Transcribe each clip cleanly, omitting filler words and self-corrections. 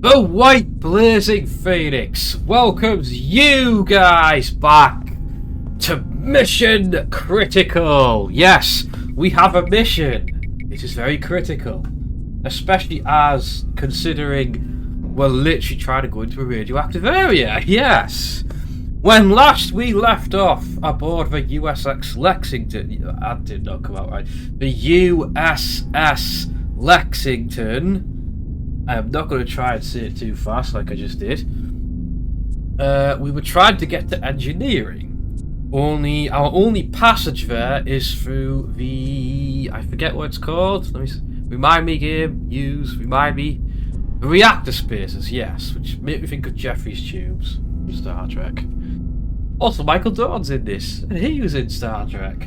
The White Blazing Phoenix welcomes you guys back to Mission Critical. Yes, we have a mission. It is very critical, especially as considering we're literally trying to go into a radioactive area. Yes. When last we left off aboard the USS Lexington, that did not come out right. The USS Lexington. I'm not going to try and say it too fast like I just did. We were trying to get to engineering. Our only passage there is through the... I forget what it's called. Let me remind me game. Remind me. The reactor spaces, yes. Which make me think of Jeffrey's tubes from Star Trek. Also, Michael Dorn's in this. And he was in Star Trek.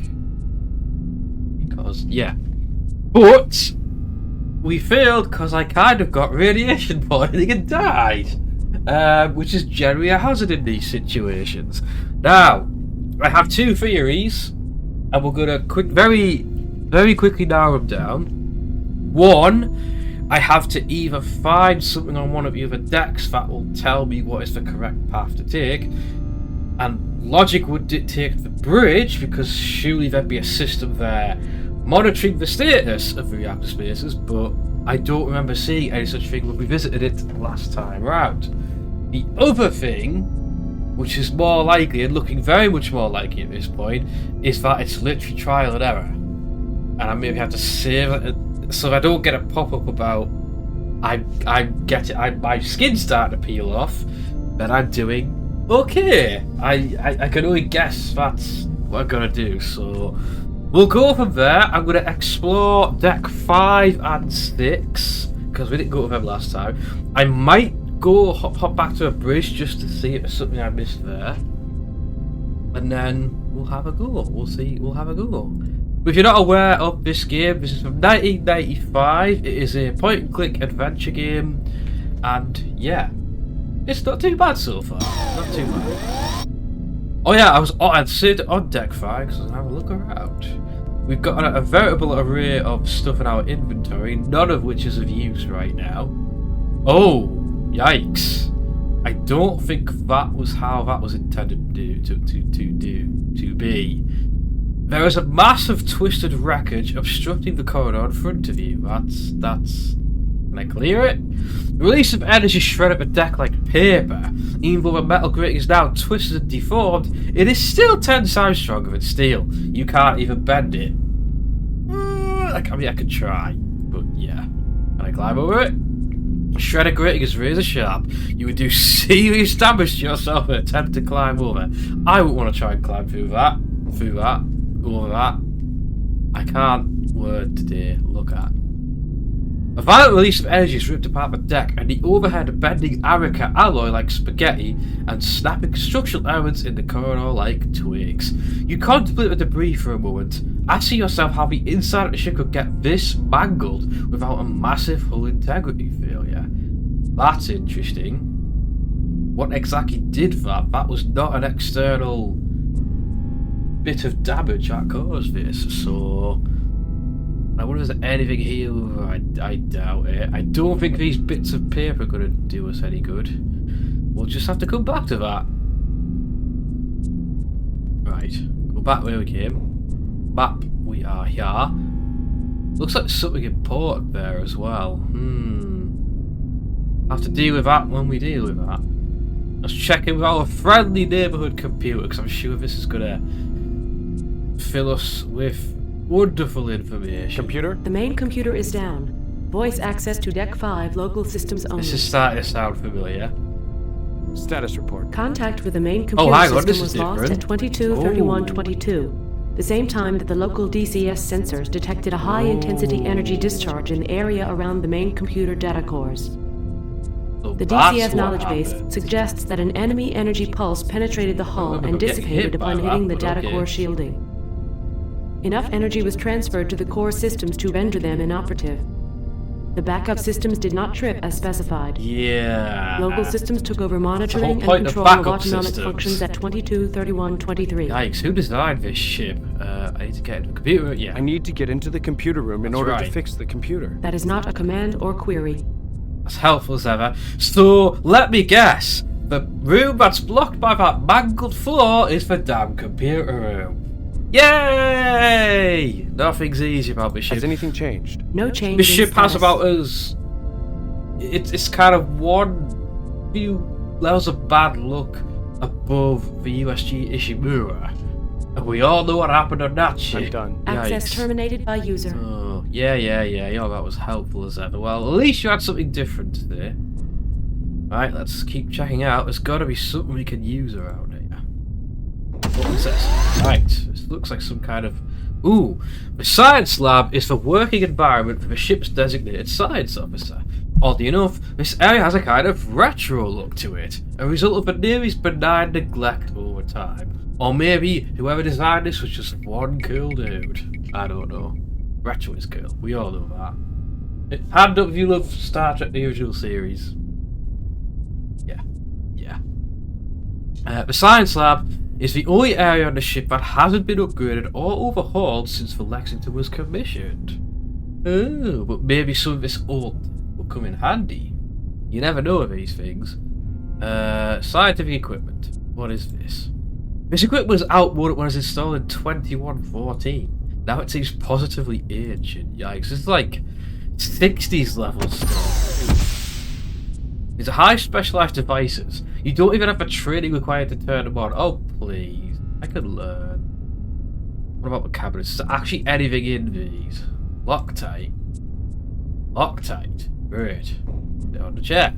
Because, yeah. But... we failed because I kind of got radiation poisoning and died, which is generally a hazard in these situations. Now, I have two theories, and we're going to very quickly narrow them down. One, I have to either find something on one of the other decks that will tell me what is the correct path to take, and logic would dictate the bridge, because surely there'd be a system there monitoring the status of the reactor spaces, but I don't remember seeing any such thing when we visited it last time round. The other thing, which is more likely, and looking very much more likely at this point, is that it's literally trial and error. And I maybe have to save it, so if I don't get a pop-up about my skin's starting to peel off, then I'm doing okay. I can only guess that's what I'm gonna do, so... we'll go from there. I'm going to explore deck 5 and 6, because we didn't go to them last time. I might go hop back to a bridge just to see if there's something I missed there. And then we'll have a go. We'll have a go. But if you're not aware of this game, this is from 1995. It is a point-and-click adventure game. And yeah, it's not too bad so far. Not too bad. Oh yeah, I'd sit on deck 5 because I'll have a look around. We've got a veritable array of stuff in our inventory, none of which is of use right now. Oh, yikes. I don't think that was how that was intended to be. There is a massive twisted wreckage obstructing the corridor in front of you. That's... can I clear it? The release of energy shredded the deck like paper. Even though the metal grating is now twisted and deformed, it is still 10 times stronger than steel. You can't even bend it. I mean, I could try, but yeah. Can I climb over it? Shredded grating is razor sharp. You would do serious damage to yourself in an attempt to climb over. I wouldn't want to try and climb through that, over that. I can't word today. Look at. A violent release of energy has ripped apart the deck, and the overhead bending Arica alloy like spaghetti and snapping structural elements in the corridor like twigs. You contemplate the debris for a moment, asking yourself how the inside of the ship could get this mangled without a massive hull integrity failure. That's interesting. What exactly did that? That was not an external bit of damage that caused this, so... I wonder if there's anything here. I doubt it. I don't think these bits of paper are going to do us any good. We'll just have to come back to that. Right. Go back where we came. Map. We are here. Looks like something important there as well. Have to deal with that when we deal with that. Let's check in with our friendly neighbourhood computer, because I'm sure this is going to fill us with wonderful information. Computer? The main computer is down. Voice access to Deck 5, local systems only. This is starting to sound familiar. Status report. Contact with the main computer system was lost at 22:31:22. The same time that the local DCS sensors detected a high-intensity energy discharge in the area around the main computer data cores. So the DCS knowledge base suggests that an enemy energy pulse penetrated the hull and dissipated upon hitting the data core shielding. Enough energy was transferred to the core systems to render them inoperative. The backup systems did not trip as specified. Yeah. Local systems took over monitoring and control of autonomic functions at 22:31:23. Yikes, who designed this ship? I need to get into the computer. Yeah. I need to get into the computer room in order to fix the computer. That is not a command or query. As helpful as ever. So, let me guess. The room that's blocked by that mangled floor is the damn computer room. Yay! Nothing's easy about this ship. Has anything changed? No change. This in ship has status. about as... It's kind of one few levels of bad luck above the USG Ishimura. And we all know what happened on that ship. I'm done. Access Yikes. terminated by user. Oh, yeah, that was helpful as ever. Well, at least you had something different today. Right, let's keep checking out. There's got to be something we can use around here. What is this? Right, this looks like some kind of... Ooh, the science lab is the working environment for the ship's designated science officer. Oddly enough, this area has a kind of retro look to it, a result of a nearly benign neglect over time. Or maybe whoever designed this was just one cool dude. I don't know. Retro is cool. We all know that. Hand up if you love Star Trek the original series. Yeah. The science lab is the only area on the ship that hasn't been upgraded or overhauled since the Lexington was commissioned. Oh, but maybe some of this old will come in handy. You never know with these things. Scientific equipment. What is this? This equipment was outmoded when it was installed in 2114. Now it seems positively ancient. Yikes, it's like 60s level stuff. These are high specialized devices. You don't even have the training required to turn them on. Oh, please. I could learn. What about the cabinets? Is there actually anything in these? Loctite. Loctite. Great. Sit on the chair.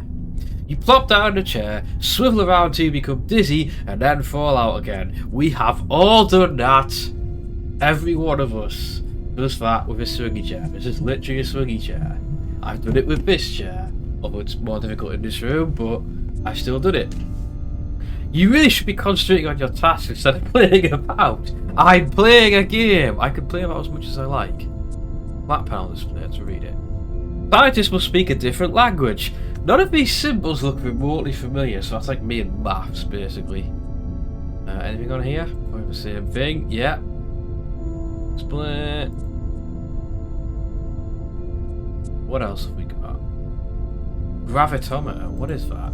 You plop down in the chair, swivel around till you become dizzy, and then fall out again. We have all done that. Every one of us does that with a swingy chair. This is literally a swingy chair. I've done it with this chair. Although it's more difficult in this room, but I still did it. You really should be concentrating on your task instead of playing about. I'm playing a game. I can play about as much as I like. Flat panel display to read it. Scientists will speak a different language. None of these symbols look remotely familiar, so that's like me and maths, basically. Anything on here? Probably the same thing. Yeah. Split. What else have we got? Gravitometer. What is that?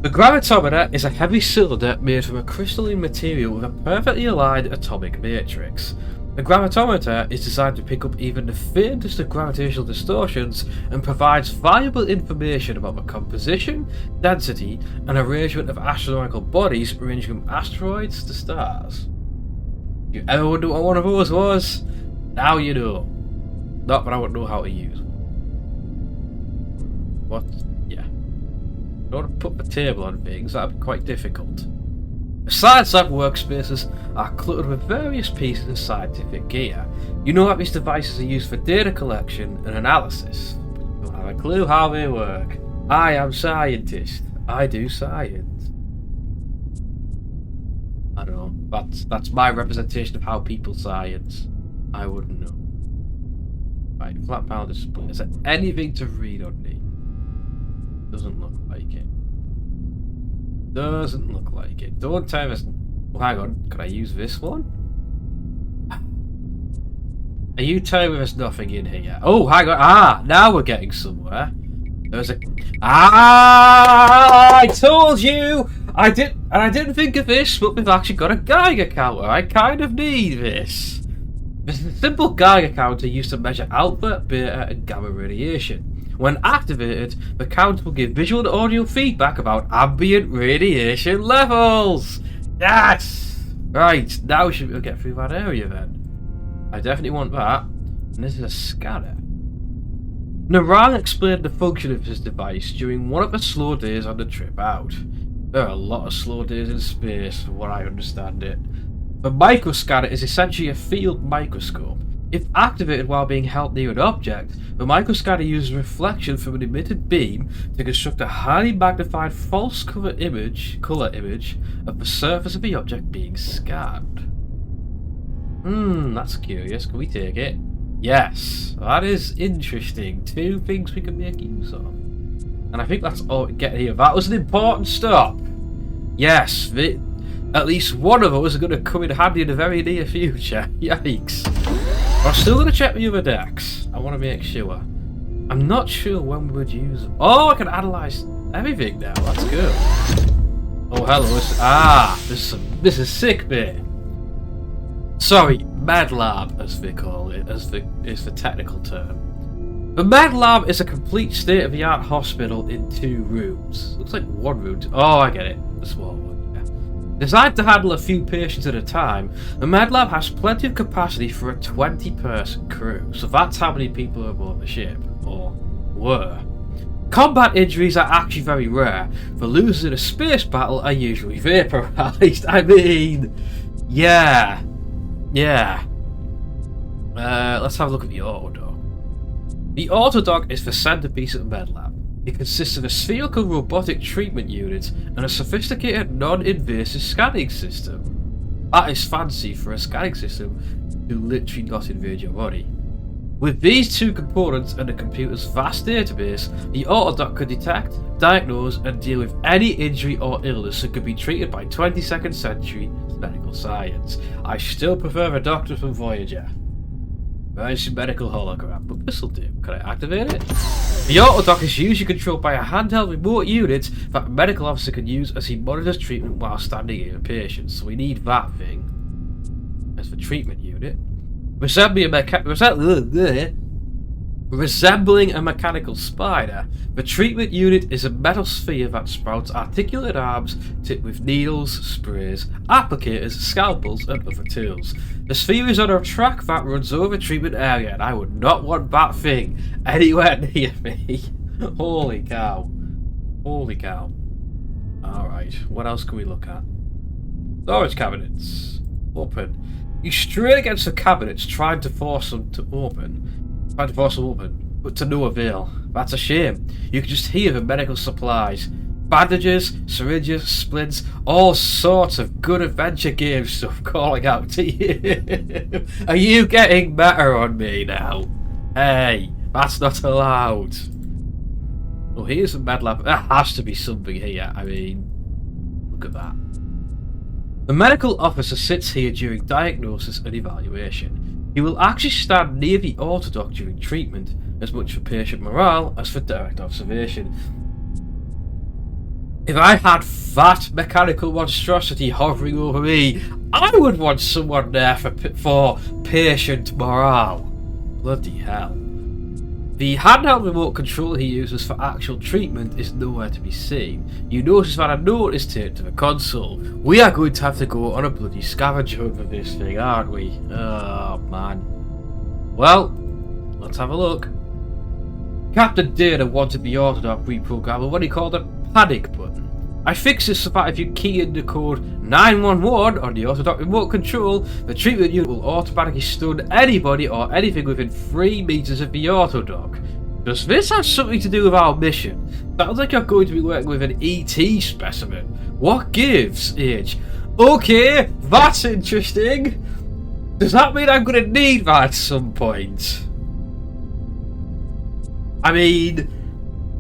The gravitometer is a heavy cylinder made from a crystalline material with a perfectly aligned atomic matrix. The gravitometer is designed to pick up even the faintest of gravitational distortions and provides valuable information about the composition, density, and arrangement of astronomical bodies ranging from asteroids to stars. If you ever wonder what one of those was, now you know. Not that I wouldn't know how to use one. What? Yeah. I don't want to put the table on things, that'd be quite difficult. The science lab workspaces are cluttered with various pieces of scientific gear. You know that these devices are used for data collection and analysis, but you don't have a clue how they work. I am scientist. I do science. I don't know. That's my representation of how people science. I wouldn't know. Right, flat panel display. Is there anything to read on these? Doesn't look like it. Doesn't look like it. Don't tell me. Oh, hang on. Can I use this one? Are you telling me there's nothing in here? Oh, hang on. Ah, now we're getting somewhere. There's a... Ah! I told you! I didn't think of this, but we've actually got a Geiger counter. I kind of need this. This is a simple Geiger counter used to measure alpha, beta, and gamma radiation. When activated, the counter will give visual and audio feedback about ambient radiation levels. Yes! Right, now we should be able to get through that area then. I definitely want that. And this is a scanner. Naran explained the function of this device during one of the slow days on the trip out. There are a lot of slow days in space, from what I understand it. The microscanner is essentially a field microscope. If activated while being held near an object, the microscanner uses reflection from an emitted beam to construct a highly magnified false color image of the surface of the object being scanned. That's curious. Can we take it? Yes, that is interesting. Two things we can make use of. And I think that's all we get here. That was an important stop. Yes, at least one of us are going to come in handy in the very near future. Yikes. I'm still going to check the other decks. I want to make sure. I'm not sure when we would use them. Oh, I can analyze everything now. That's good. Oh, hello. This is sick bit. Sorry, med lab, as they call it, is the technical term. The med lab is a complete state-of-the-art hospital in 2 rooms. Looks like 1 room. Oh, I get it. The small one. Designed to handle a few patients at a time, the med lab has plenty of capacity for a 20-person crew. So that's how many people are aboard the ship, or were. Combat injuries are actually very rare. The losers in a space battle are usually vaporized. I mean, yeah. Let's have a look at the autodock. The autodock is the centerpiece of the med lab. It consists of a spherical robotic treatment unit and a sophisticated non-invasive scanning system. That is fancy for a scanning system to literally not invade your body. With these 2 components and the computer's vast database, the autodock could detect, diagnose, and deal with any injury or illness that could be treated by 22nd century medical science. I still prefer the doctor from Voyager. Nice medical hologram, but this'll do. Can I activate it? The autodock is usually controlled by a handheld remote unit that a medical officer can use as he monitors treatment while standing in a patient. So we need that thing as the treatment unit. Resembling a mechanical spider, the treatment unit is a metal sphere that sprouts articulate arms tipped with needles, sprays, applicators, scalpels, and other tools. The sphere is on a track that runs over the treatment area, and I would not want that thing anywhere near me. Holy cow. Holy cow. Alright, what else can we look at? Storage cabinets. Open. You strain against the cabinets, trying to force them open, but to no avail. That's a shame. You can just hear the medical supplies. Bandages, syringes, splints, all sorts of good adventure game stuff calling out to you. Are you getting better on me now? Hey, that's not allowed. Oh, here's the med lab. There has to be something here. I mean, look at that. The medical officer sits here during diagnosis and evaluation. He will actually stand near the autodock during treatment, as much for patient morale as for direct observation. If I had that mechanical monstrosity hovering over me, I would want someone there for patient morale. Bloody hell. The handheld remote control he uses for actual treatment is nowhere to be seen. You notice that a note is taped to the console. We are going to have to go on a bloody scavenger hunt for this thing, aren't we? Oh, man. Well, let's have a look. Captain Data wanted the autodock reprogrammed with what he called a panic button. I fixed this so that if you key in the code 911 on the autodock remote control, the treatment unit will automatically stun anybody or anything within 3 meters of the autodock. Does this have something to do with our mission? Sounds like you're going to be working with an ET specimen. What gives, Age? Okay, that's interesting. Does that mean I'm going to need that at some point? I mean,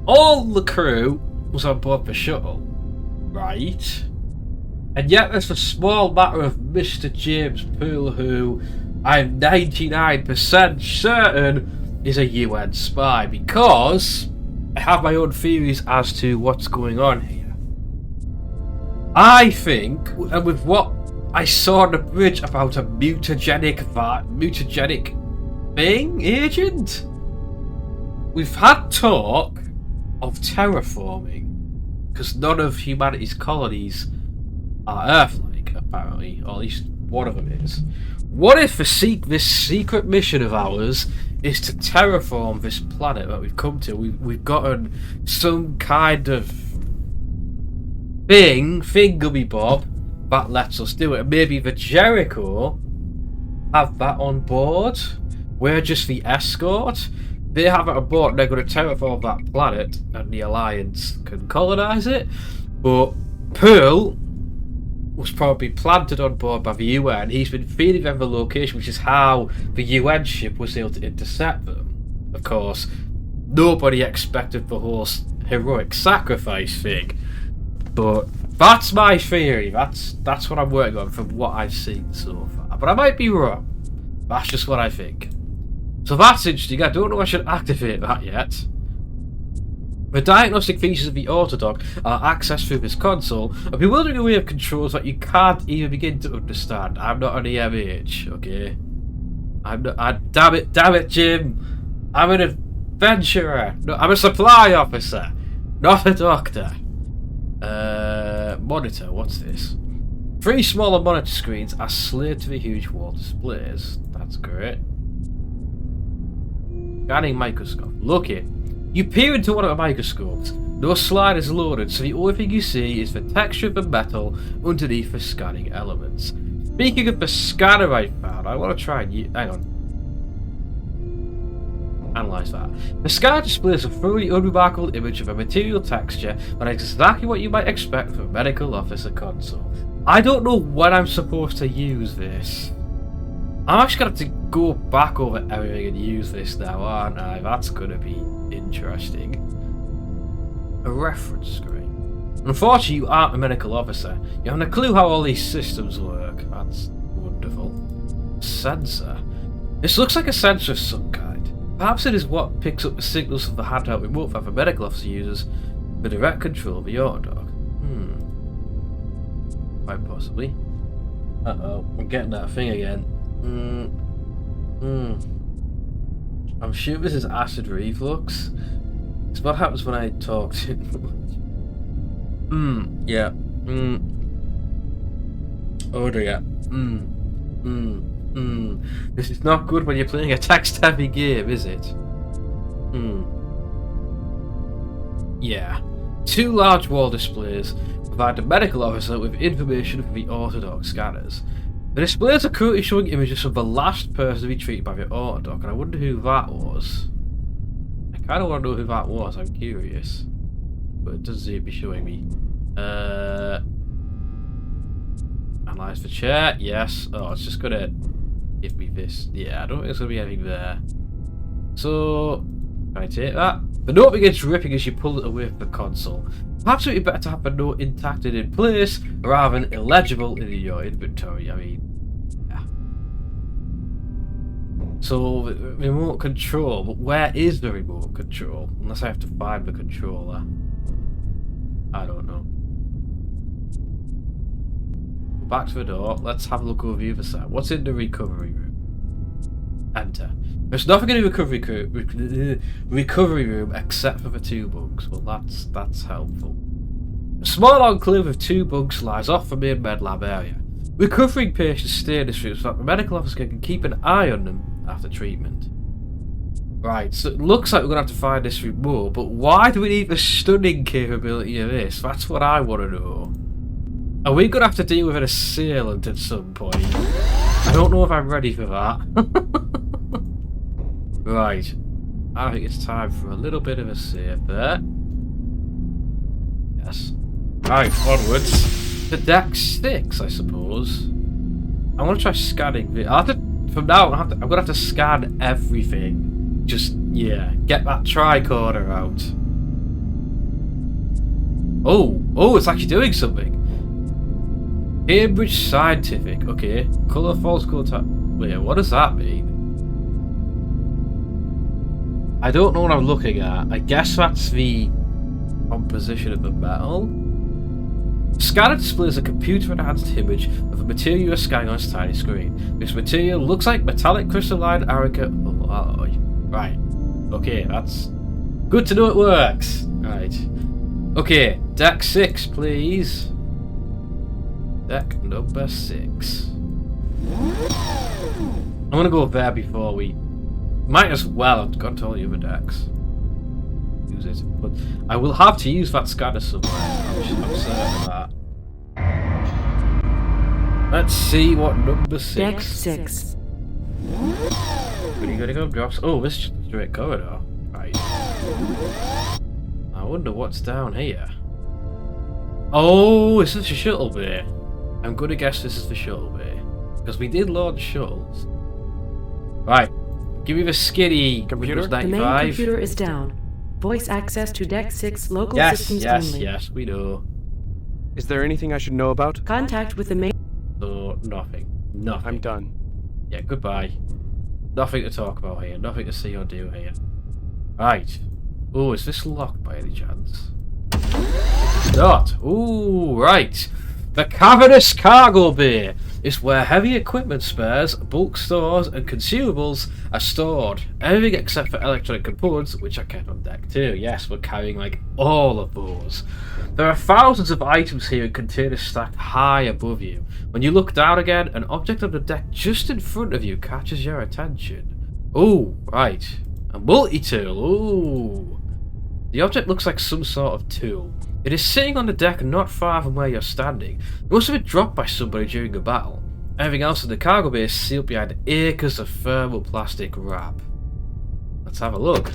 all the crew was on board the shuttle. Right. And yet there's a small matter of Mr. James Poole, who I'm 99% certain is a UN spy, because I have my own theories as to what's going on here. I think, and with what I saw on the bridge about a mutagenic thing, agent, we've had talk of terraforming. Because none of humanity's colonies are Earth-like, apparently, or at least one of them is. What if this secret mission of ours is to terraform this planet that we've come to? We've gotten some kind of thingy bob that lets us do it. Maybe the Jericho have that on board. We're just the escort. They have it on board and they're going to terraform that planet and the Alliance can colonise it. But Pearl was probably planted on board by the UN. He's been feeding them the location, which is how the UN ship was able to intercept them. Of course, nobody expected the whole heroic sacrifice thing. But that's my theory. That's what I'm working on from what I've seen so far. But I might be wrong. That's just what I think. So that's interesting. I don't know if I should activate that yet. The diagnostic features of the autodock are accessed through this console, a bewildering array of controls that you can't even begin to understand. I'm not an EMH, okay? Damn it, Jim! I'm an adventurer! No, I'm a supply officer, not a doctor. Monitor, what's this? 3 smaller monitor screens are slid to the huge wall displays. That's great. Scanning microscope. Look it. You peer into one of the microscopes. No slide is loaded, so the only thing you see is the texture of the metal underneath the scanning elements. Speaking of the scanner I found, I want to try and hang on. Analyze that. The scanner displays a thoroughly unremarkable image of a material texture that is exactly what you might expect from a medical officer console. I don't know when I'm supposed to use this. I'm actually going to have to go back over everything and use this now, aren't I? That's going to be interesting. A reference screen. Unfortunately, you aren't a medical officer. You haven't a clue how all these systems work. That's wonderful. Sensor. This looks like a sensor of some kind. Perhaps it is what picks up the signals from the handheld remote that the medical officer uses for direct control of the autodock. Quite possibly. Uh-oh, I'm getting that thing again. I'm sure this is acid reflux. It's what happens when I talk too much. Yeah. Oh dear. This is not good when you're playing a text-heavy game, is it? Yeah. 2 large wall displays provide the medical officer with information from the autodock scanners. The displays are currently showing images of the last person to be treated by the autodock, and I wonder who that was. I kind of want to know who that was, I'm curious. But it doesn't seem to be showing me. Analyze the chair, yes. Oh, it's just gonna give me this. Yeah, I don't think there's gonna be anything there. So, can I take that? The note begins ripping as you pull it away from the console. Perhaps it would be better to have the note intact and in place, rather than illegible in your inventory. I mean, yeah. So, remote control, but where is the remote control? Unless I have to find the controller. I don't know. Back to the door. Let's have a look over the other side. What's in the recovery room? Enter. There's nothing in the recovery room except for the 2 bunks. Well, that's helpful. A small enclave of 2 bunks lies off the main med lab area. Recovering patients stay in this room so that the medical officer can keep an eye on them after treatment. Right, so it looks like we're going to have to find this remote, but why do we need the stunning capability of this? That's what I want to know. Are we going to have to deal with an assailant at some point? I don't know if I'm ready for that. Right. I think it's time for a little bit of a save there. Yes. Right, onwards. To deck 6, I suppose. I want to try scanning. From now on, I'm going to have to scan everything. Just, yeah, get that tricorder out. Oh, it's actually doing something. Cambridge Scientific, okay. Colour false color. Wait, what does that mean? I don't know what I'm looking at. I guess that's the composition of the metal. The scanner displays a computer-enhanced image of the material you're scanning on its tiny screen. This material looks like metallic crystalline areca alloy. Right. Okay, that's good to know it works. Right. Okay, deck 6, please. Deck number 6. I'm gonna go there before we... Might as well have gone to all the other decks. Use it, but I will have to use that scanner somewhere. I'm certain of that. Let's see what number 6. Deck 6. Pretty good to go drops. Oh, this is just a straight corridor. Right. I wonder what's down here. Oh, is this a shuttle bay? I'm gonna guess this is the shuttle bay. Because we did launch shuttles. Right. Give me the skinny computer. The main computer is down. Voice access to Deck 6 local systems only. Yes, we know. Is there anything I should know about? Contact with the main... So, nothing. Nothing. I'm done. Yeah, goodbye. Nothing to talk about here. Nothing to see or do here. Right. Oh, is this locked by any chance? It's not. Ooh, right. The cavernous cargo bay is where heavy equipment spares, bulk stores, and consumables are stored. Everything except for electronic components, which are kept on deck too. Yes, we're carrying like all of those. There are thousands of items here in containers stacked high above you. When you look down again, an object on the deck just in front of you catches your attention. Ooh, right. A multi-tool. Ooh. The object looks like some sort of tool. It is sitting on the deck not far from where you're standing. It must have been dropped by somebody during a battle. Everything else in the cargo bay is sealed behind acres of thermoplastic wrap. Let's have a look.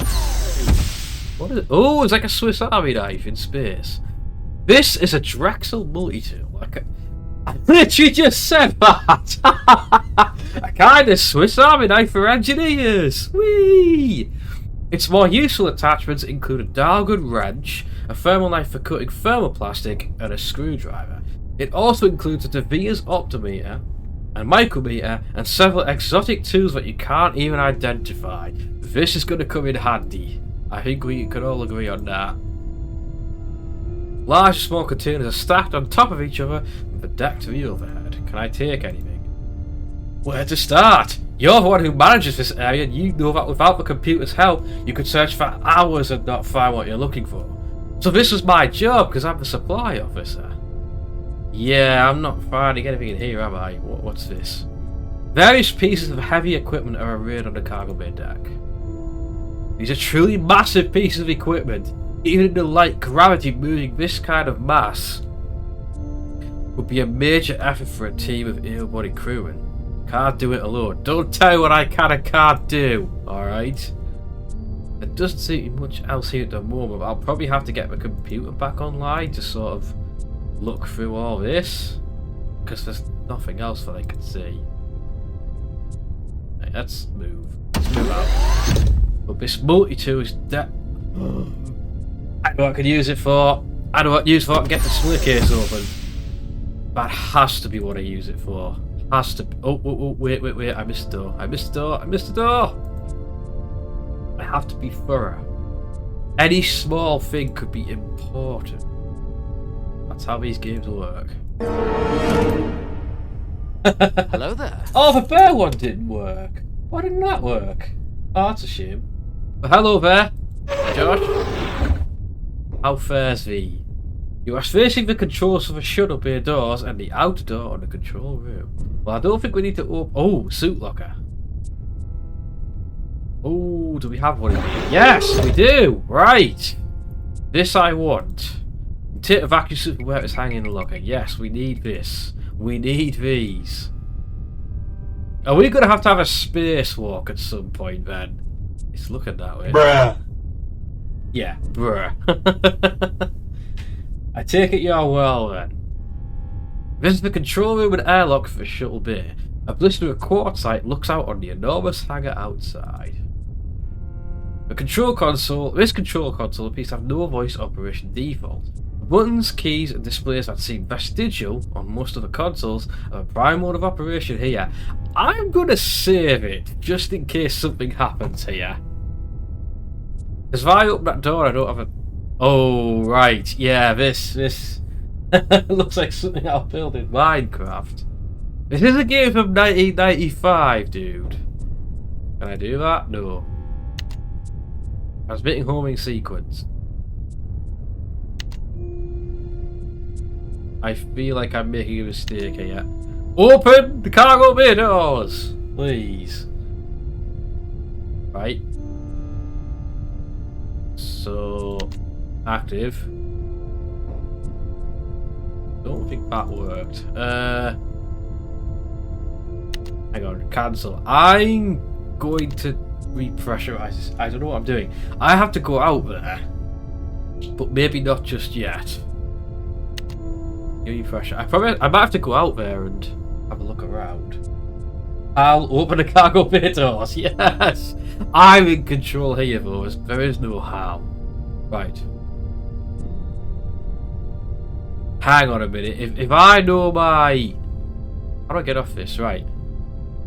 What is it? Oh, it's like a Swiss Army knife in space. This is a Drexel multi-tool. I literally just said that! A kind of Swiss Army knife for engineers! Whee! Its more useful attachments include a dial gun wrench, a thermal knife for cutting thermoplastic, and a screwdriver. It also includes a De Beers optometer, a micrometer, and several exotic tools that you can't even identify. This is going to come in handy. I think we can all agree on that. Large and small containers are stacked on top of each other with the deck to the overhead. Can I take anything? Where to start? You're the one who manages this area, and you know that without the computer's help, you could search for hours and not find what you're looking for. So this was my job, because I'm the supply officer. Yeah, I'm not finding anything in here, am I? What's this? Various pieces of heavy equipment are arrayed on the cargo bay deck. These are truly massive pieces of equipment. Even in the light gravity, moving this kind of mass would be a major effort for a team of able-bodied crewmen. Can't do it alone. Don't tell me what I can and can't do, alright? There doesn't seem to be much else here at the moment. I'll probably have to get my computer back online to sort of look through all this, because there's nothing else that I can see. Right, let's move. Let's move out. But this multi-tool is dead. I know what I can use it for. I know what to use it for. I can get the split case open. That has to be what I use it for. Has to be. Oh, wait. I missed the door. I missed the door. I have to be thorough. Any small thing could be important. That's how these games work. Hello there. Oh, the bear one didn't work. Why didn't that work? Oh, that's a shame. But hello there, Josh. How fares thee? You are facing the controls for the shuttle bay doors and the outer door on the control room. Well, I don't think we need to open. Oh, suit locker. Oh, do we have one in here? Yes, we do. Right. This I want. Take a vacuum suit from where it's hanging in the locker. Yes, we need this. We need these. Are we going to have a spacewalk at some point then? It's looking that way. Bruh. Yeah, bruh. I take it you're well then. This is the control room and airlock for the shuttle bay. A blister of quartzite looks out on the enormous hangar outside. This control console appears to have no voice operation default. The buttons, keys, and displays that seem vestigial on most of the consoles have a prime mode of operation here. I'm gonna save it just in case something happens here. Because if I open that door, I don't have a. Oh right, yeah, this looks like something I'll build in Minecraft. This is a game from 1995, dude. Can I do that? No. Transmitting homing sequence. I feel like I'm making a mistake here. Open the cargo bay doors, please. Right. So active. Don't think that worked. Hang on, cancel. I'm going to repressurize this. I don't know what I'm doing. I have to go out there, but maybe not just yet. Pressure. I might have to go out there and have a look around. I'll open the cargo bay doors. Yes, I'm in control here, though. There is no how. Right. Hang on a minute. If I know my... How do I get off this? Right.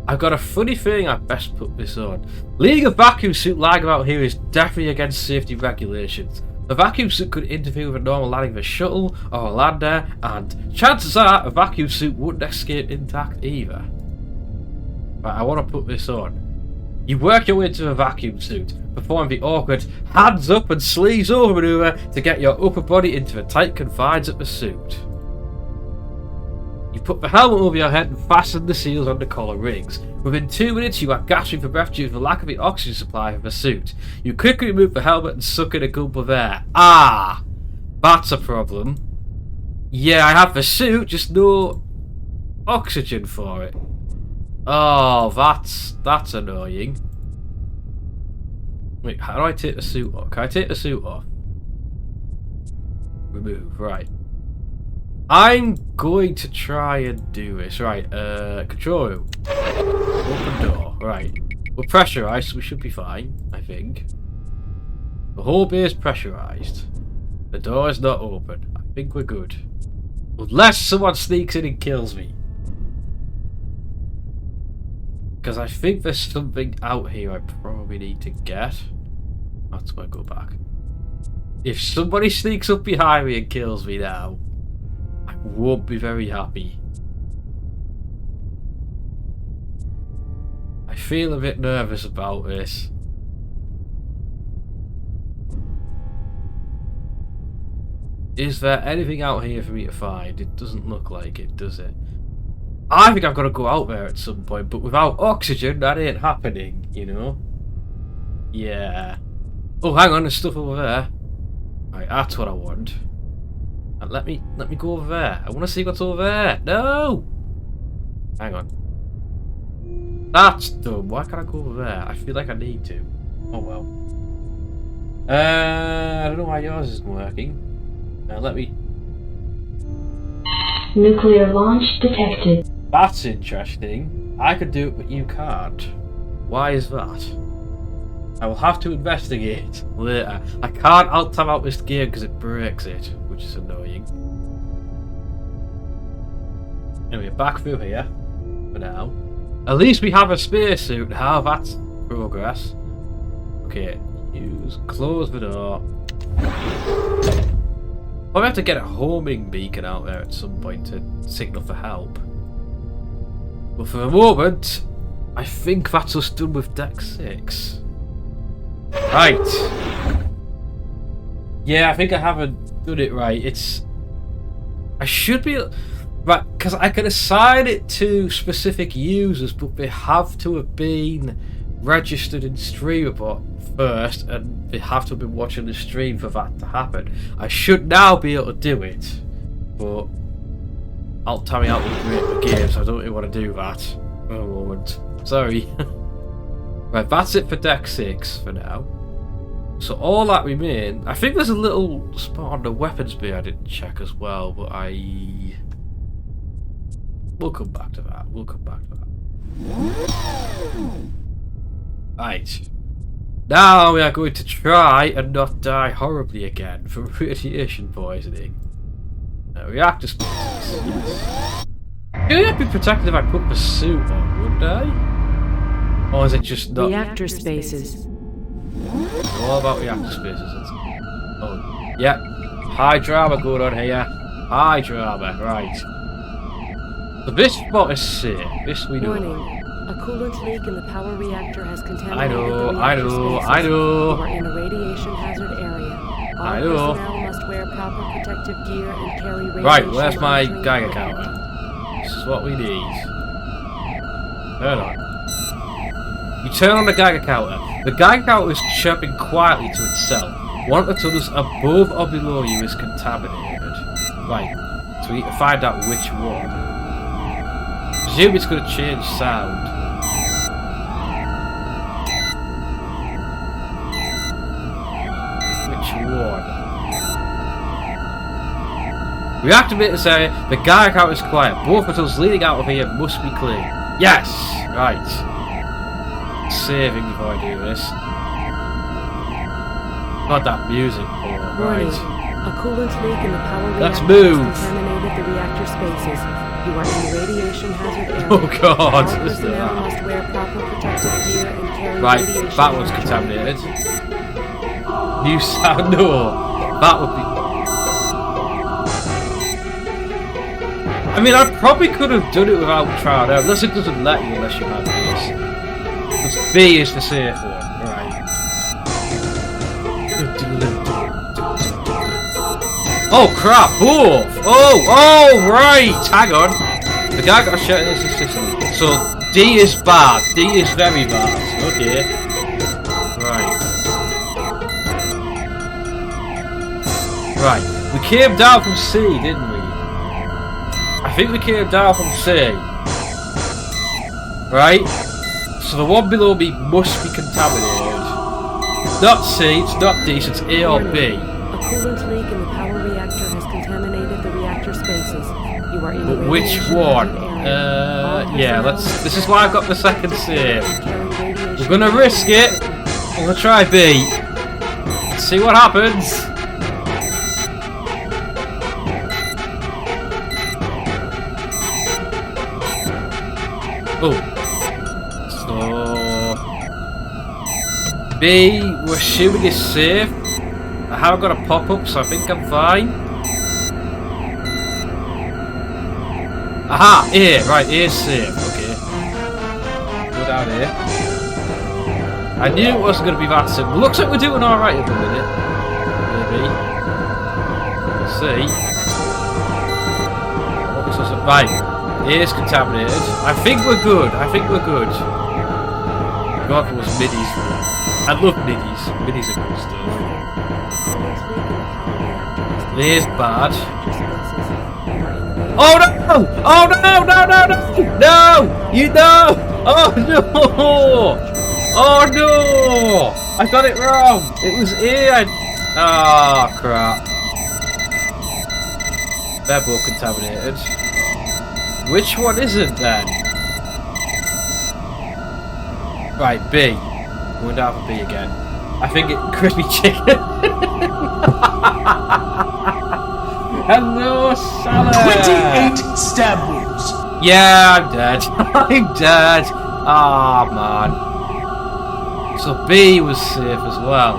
I've got a funny feeling I best put this on. Leaving a vacuum suit lying about here is definitely against safety regulations. A vacuum suit could interfere with a normal landing of a shuttle or a lander, and chances are a vacuum suit wouldn't escape intact either. Right, I want to put this on. You work your way into a vacuum suit, perform the awkward hands up and sleeves over maneuver to get your upper body into the tight confines of the suit. You put the helmet over your head and fasten the seals on the collar rings. Within 2 minutes, you are gasping for breath due to the lack of the oxygen supply of the suit. You quickly remove the helmet and suck in a gulp of air. Ah! That's a problem. Yeah, I have the suit, just no oxygen for it. Oh, that's annoying. Wait, how do I take the suit off? Can I take the suit off? Remove, right. I'm going to try and do this. Right, control room. Open door. Right. We're pressurized, so we should be fine, I think. The whole bay is pressurized. The door is not open. I think we're good. Unless someone sneaks in and kills me. Because I think there's something out here I probably need to get. That's why I go back. If somebody sneaks up behind me and kills me now, I won't be very happy. I feel a bit nervous about this. Is there anything out here for me to find? It doesn't look like it, does it? I think I've got to go out there at some point, but without oxygen, that ain't happening, you know? Yeah. Oh, hang on, there's stuff over there. Right, that's what I want. And let me go over there. I want to see what's over there. No! Hang on. That's dumb. Why can't I go over there? I feel like I need to. Oh well. I don't know why yours isn't working. Let me... Nuclear launch detected. That's interesting. I could do it, but you can't. Why is that? I will have to investigate later. I can't alt-tab out this gear because it breaks it, which is annoying. Anyway, back through here for now. At least we have a spacesuit now. That's progress. Okay, close the door. I'll have to get a homing beacon out there at some point to signal for help. But for the moment, I think that's us done with Deck 6. Right. Yeah, I think I haven't done it right. I should be... Right, because I can assign it to specific users, but they have to have been registered in Streamabot first, and they have to have been watching the stream for that to happen. I should now be able to do it, but I'll tell me out with the game, so I don't really want to do that for a moment. Sorry. Right, that's it for Deck 6 for now. So all that remains, I think there's a little spot on the weapons bay I didn't check as well, but we'll come back to that. We'll come back to that. Right. Now we are going to try and not die horribly again from radiation poisoning. Reactor spaces. Yes. I'd be protected if I put the suit on, wouldn't I? Or is it just not? Reactor spaces. What about reactor spaces? Oh, yeah. High drama going on here. High drama, right. So this spot is safe. This we know. Warning. A coolant leak in the power reactor has contaminated I know. the reactor spaces. I know. You are in a radiation hazard area. All I know. personnel must wear proper protective gear and carry radiation Right, where's my monitoring Geiger equipment. counter? This is what we need. Turn on. You turn on the Geiger counter. The Geiger counter is chirping quietly to itself. One of the tunnels above or below you is contaminated. Right, so we need to find out which one. I presume it's going to change sound. Reactivate this area. The Geiger counter is quiet. Both metals leading out of here must be clean. Yes! Right. Saving before I do this. Not that music, but Warning. right. A coolant leak in the power Let's reactor move. has contaminated the reactor spaces. You are in the radiation hazard area. Oh God! All Let's do personnel that. must wear proper protective gear and carry Right, radiation that one's monitoring. contaminated. New sound. No, that would be. I mean, I probably could have done it without trying out. Unless it doesn't let you, unless you have this. Because B is the safe one, right? Oh crap! Both! Oh, right! Hang on. The guy got a shot in this system. So D is bad. D is very bad. Okay. Right. Right. We came down from C, didn't we? I think we came down from C. Right? So the one below me must be contaminated. It's not C, it's not D, so it's A or B. A coolant leak in the power reactor has contaminated the reactor spaces. You are in But the which radiation one? hazard area. All Yeah, personnel let's. must This is wear why I got the proper second protective gear save. and carry radiation We're gonna risk it. I'm gonna try B. Let's see what happens. Oh. So B, we're assuming is safe. I haven't got a pop-up, so I think I'm fine. Aha! A! Right, A is safe. Okay. Go down here. I knew it wasn't going to be that simple. Looks like we're doing alright at the minute. Maybe. We'll see. What was this? Right. A is contaminated. I think we're good. I think we're good. God, it was middies. I love middies. Middies are good stuff. A is bad. Oh no! Oh no! No! No! No! No! You know! Oh no! Oh no! I got it wrong. It was A. Ah, crap. They're both contaminated. Which one isn't then? Right, B. Going down for B again. I think it crispy chicken. Hello, Salah! 28 stab wounds. Yeah, I'm dead. I'm dead. Ah, man. So B was safe as well.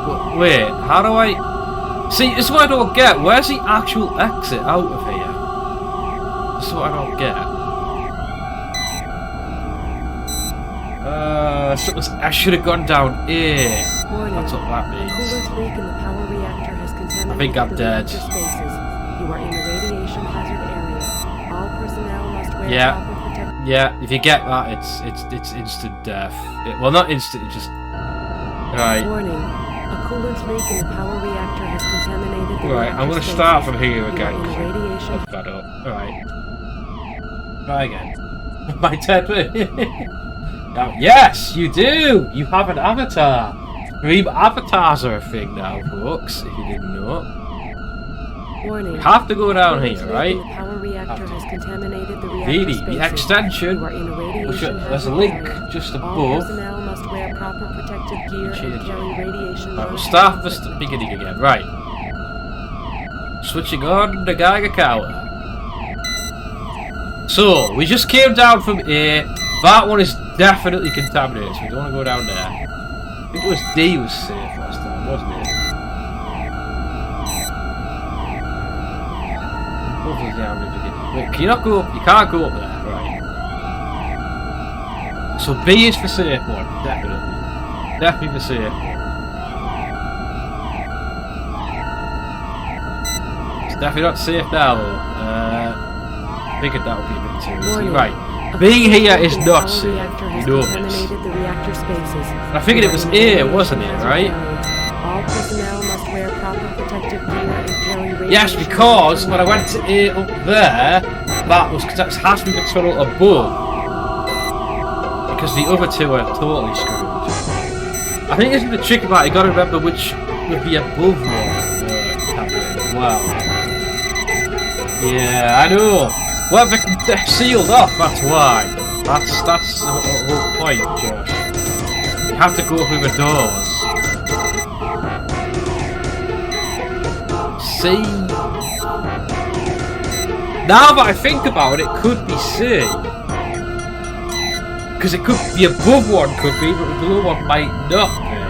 But wait, how do I... See, this is what I don't get. Where's the actual exit out of here? This is what I don't get. So it was, I should have gone down A. Warning. That's what that A means. coolant leak in the power reactor has contaminated I think I'm the dead. reactor spaces. You are in the radiation hazard area. All personnel must wear Yeah. proper protective. Yeah, if you get that, it's instant death. Well, not instant, it's just... Right. Warning. A coolant leak in the power reactor has contaminated the Right, reactor I'm gonna spaces. start from here You are again. in the radiation. Fuck that up. Alright. Try again. My dead. Now, yes, you do! You have an avatar! Avatars are a thing now, folks, if you didn't know. Warning. You have to go down Coolant here, leak right? in the power reactor has contaminated the reactor Really, spaces. the extension, You are in a radiation which there's a hazard link area. just All above. personnel must wear proper protective gear and Change it. carry radiation Right, we'll monitoring start from the equipment. beginning again. Right. Switching on the Geiger. So, we just came down from A. That one is definitely contaminated, so we don't want to go down there. I think it was D was safe last time, wasn't it? What was the average again? Wait, can you not go up? You can't go up there, right? So B is the safe one, definitely. Definitely the safe one. It's definitely not safe now though. I figured that would be a bit too easy. Warning. Right. A Being coolant here leak is in the not power safe. reactor You has know this. contaminated the reactor spaces. I figured it was A, wasn't it, right? All personnel must wear proper protective gear and carry radiation. Yes, because when I went to A up there, that was because that has to be the tunnel above. Because the other two are totally screwed. I think this is the tricky part. You got to remember which would be above one as well. Yeah, I know. Well, they're sealed off. That's why. That's the whole point, Josh. You have to go through the doors. C. Now that I think about it, it could be C. Because it could be above one, could be, but below one might not be.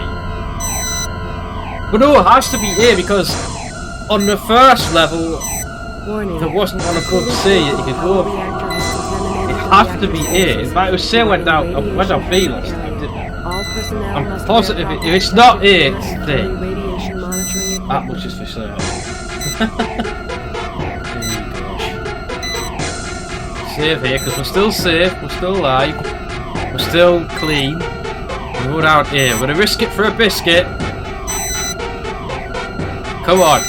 But no, it has to be A because on the first level, Warning. there wasn't one above C that you could go Power for. reactor has contaminated It the has reactor to be space. A. In fact, it was C went down. I went down B last Area. time, didn't I? All personnel I'm must positive wear if it's not A, gear it's and D. carry radiation monitoring That equipment. much is for sure. Save here because we're still safe, we're still alive, we're still clean. We go down here. We're gonna risk it for a biscuit. Come on.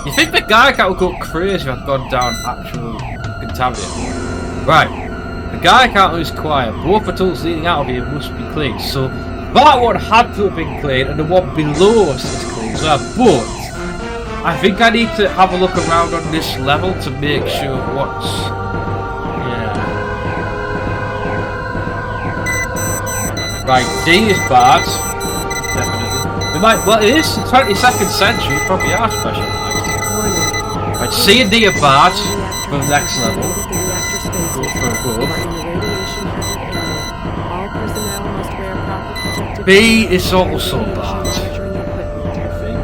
You think the guy cat would go crazy if I'd gone down actual contaminant? Right. The guy cat is quiet. Both the tools leading out of here must be clean. So that one had to have been clean and the one below us is clean. So but I think I need to have a look around on this level to make sure what's... Yeah. Right, D is bad. Definitely. We might... Well, it is the 22nd century. It probably are specialised. Warning. Right, C and D are bad for the next Reactor level. has contaminated the reactor spaces. Go for above. You are in the radiation hazard area. All personnel must wear proper protective B gear is and also radiation bad. monitoring equipment. I think.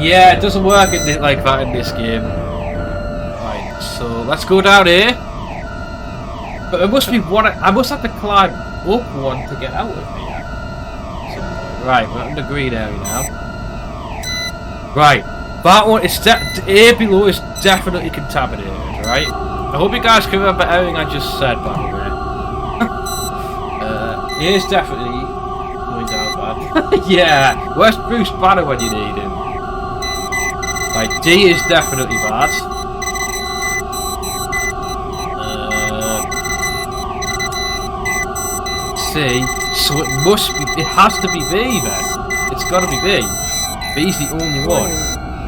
Yeah, it doesn't work like that in this game. Right, so let's go down here. But it must be one. I must have to climb up one to get out of here. So, right, we're in the green area now. Right, that one is A below is definitely contaminated. Right. I hope you guys can remember everything I just said, by the way. A is definitely going down bad. Yeah, where's Bruce Banner when you need him? Right, D is definitely bad. C, so it must be, it has to be B then. It's gotta be B. B's the only one.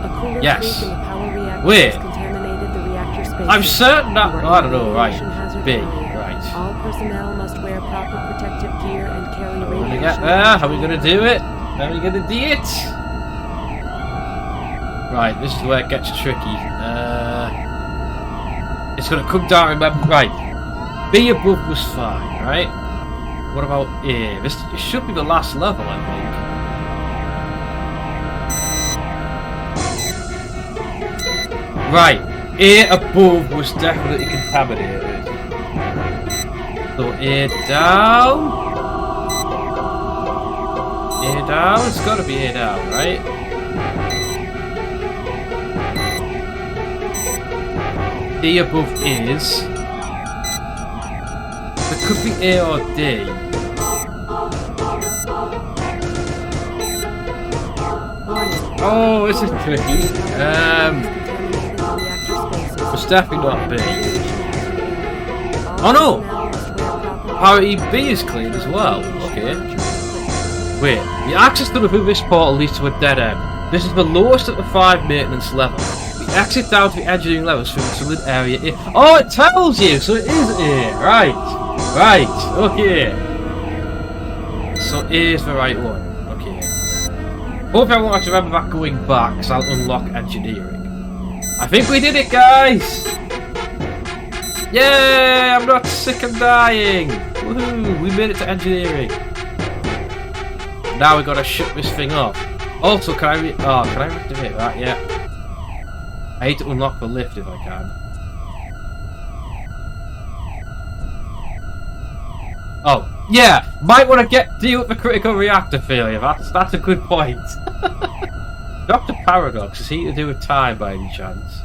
A cooler Yes. leak in the power reactor Wait. has contaminated the reactor spaces. I'm certain that, You are I in don't know, the right. radiation hazard B, area. right. All personnel must wear proper protective gear and carry How are we radiation. gonna get there? How are we gonna do it? How are we gonna do it? Right, this is where it gets tricky. It's gonna come down, remember, right. B above was fine, right? What about A? This it should be the last level, I think. Right, A above was definitely contaminated. So A down. A down? It's gotta be A down, right? D above is... There could be A or D. Oh, this is tricky. It's definitely not B. Oh no! Parity B is clean as well. Okay. Wait, the access tunnel through this portal leads to a dead end. This is the lowest of the 5 maintenance levels. The exit down to the engineering levels through the solid area A. Oh, it tells you! So it is A! Right! Right! Okay. So A is the right one. Okay. Hope I won't have to remember that going back, because I'll unlock engineering. I think we did it, guys! Yay! I'm not sick and dying! Woohoo! We made it to engineering. Now we gotta shut this thing off. Also, can I reactivate that? Yeah. I need to unlock the lift if I can. Oh, yeah! Might want to deal with the critical reactor failure. That's a good point. Dr. Paradox, is he to do with time by any chance?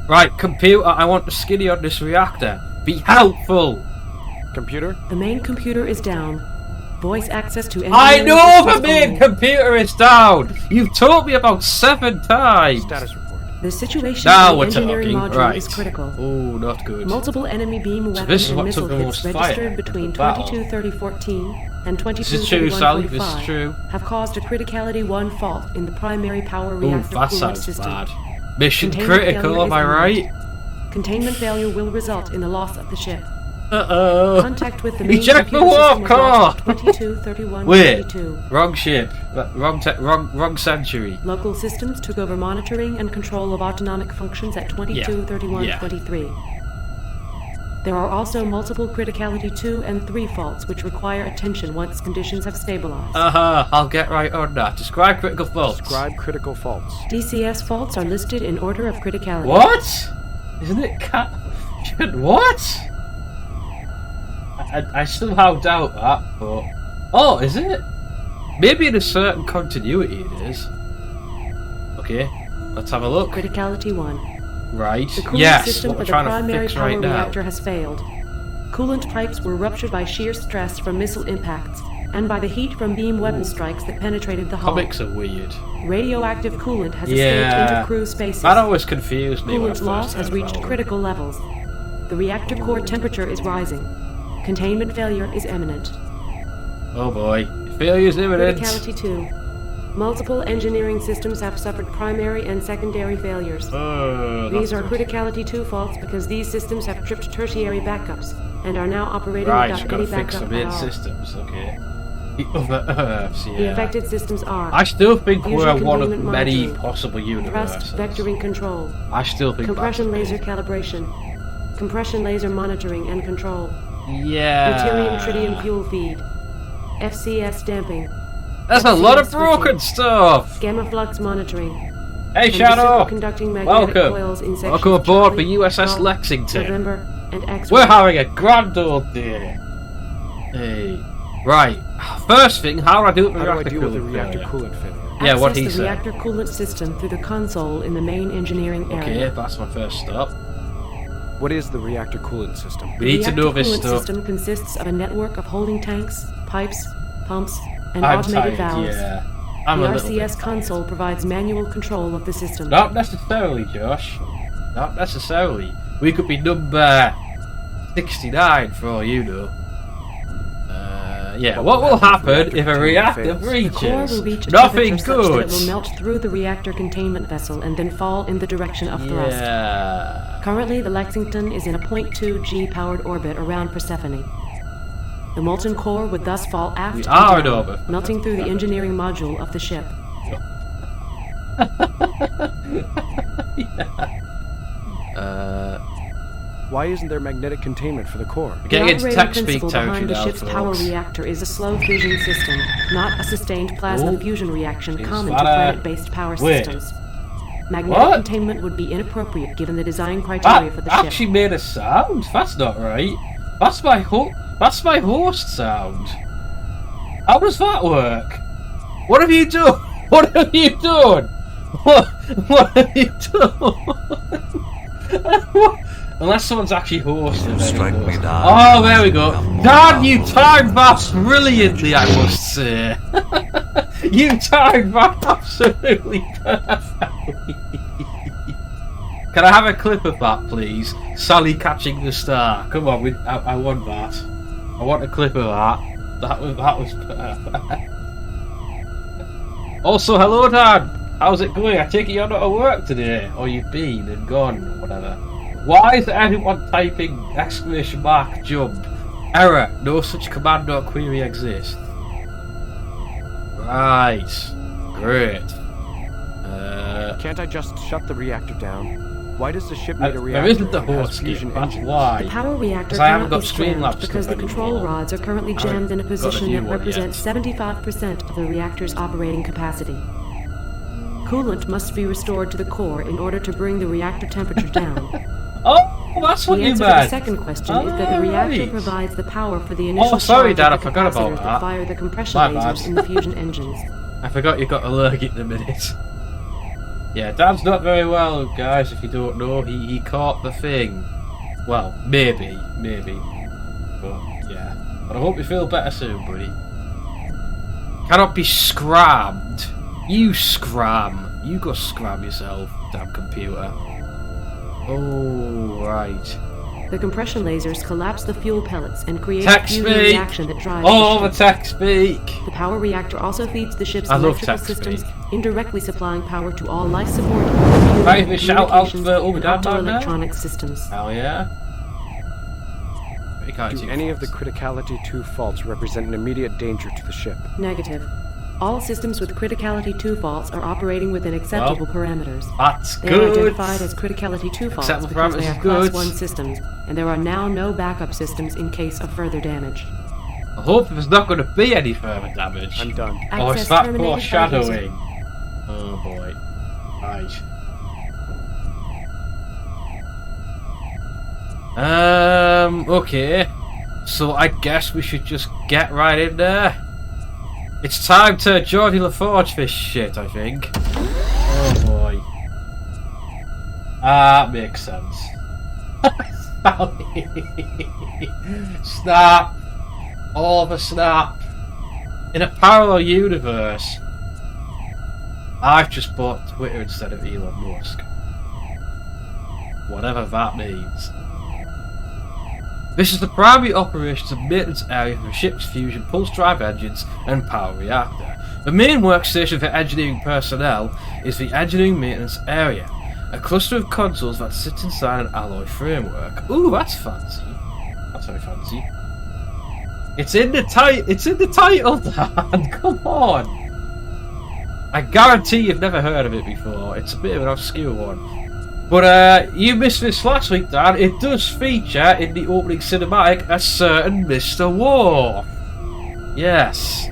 Right, computer, I want the skinny on this reactor. Be helpful! Computer? The main computer is down. Voice access to I engineering know the systems main only. computer is down! You've told me about 7 times! Status report. The situation Now in we're the engineering talking, module right. is critical. Oh, not good. Multiple enemy beam So weapon this is and what missile took the hits most fire registered between in the battle. 22:30:14 and This is true, Sally, this is 22:31:45 true. have caused a criticality 1 fault in the primary power Oh, reactor that coolant sounds system. bad. Mission Containment critical, failure am I is right? imminent. Containment failure will result in the loss of the ship. Uh-oh. Contact with the main Eject the computer warp system core! was lost at 22:31:22. Wait. Wrong ship. Wrong century. Local systems took over monitoring and control of autonomic functions at 22:31:23. There are also multiple Criticality 2 and 3 faults which require attention once conditions have stabilized. I'll get right on that. Describe critical faults. Describe critical faults. DCS faults are listed in order of criticality. What? Isn't it what? I somehow doubt that, but... Oh, is it? Maybe in a certain continuity it is. Okay, let's have a look. Criticality 1. Right, The cooling yes, system what for we're the trying to primary fix power right now. reactor has failed. Coolant pipes were ruptured by shear stress from missile impacts and by the heat from beam weapon strikes that penetrated the hull. Comics are weird. Radioactive coolant has escaped into crew spaces. That always confused me when I Coolant first loss has heard reached about it. critical levels. The reactor core temperature is rising. Containment failure is imminent. Oh boy, failure is imminent. Criticality 2. Multiple engineering systems have suffered primary and secondary failures. These are Criticality 2 faults because these systems have tripped tertiary backups and are now operating Right, without gotta any fix the backup main at all. systems, okay. The other Earths, yeah. The affected systems are I still think fusion we're one of containment many monitoring, possible universes. thrust vectoring control, I still think compression that's laser calibration, compression laser monitoring and control, Yeah. deuterium tritium fuel feed, FCS damping, There's a lot of FCS broken switching, stuff. gamma flux monitoring. Hey and Shadow, superconducting magnetic welcome. coils in sections Welcome aboard for Charlie, USS Golf, Lexington. November, and X. We're having a grand old day. Hey, right. First thing, how do I do it with How do I reactor deal with the coolant reactor failure? coolant failure? Yeah, what Access he the said. reactor coolant system through the console in the main engineering Okay, area. that's my first stop. What is the reactor coolant system? We need to know reactor this coolant stuff. system consists of a network of holding tanks, pipes, pumps, and I'm automated tired, valves. yeah. I'm The a little bit RCS console provides manual control of the system. Not necessarily, Josh. Not necessarily. We could be number 69 for all you know. Yeah, what will happen if a reactor fails? The core breaches? will reach a Nothing temperature such that good. it will melt through the reactor containment vessel and then fall in the direction of thrust. Yeah. Currently, the Lexington is in a 0.2 G powered orbit around Persephone. The molten core would thus fall aft We and are in down, orbit. melting through the engineering module of the ship. Why isn't there magnetic containment for the core? The Getting into operating tech speak principle territory behind the now, ship's power folks. reactor is a slow fission system, not a sustained plasma Oh. fusion reaction Is common that to a- planet-based power Wait. systems. Magnetic What? containment would be inappropriate given the design criteria for That the ship. actually made a sound. That's not right. That's my host sound. How does that work? What have you done? What have you done? What have you done? Unless someone's actually hosting. Strike then it me goes. down. Oh, there we go. I'm Dan, more you powerful timed than that you. brilliantly, I must say. You timed that absolutely perfectly. Can I have a clip of that, please? Sally catching the star. Come on, I want that. I want a clip of that. That was perfect. Also, hello, Dan. How's it going? I take it you're not at work today, or you've been and gone, or whatever. Why is anyone typing !, jump? Error. No such command or query exists. Right. Great. Can't I just shut the reactor down? Why does the ship need a There reactor? isn't the if it has host fusion skip, that's engines? why. The power reactor 'Cause I haven't cannot got be jammed Streamlabs because stuff the control anymore. rods are currently I haven't jammed in a got a position new that one represents yet. 75% of the reactor's operating capacity. Coolant must be restored to the core in order to bring the reactor temperature down. Oh, that's what The you answer to the meant. second question is that the reactor Alright. provides the power for the initial sorry, charge Dad, of I the forgot about capacitors that. fire the compression My lasers bad. in the fusion engines. I forgot you got allergic in a minute. Yeah, Dad's not very well, guys, if you don't know. He caught the thing. Well, maybe. But, yeah. But I hope you feel better soon, buddy. Cannot be scrammed. You scram. You go scram yourself, damn computer. Oh, right. The compression lasers collapse the fuel pellets and create a Tech fusion speak! reaction that drives Oh, the the ship. tech speak! The power reactor also feeds the ship's I love electrical tech systems, speak. indirectly supplying power to all life support, Right, computing, shout out communications, for- oh, we and done that now? optoelectronic systems. Hell yeah. criticality 2 Do any of the faults. criticality 2 faults represent an immediate danger to the ship? Negative. All systems with criticality 2 faults are operating within acceptable parameters. That's They are good. identified as criticality 2 faults Acceptable because they parameters are is Class good. 1 systems, and there are now no backup systems in case of further damage. I hope there's not going to be any further damage. I'm done. Oh, Access is that terminated by user. foreshadowing? Oh boy. Right. Okay. So I guess we should just get right in there. It's time to Geordie LaForge this shit, I think. Oh boy. That makes sense. Snap! All of a snap! In a parallel universe, I've just bought Twitter instead of Elon Musk. Whatever that means. This is the primary operations and maintenance area for the ship's fusion pulse drive engines and power reactor. The main workstation for engineering personnel is the engineering maintenance area, a cluster of consoles that sits inside an alloy framework. Ooh, that's fancy. That's very fancy. It's in the title, Dan. Come on. I guarantee you've never heard of it before. It's a bit of an obscure one. But you missed this last week, Dan. It does feature in the opening cinematic a certain Mr. War. Yes.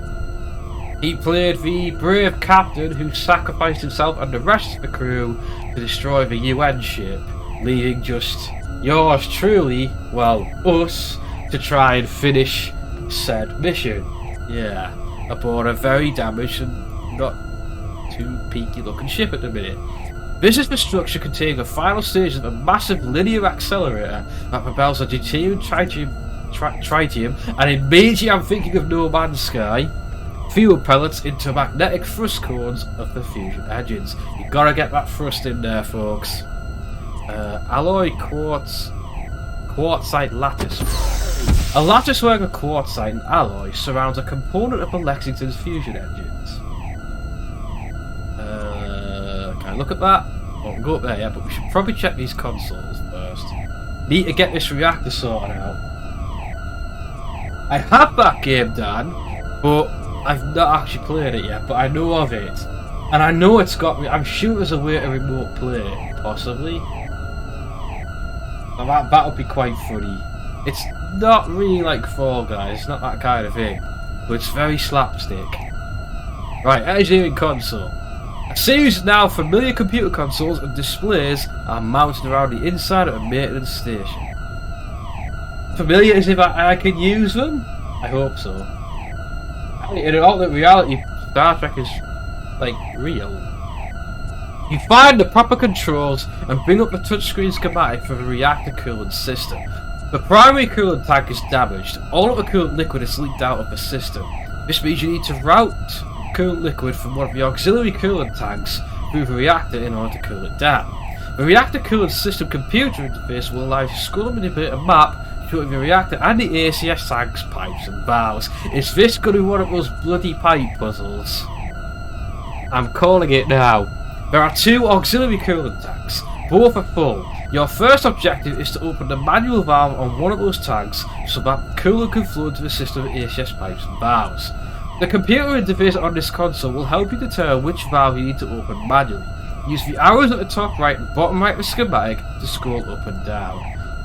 He played the brave captain who sacrificed himself and the rest of the crew to destroy the UN ship, leaving just yours truly, well, us, to try and finish said mission. Yeah, aboard a very damaged and not too peaky looking ship at the minute. This is the structure containing the final stages of a massive linear accelerator that propels a deuterium tritium, and immediately I'm thinking of No Man's Sky, fuel pellets into magnetic thrust cones of the fusion engines. You gotta get that thrust in there, folks. Alloy quartzite lattice. A lattice work of quartzite and alloy surrounds a component of the Lexington's fusion engines. Can I look at that? I won't go up there yet, but we should probably check these consoles first. Need to get this reactor sorted out. I have that game, Dan, but I've not actually played it yet, but I know of it. And I know it's got me. I'm sure there's a way to remote play it, possibly. And that would be quite funny. It's not really like Fall Guys, it's not that kind of thing, but it's very slapstick. Right, engineering console. A series of now familiar computer consoles and displays are mounted around the inside of a maintenance station. Familiar as if I can use them? I hope so. In alternate reality, Star Trek is, like, real. You find the proper controls and bring up the touchscreen schematic for the reactor coolant system. The primary coolant tank is damaged. All of the coolant liquid is leaked out of the system. This means you need to route coolant liquid from one of the auxiliary coolant tanks through the reactor in order to cool it down. The reactor coolant system computer interface will allow you to scroll and manipulate a map showing the reactor and the ACS tanks, pipes and valves. Is this going to be one of those bloody pipe puzzles? I'm calling it now. There are two auxiliary coolant tanks. Both are full. Your first objective is to open the manual valve on one of those tanks so that coolant can flow into the system of ACS pipes and valves. The computer interface on this console will help you determine which valve you need to open manually. Use the arrows at the top right and bottom right of the schematic to scroll up and down.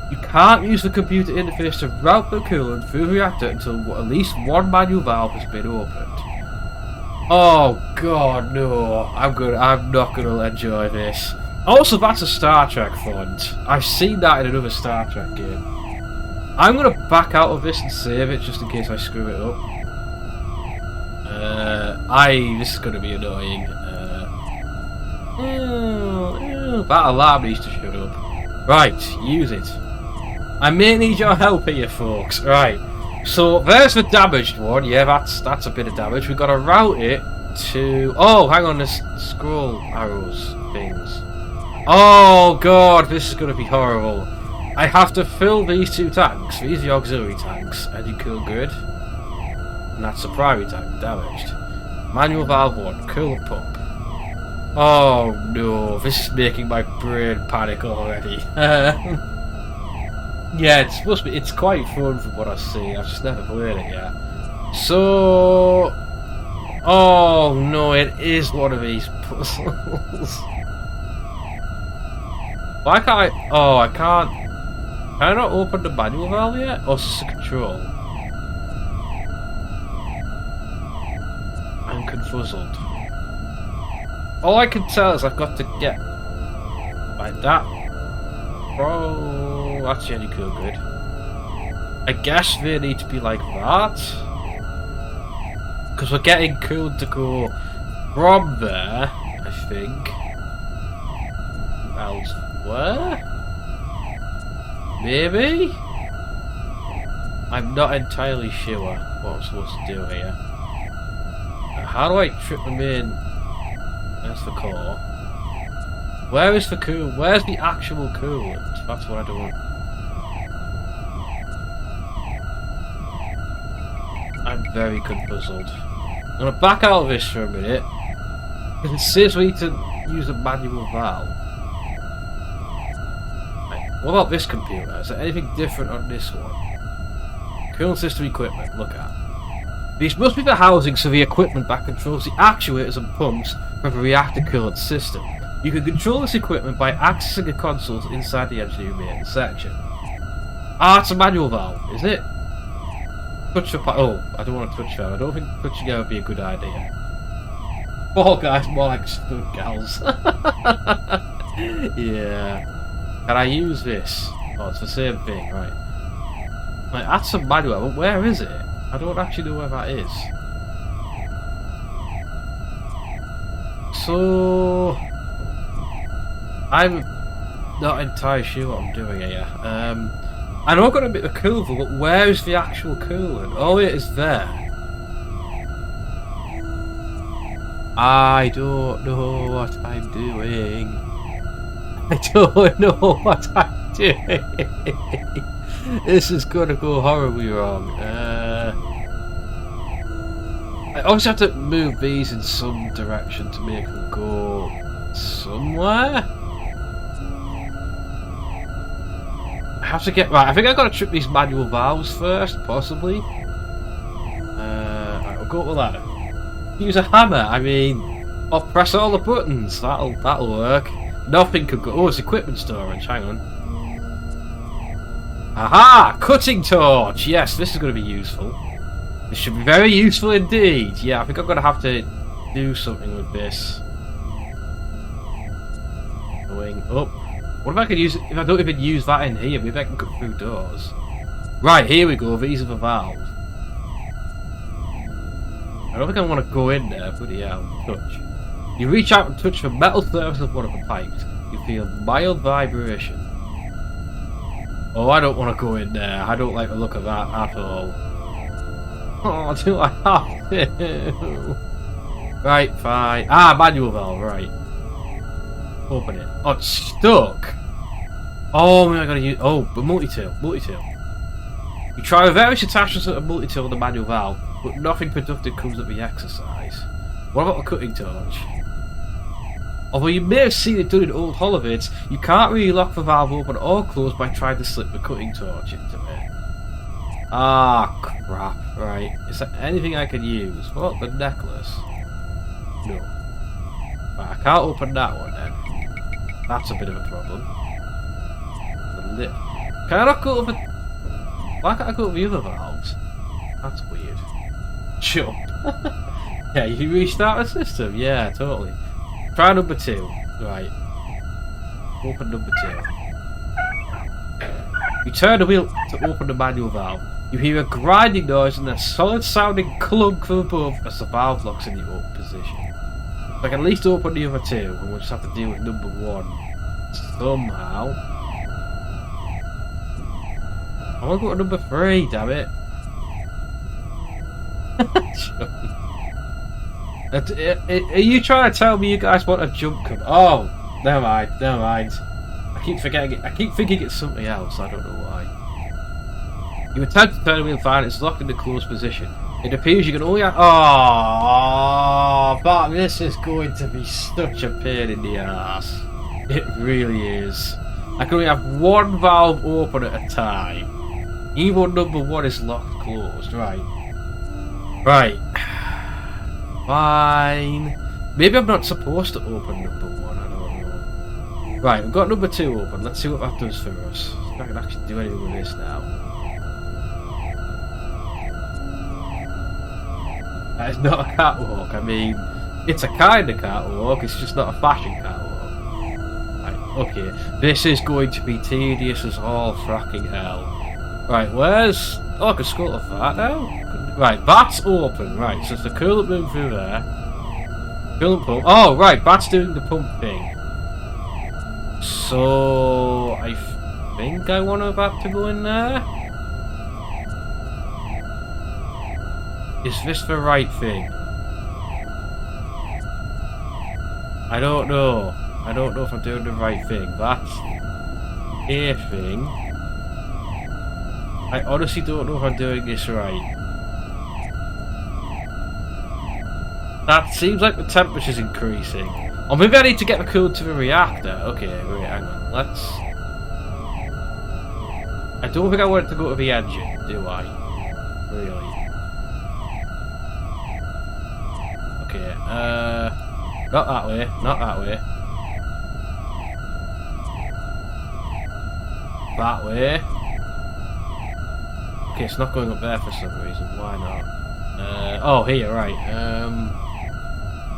You can't use the computer interface to route the coolant through the reactor until at least one manual valve has been opened. Oh god, no. I'm not gonna enjoy this. Also, that's a Star Trek font. I've seen that in another Star Trek game. I'm gonna back out of this and save it just in case I screw it up. This is gonna be annoying. That alarm needs to shut up. Right, use it. I may need your help here, folks. Right, so there's the damaged one. Yeah, that's a bit of damage. We've got to route it to... Oh, hang on, there's scroll arrows things. Oh god, this is going to be horrible. I have to fill these two tanks. These are the auxiliary tanks. Engine cool good. And that's the primary tank, damaged. Manual valve 1, coolant pump. Oh no, this is making my brain panic already. Yeah, it's supposed to be. It's quite fun from what I've seen. I've just never played it yet. So, oh no, it is one of these puzzles. Why can't I? Oh, I can't. Can I not open the manual valve yet? Or is this a control? I'm confuzzled. All I can tell is I've got to get like that. Bro, that's really cool. Good. I guess they need to be like that. Because we're getting cool to go from there, I think. Elsewhere? Maybe? I'm not entirely sure what I'm supposed to do here. How do I trip them in? There's the core. Where is the cool? Where's the actual coolant? That's what I don't. I'm very confuzzled. I'm gonna back out of this for a minute. Because it says we need to use a manual valve. Right. What about this computer? Is there anything different on this one? Coolant system equipment, look at. These must be the housings for the equipment that controls the actuators and pumps for the reactor coolant system. You can control this equipment by accessing the consoles inside the engineering maintenance section. Ah, it's a manual valve, is it? Touch the oh, I don't want to touch that. I don't think touching it would be a good idea. Fall guys, more like stud gals. Yeah. Can I use this? Oh, it's the same thing, right. Like, that's a manual, but where is it? I don't actually know where that is. So, I'm not entirely sure what I'm doing here. I know I've got a bit of coolant, but where is the actual coolant? Oh, it is there. I don't know what I'm doing. I don't know what I'm doing. This is gonna go horribly wrong. I also have to move these in some direction to make them go somewhere. I have to get right. I think I've got to trip these manual valves first, possibly. Right, we'll go up the ladder. Use a hammer. I mean, I'll press all the buttons. That'll work. Nothing could go. Oh, it's equipment storage. Hang on. Aha! Cutting torch! Yes, this is going to be useful. This should be very useful indeed. Yeah, I think I'm going to have to do something with this. Going up. What if I could use it? If I don't even use that in here, maybe I can cut through doors. Right, here we go. These are the valves. I don't think I want to go in there. Bloody hell. Touch. You reach out and touch the metal surface of one of the pipes. You feel mild vibration. Oh, I don't want to go in there. I don't like the look of that at all. Oh, do I have to? Right, fine. Ah, manual valve, right. Open it. Oh, it's stuck. Oh, I gotta use. Oh, but multi-tool. Multi-tool. You try with various attachments of a multi-tool on the manual valve, but nothing productive comes of the exercise. What about the cutting torch? Although you may have seen it done in old holovids, you can't really lock the valve open or close by trying to slip the cutting torch into it. Ah, crap. Right. Is there anything I can use? What? The necklace? No. Right, I can't open that one then. That's a bit of a problem. The lip. Can I not go over... Why can't I go over the other valves? That's weird. Jump. Yeah, you restart the system. Yeah, totally. Try number 2. Right. Open number 2. You turn the wheel to open the manual valve. You hear a grinding noise and a solid sounding clunk from above as the valve locks in the open position. I can at least open the other 2 and we'll just have to deal with number 1 somehow. I want to go to number 3, damn it. Are you trying to tell me you guys want a jump cover? Oh, never mind, never mind. I keep forgetting it. I keep thinking it's something else. I don't know why. You attempt to turn the wheel and find it's locked in the closed position. It appears you can only... Oh, but this is going to be such a pain in the ass. It really is. I can only have one valve open at a time. Even number 1 is locked closed. Right. Right. Fine. Maybe I'm not supposed to open number 1. I don't know. Right, we've got number 2 open. Let's see what that does for us. I can actually do anything with this now. That is not a catwalk. I mean, it's a kind of catwalk. It's just not a fashion catwalk. Right, okay. This is going to be tedious as all fracking hell. Right, where's... Oh, I can scroll off that now. Right, that's open. Right, so it's the coolant moving through there. Coolant pump. Oh, right, that's doing the pump thing. So, I think I want that to go in there. Is this the right thing? I don't know. I don't know if I'm doing the right thing. That's a thing. I honestly don't know if I'm doing this right. That seems like the temperature's increasing. Or maybe I need to get the coolant to the reactor. Okay, wait, hang on. Let's... I don't think I want it to go to the engine, do I? Really? Okay, not that way, not that way. That way. Okay, it's not going up there for some reason. Why not? Oh, here, right.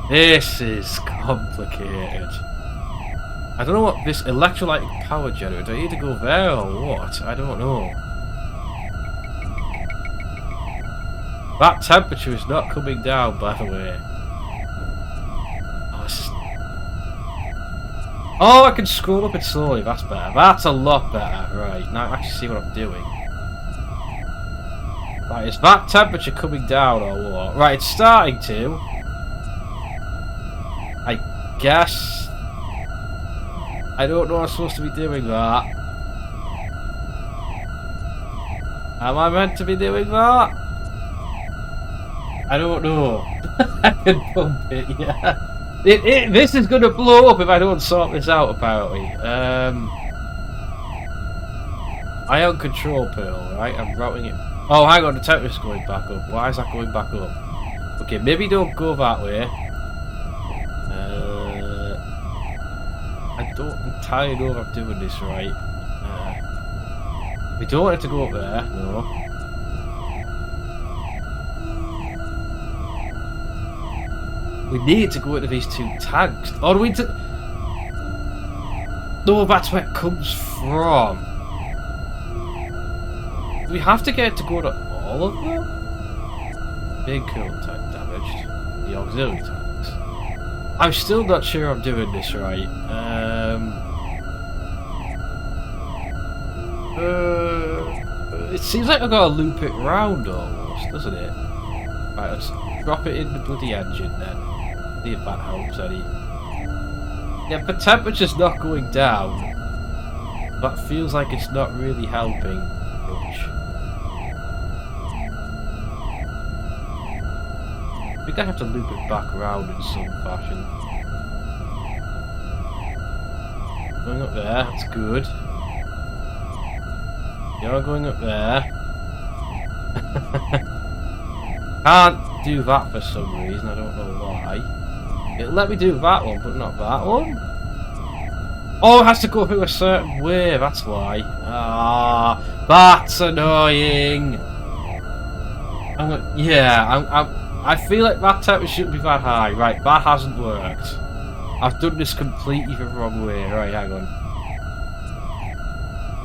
This is complicated. I don't know what this electrolytic power generator. Do I need to go there or what? I don't know. That temperature is not coming down, by the way. Oh, I can scroll up it slowly. That's better. That's a lot better. Right, now I actually see what I'm doing. Right, is that temperature coming down or what? Right, it's starting to. I guess. I don't know I'm supposed to be doing that. Am I meant to be doing that? I don't know. I can pump it, yeah. This is going to blow up if I don't sort this out, apparently. Ion control pearl, right? I'm routing it. Oh, hang on, the temperature's going back up. Why is that going back up? Okay, maybe don't go that way. I don't entirely know if I'm doing this right. We don't want it to go up there, no. We need to go into these 2 tanks. Or do we need to... No, that's where it comes from. Do we have to get it to go to all of them? Big coolant tank damaged. The auxiliary tanks. I'm still not sure I'm doing this right. It seems like I've got to loop it round almost, doesn't it? Right, let's drop it in the bloody engine then. See if that helps any. Yeah, but temperature's not going down. That feels like it's not really helping much. I think I have to loop it back around in some fashion. Going up there, that's good. You're going up there. Can't do that for some reason, I don't know why. It let me do that one, but not that one. Oh, it has to go through a certain way, that's why. Ah, that's annoying. I feel like that temperature shouldn't be that high. Right, that hasn't worked. I've done this completely the wrong way. Right, hang on.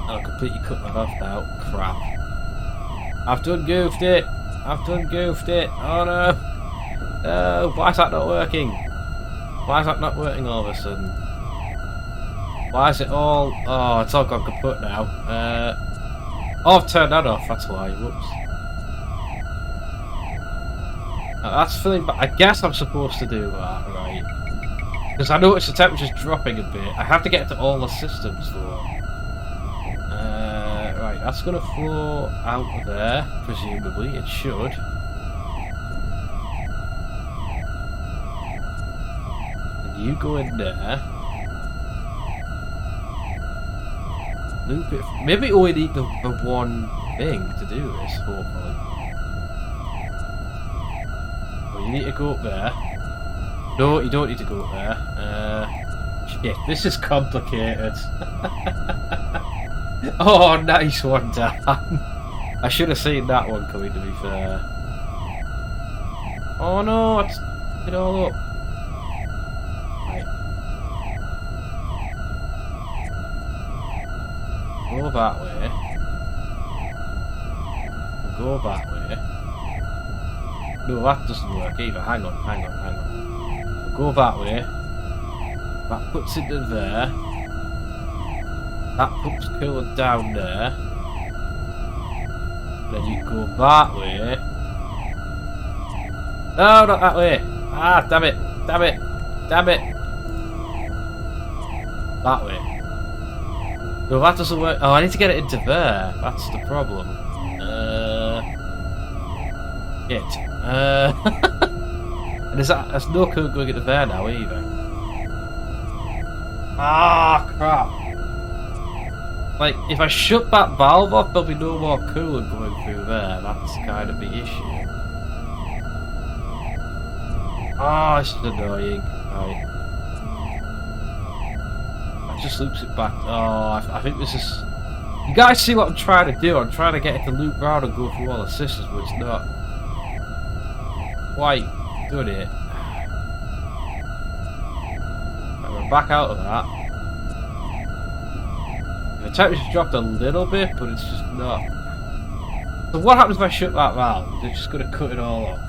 I'll completely cut that off now. Crap. I've done goofed it. I've done goofed it. Oh no. No, why is that not working? Why is that not working all of a sudden? Why is it all... Oh, it's all gone kaput now. Oh, I've turned that off, that's why. Whoops. That's filling back. I guess I'm supposed to do that, right? Because I noticed the temperature's dropping a bit. I have to get to all the systems though. Right, that's going to flow out of there, presumably. It should. And you go in there. loop it. Maybe we need the one thing to do this, hopefully. Well, you need to go up there. No, you don't need to go up there. Shit, this is complicated. Oh, nice one, Dan. I should have seen that one coming, to be fair. Oh no, it's it all up. Right. Go that way. Go that way. No, that doesn't work either. Hang on. Go that way. That puts it in there. That puts cooler down there. Then you go that way. No, not that way. Ah, damn it. That way. No, that doesn't work. Oh, I need to get it into there. That's the problem. Shit. And there's no code going into there now either. Ah, crap. Like, if I shut that valve off, there'll be no more coolant going through there. That's kind of the issue. Oh, this is annoying. Right. That just loops it back. Oh, I think this is... You guys see what I'm trying to do? I'm trying to get it to loop around and go through all the systems, but it's not quite doing it. Right, we're back out of that. The temperature's dropped a little bit, but it's just not. So what happens if I shut that valve? They're just going to cut it all off.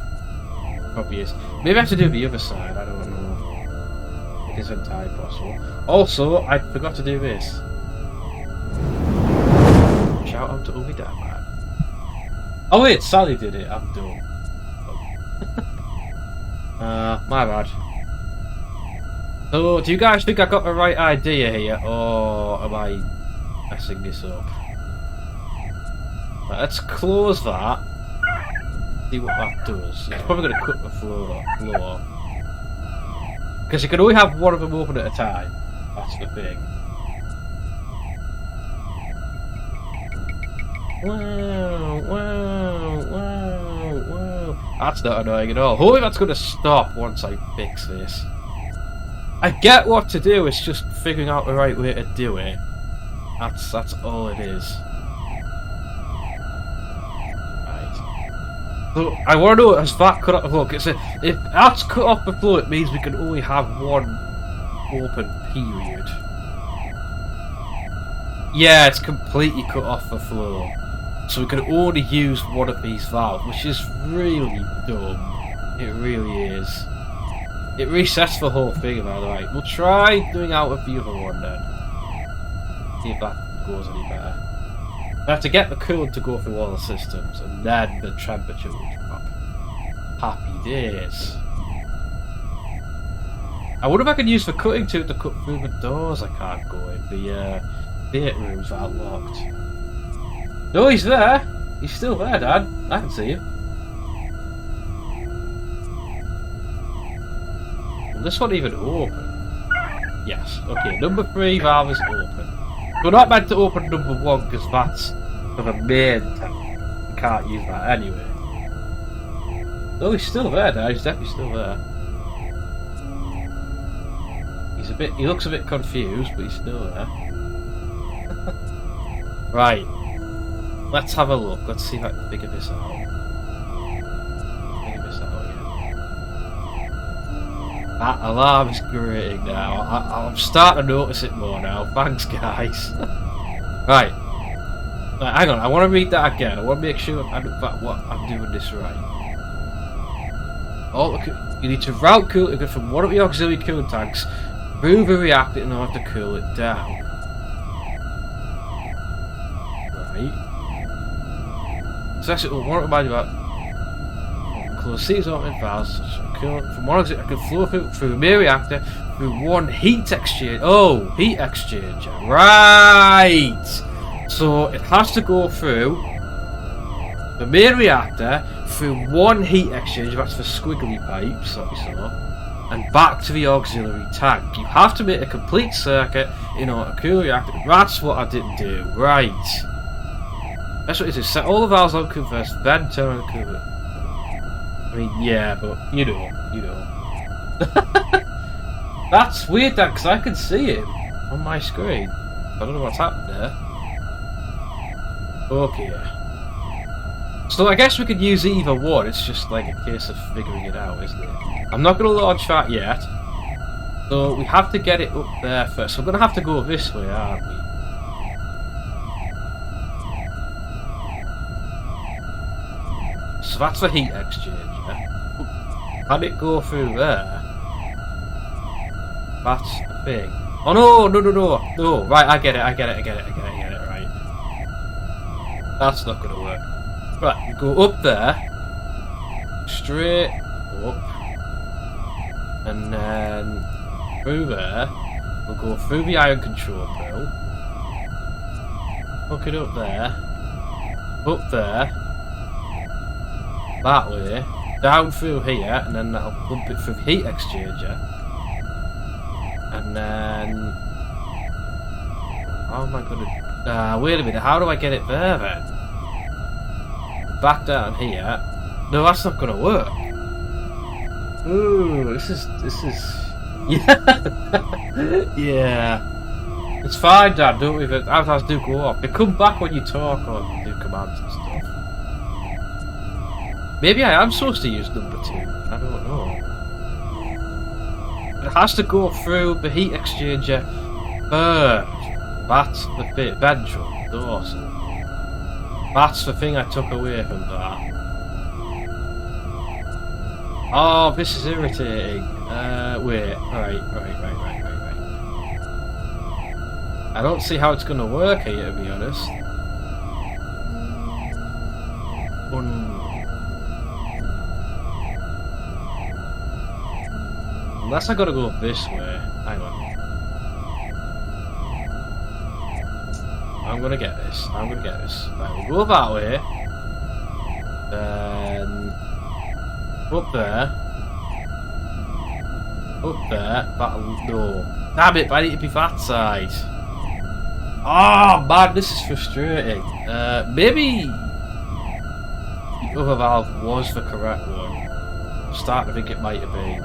Probably is. Maybe I have to do the other side, I don't know. It is entirely possible. Also, I forgot to do this. Shout out to Obi Dan, man. Oh wait, Sally did it, I'm done. My bad. So, do you guys think I got the right idea here, or am I messing this up? Right, let's close that. See what that does. It's probably going to cut the floor. Because you can only have one of them open at a time. That's the thing. Wow. That's not annoying at all. Hopefully that's going to stop once I fix this. I get what to do, it's just figuring out the right way to do it. That's all it is. So I want to know, has that cut off the flow? Because if that's cut off the flow, it means we can only have one open period. Yeah, it's completely cut off the flow. So we can only use one of these valves, which is really dumb. It really is. It resets the whole thing, by the way. We'll try doing out of the other one then. See if that goes any better. I have to get the coolant to go through all the systems, and then the temperature will drop. Happy days. I wonder if I can use the cutting tool to cut through the doors I can't go in. The theatre rooms that are locked. No, he's there. He's still there, Dad. I can see him. Will this one even open? Yes. Okay, number 3 valve is open. We're not meant to open number 1 because that's for the main tank. You can't use that anyway. Oh, he's still there, Dad. He's definitely still there. He looks a bit confused, but he's still there. Right. Let's have a look. Let's see if I can figure this out. That alarm is grating now. I'm starting to notice it more now. Thanks, guys. Right. Hang on. I want to read that again. I want to make sure I'm doing this right. You need to route coolant from one of the auxiliary coolant tanks through the reactor in order to cool it down. Right. So that's what I want to remind you about. Close these open valves. Coolant from one exit. I can flow through the main reactor through one heat exchanger. Oh, heat exchanger. Right. So it has to go through the main reactor through one heat exchanger. That's the squiggly pipes that we saw. and back to the auxiliary tank. You have to make a complete circuit in order to cool the reactor. That's what I didn't do. Right. That's what it is. Set all the valves on first, then turn on the cooler. I mean, yeah, but you know. That's weird, Dan, because I can see him on my screen. I don't know what's happened there. Okay. So I guess we could use either one. It's just like a case of figuring it out, isn't it? I'm not going to launch that yet. So we have to get it up there first. So we're going to have to go this way, aren't we? So that's the heat exchanger. Can it go through there? That's the thing. Oh no, right, I get it, right. That's not gonna work. Right, we go up there. Straight up. And then through there. We'll go through the ion control pool. Hook it up there. Up there. That way, down through here, and then that'll pump it through the heat exchanger. And then... how am I gonna... wait a minute, how do I get it there then? Back down here. No, that's not gonna work. Ooh, this is... yeah! Yeah. It's fine, Dad, don't even... Our do go off. They come back when you talk or do commands and stuff. Maybe I am supposed to use number 2. I don't know. It has to go through the heat exchanger first. That's the bit ventral, dorsal. That's the thing I took away from that. Oh, this is irritating. Wait. Right. I don't see how it's going to work here, to be honest. Unless I gotta go this way. Hang on. I'm gonna get this. Right, we'll go that way. Then... up there. That'll... no. Damn it, but I need to be that side. Oh, man, this is frustrating. Maybe... the other valve was the correct one. I'm starting to think it might have been.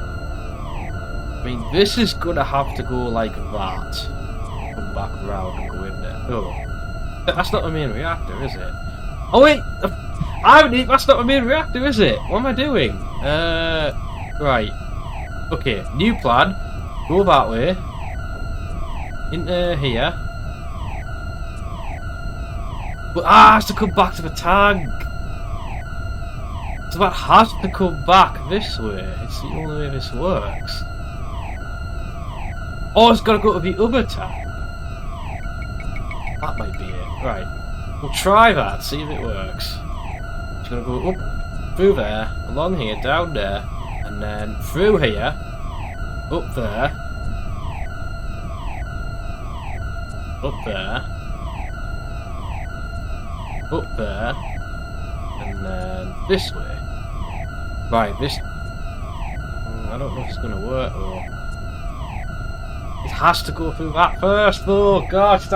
I mean, this is gonna have to go like that. Come back around and go in there. Oh. That's not the main reactor, is it? Oh wait! That's not the main reactor, is it? What am I doing? Right. Okay, new plan. Go that way. Into here. But it has to come back to the tank! So that has to come back this way. It's the only way this works. Oh, it's got to go to the other tank. That might be it. Right. We'll try that, see if it works. It's going to go up, through there, along here, down there, and then through here, up there, up there, and then this way. Right, this... I don't know if it's going to work or... it has to go through that first. Oh gosh,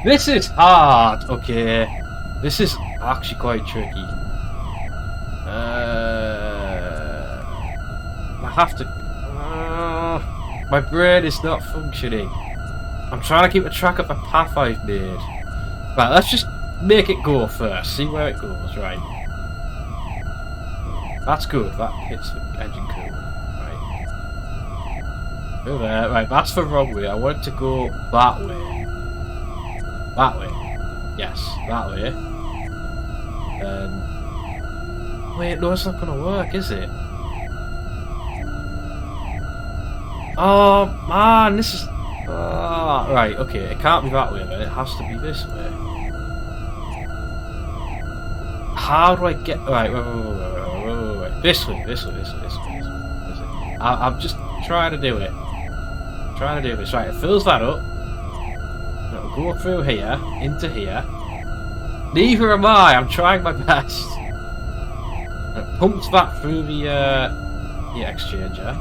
this is hard. Okay, this is actually quite tricky. I have to. My brain is not functioning. I'm trying to keep a track of the path I've made. Right, let's just make it go first. See where it goes. Right. That's good. That hits the engine cool. Go there. Right, that's the wrong way. I want it to go that way. That way. Yes, that way. Wait, no, it's not going to work, is it? Oh, man, this is... oh, right, okay, it can't be that way, then. It has to be this way. How do I get... right, wait. This way. I'm just trying to do it. Trying to do this. Right, it fills that up. It'll go through here, into here. Neither am I. I'm trying my best. And it pumps that through the exchanger.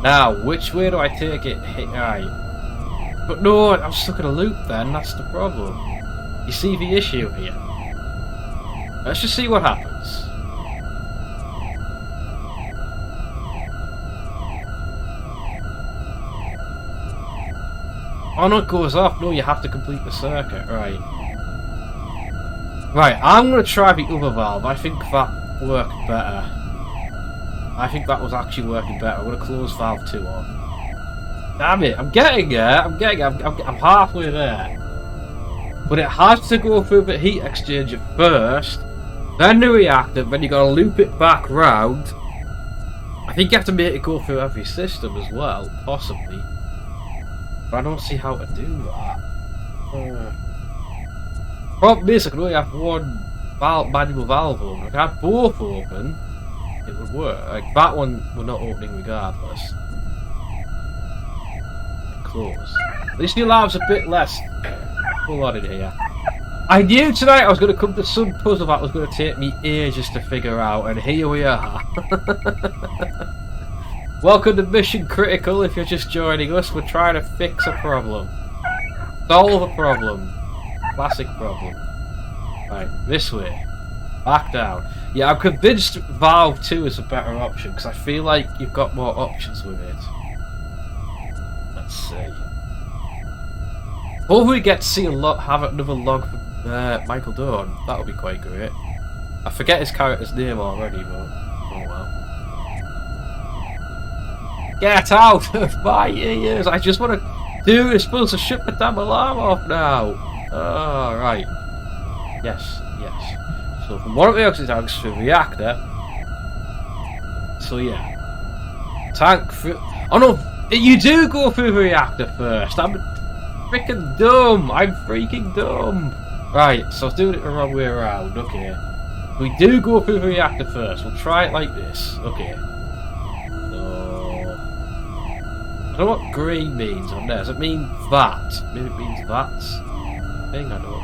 Now, which way do I take it? Right. But no, I'm stuck in a loop then, that's the problem. You see the issue here? Let's just see what happens. Oh no, it goes off. No, you have to complete the circuit. Right. Right, I'm going to try the other valve. I think that worked better. I think that was actually working better. I'm going to close valve 2 off. Damn it, I'm getting there. I'm halfway there. But it has to go through the heat exchanger first, then the reactor, then you got to loop it back round. I think you have to make it go through every system as well, possibly. But I don't see how to do that. Problem is, I can only have one manual valve open. If I had both open, it would work. Like that one, we're not opening regardless. Close. At least the alarm's a bit less full on in here. I knew tonight I was going to come to some puzzle that was going to take me ages to figure out, and here we are. Welcome to Mission Critical. If you're just joining us, we're trying to fix a problem. Solve a problem. Classic problem. Right, this way. Back down. Yeah, I'm convinced Valve 2 is a better option, because I feel like you've got more options with it. Let's see. Hopefully we get to see have another log from Michael Dawn. That would be quite great. I forget his character's name already, but oh well. Get out of my ears! I just want to do this, supposed to shut the damn alarm off now. Oh, right. Yes, yes. So from one of the oxygen tanks to the reactor. So yeah. Tank through. Oh no! You do go through the reactor first. I'm freaking dumb. I'm freaking dumb. Right, so I was doing it the wrong way around. Okay. We do go through the reactor first. We'll try it like this. Okay. So I don't know what green means on there. Does it mean that? Maybe it means that's thing. I don't know.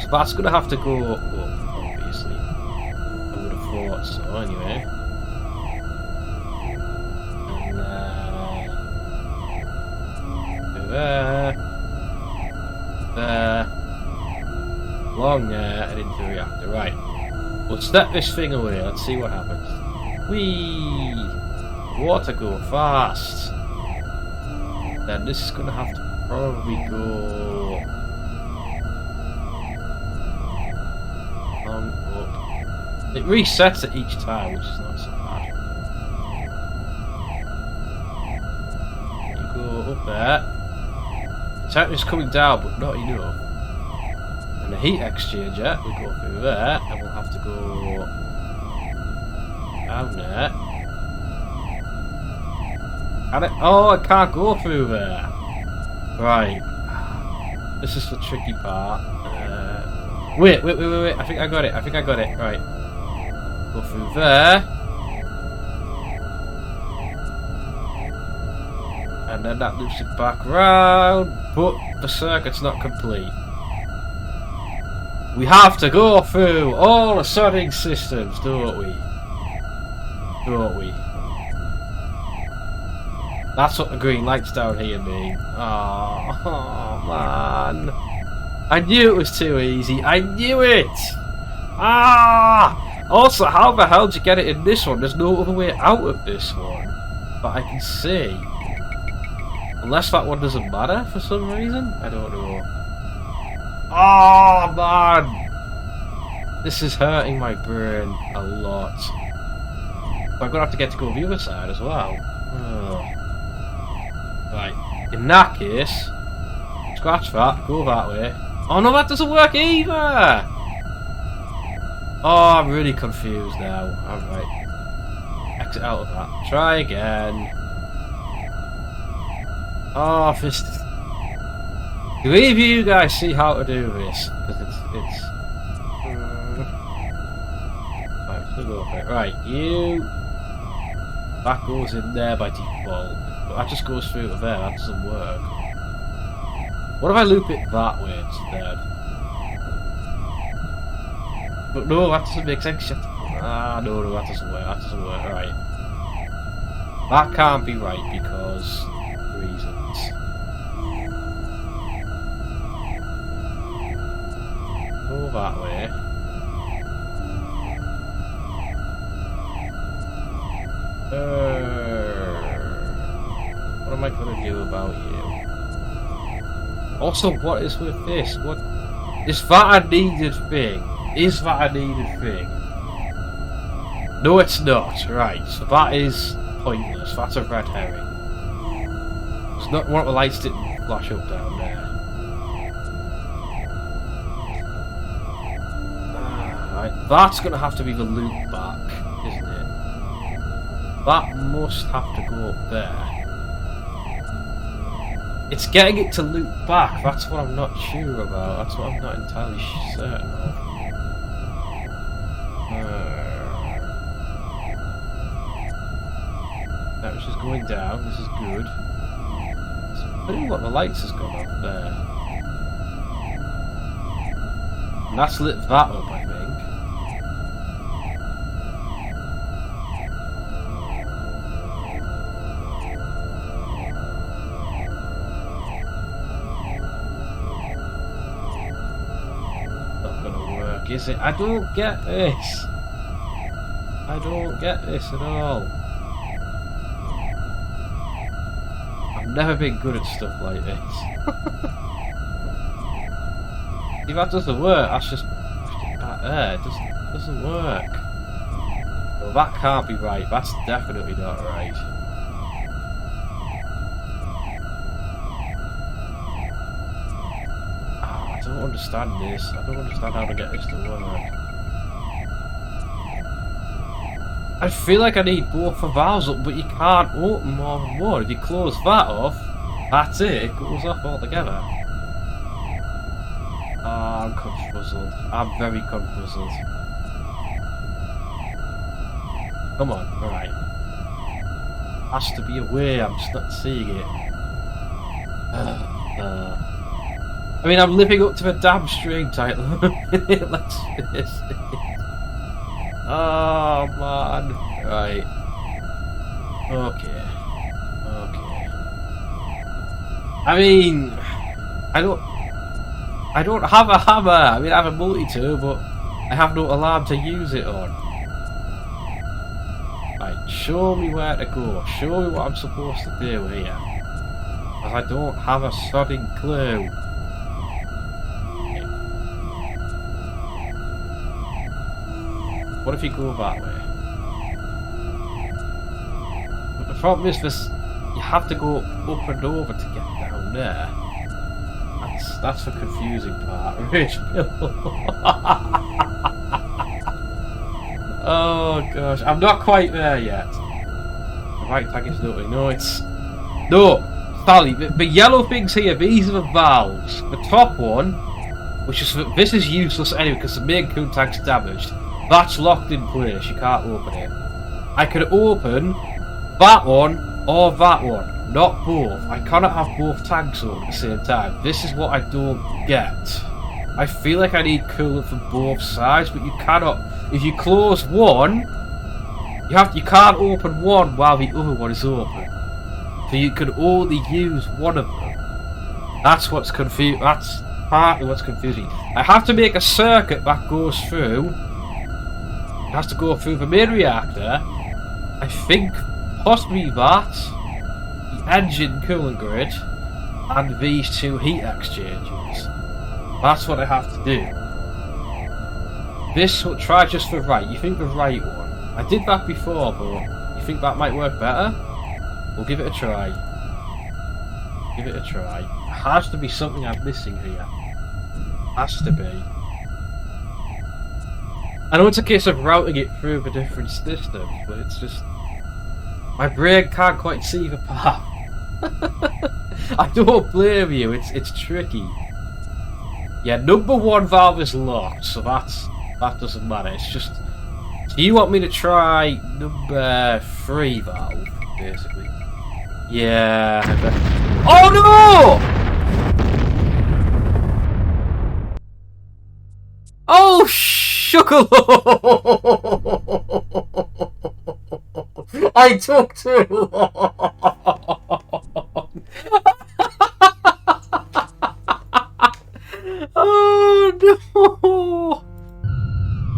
So that's gonna have to go up, obviously. I would have thought so. Anyway. There, along there and into the reactor. Right, we'll step this thing away. Let's see what happens. Whee! Water go fast. Then this is gonna have to probably go on up. It resets it each time, which is not so bad. You go up there. The temperature's coming down, but not enough. And the heat exchanger, we go through there, and we'll have to go down there. Can it? Oh, I can't go through there. Right. This is the tricky part. Wait. I think I got it. Right. Go through there. And then that loops it back round, but the circuit's not complete. We have to go through all the sodding systems, don't we? That's what the green lights down here mean. Oh man. I knew it was too easy. I knew it! Ah! Also, how the hell did you get it in this one? There's no other way out of this one that I can see. Unless that one doesn't matter for some reason? I don't know. Oh man! This is hurting my brain a lot. But I'm gonna have to get to go the other side as well. Oh. Right. In that case, scratch that, go that way. Oh no, that doesn't work either! Oh, I'm really confused now. Alright. Exit out of that. Try again. Oh, this. Do any of you guys see how to do this? Because it's. Right, let's go for it. Right, you. That goes in there by default. But that just goes through to there. That doesn't work. What if I loop it that way instead? But no, that doesn't make sense. Ah, no, that doesn't work. Right. That can't be right because reasons. Go that way. What am I gonna do about you? Also, what is with this? What is that a needed thing? Is that a needed thing? No, it's not. Right, so that is pointless. That's a red herring. It's not one of the lights didn't flash up down there. Right, that's gonna have to be the loop back, isn't it? That must have to go up there. It's getting it to loop back. That's what I'm not sure about. That's what I'm not entirely certain of. That was just going down. This is good. I don't know what the lights has gone off there. And that's lit that up, I think. Not gonna work, is it? I don't get this. I don't get this at all. I've never been good at stuff like this. If that doesn't work, that's just back there. It doesn't work. Well, that can't be right. That's definitely not right. I don't understand this. I don't understand how to get this to work. I feel like I need both the valves up, but you can't open more than one. If you close that off, that's it. It goes off altogether. I'm confuzzled. I'm very confuzzled. Come on, alright. Has to be a way, I'm just not seeing it. I mean, I'm living up to the damn stream title. Let's finish it. Oh, man. Right. Okay. I mean, I don't have a hammer. I mean, I have a multi-tool, but I have no alarm to use it on. Right, show me where to go. Show me what I'm supposed to do here. Because I don't have a sodding clue. What if you go that way? But the problem is this, you have to go up and over to get down there. That's the confusing part, Rich. Oh gosh, I'm not quite there yet. The right tag is nothing. No, it's no, Sally. The yellow things here. These are the valves. The top one, which is this is useless anyway because the main coon tank's damaged. That's locked in place. You can't open it. I could open that one or that one. Not both. I cannot have both tanks on at the same time. This is what I don't get. I feel like I need coolant from both sides, but you cannot. If you close one, you can't open one while the other one is open. So you can only use one of them. That's what's confusing. That's partly what's confusing. I have to make a circuit that goes through. It has to go through the main reactor. I think possibly that. Engine coolant grid and these two heat exchangers. That's what I have to do. This will try just the right. You think the right one? I did that before, but you think that might work better? We'll give it a try. Give it a try. There has to be something I'm missing here. Has to be. I know it's a case of routing it through the different systems, but it's just my brain can't quite see the path. I don't blame you, it's tricky. Yeah, number one valve is locked, so that doesn't matter. It's just, do you want me to try number 3 valve, basically? Yeah. Oh no! Oh sugar! I took too long. Oh no!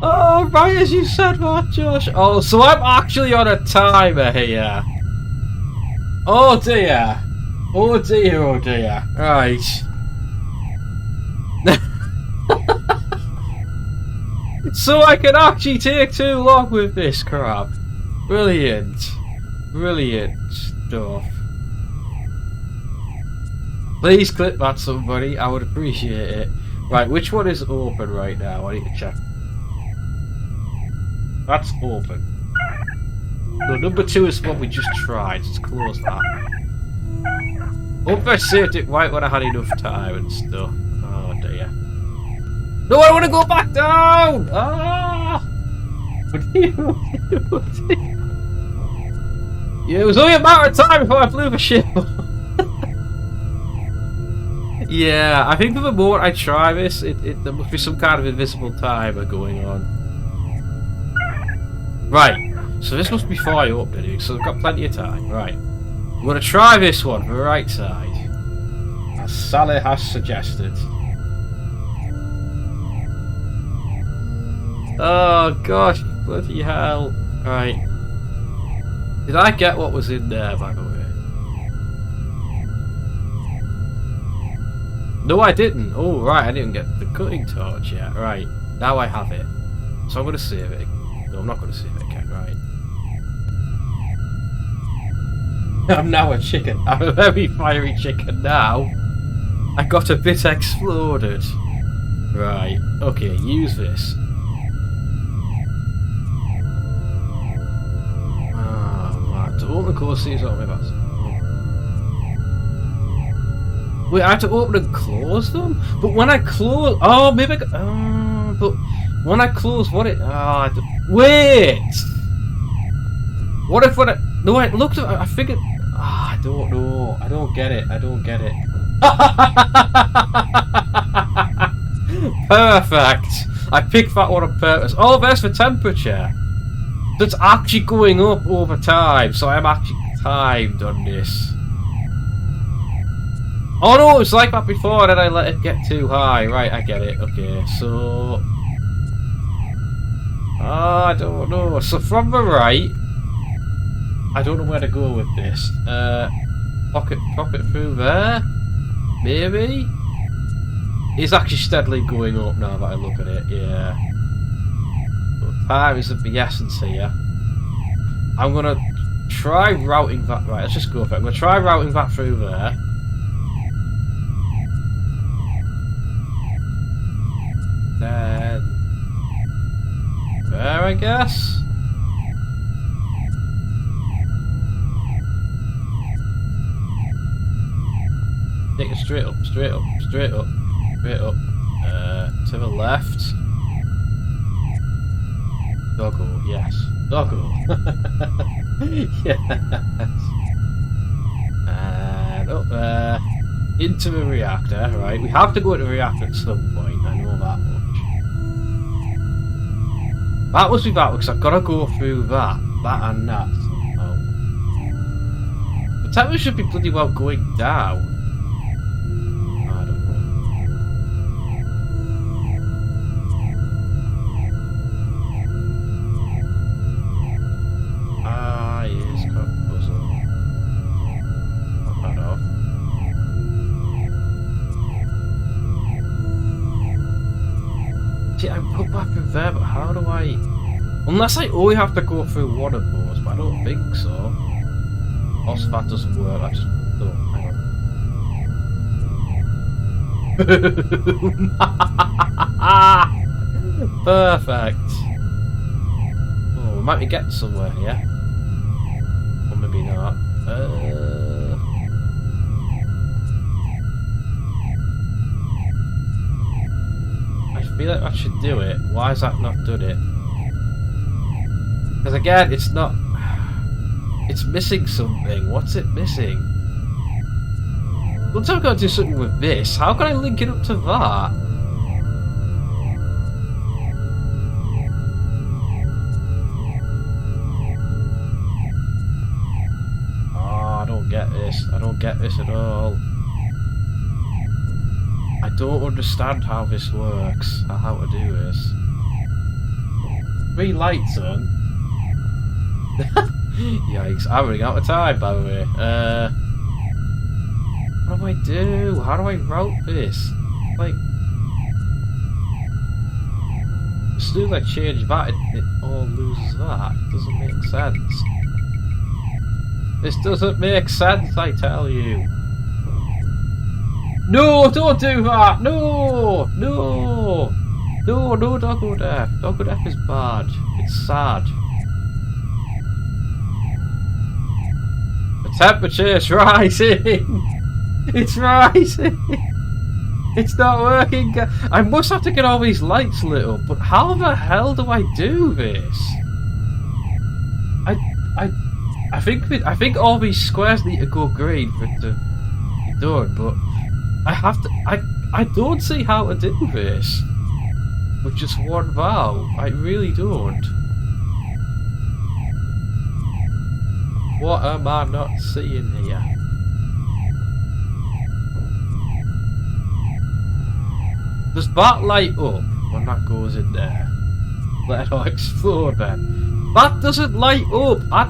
Oh, right as you said that, Josh. Oh, so I'm actually on a timer here. Oh dear. Oh dear, oh dear. Right. So I can actually take too long with this crap. Brilliant. Brilliant stuff. Please clip that, somebody. I would appreciate it. Right, which one is open right now? I need to check. That's open. No, number 2 is what we just tried. Let's close that. Hope I saved it right when I had enough time and stuff. Oh dear. No, I want to go back down! Ah! Yeah, it was only a matter of time before I blew the ship. Yeah, I think for the more I try this, there must be some kind of invisible timer going on. Right, so this must be far up, so I've got plenty of time. Right, I'm going to try this one for the right side, as Sally has suggested. Oh gosh, bloody hell. Right. Did I get what was in there, by the way? No, I didn't. Oh, right, I didn't get the cutting torch yet. Right, now I have it. So I'm going to save it. No, I'm not going to save it again, right. I'm now a chicken. I'm a very fiery chicken now. I got a bit exploded. Right, okay, use this. To open the course sees on me, that's. Wait, I have to open and close them? But when I close. Oh, maybe I got. But when I close, what it. Wait! What if when I. No, I looked at. I figured. I don't know. I don't get it. I don't get it. Perfect! I picked that one on purpose. Oh, there's the temperature. That's actually going up over time, so I'm actually timed on this. Oh no, it's like that before, then I let it get too high. Right, I get it. Okay, so... I don't know. So from the right... I don't know where to go with this. Pop it through there? Maybe? It's actually steadily going up now that I look at it, yeah. Time is of the essence here. I'm gonna try routing that. Right, let's just go for it. I'm gonna try routing that through there. Then there, I guess. Take it straight up, straight up, straight up, straight up. To the left. Doggo, yes. Doggo. Yes. And up there. Into the reactor, right? We have to go to the reactor at some point, I know that much. That must be that, because I've got to go through that. That and that somehow. The temperature should be bloody well going down. I don't know. Yes, got a puzzle. Knock that off. See, I put that through there, but how do I... Unless I only have to go through one of those, but I don't think so. Also, that doesn't work, I just... Oh, hang on. Perfect. Oh, we might be getting somewhere here. Or maybe not. I feel like that should do it. Why has that not done it? Because again, it's not... It's missing something. What's it missing? Once I've got to do something with this, how can I link it up to that? this. I don't get this at all. I don't understand how this works, or how to do this. 3 lights on. Yikes, I'm running out of time, by the way. What do I do? How do I route this? Like, as soon as I change that, it all loses that. It doesn't make sense. This doesn't make sense, I tell you. No, don't do that! No! No! No, no Doggo Death. Doggo Death is bad. It's sad. The temperature is rising! It's rising! It's not working! I must have to get all these lights lit up, but how the hell do I do this? I think all these squares need to go green for it to be done, but I have to. I don't see how to do this with just one valve. I really don't. What am I not seeing here? Does that light up when that goes in there? Let it all explode then. That doesn't light up. I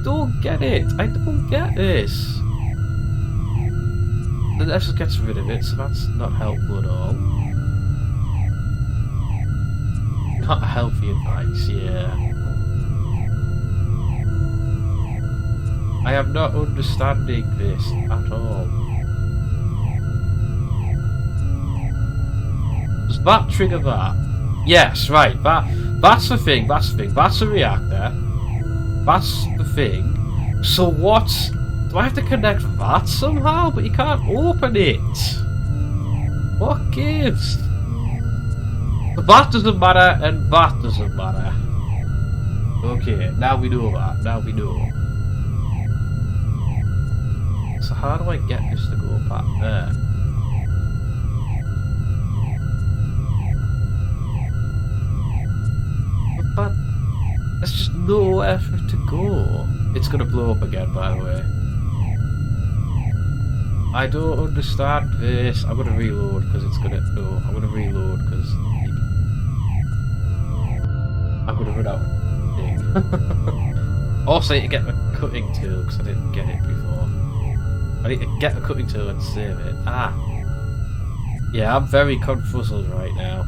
don't get it. I don't get this. Then that just gets rid of it, so that's not helpful at all. Not healthy advice, yeah. I am not understanding this at all. Does that trigger that? Yes, right. That's the thing. That's the thing. That's a reactor. That's the thing. So what's... Do I have to connect that somehow? But you can't open it. What gives? That doesn't matter, and that doesn't matter. Okay, now we know that. Now we know. So how do I get this to go back there? But there's just nowhere for it to go. It's gonna blow up again, by the way. I don't understand this. I'm gonna reload because it's gonna... No, I'm gonna reload because... I'm gonna run out of thing. Also, I need to get my cutting tool because I didn't get it before. I need to get a cutting tool and save it. Ah! Yeah, I'm very confuzzled right now.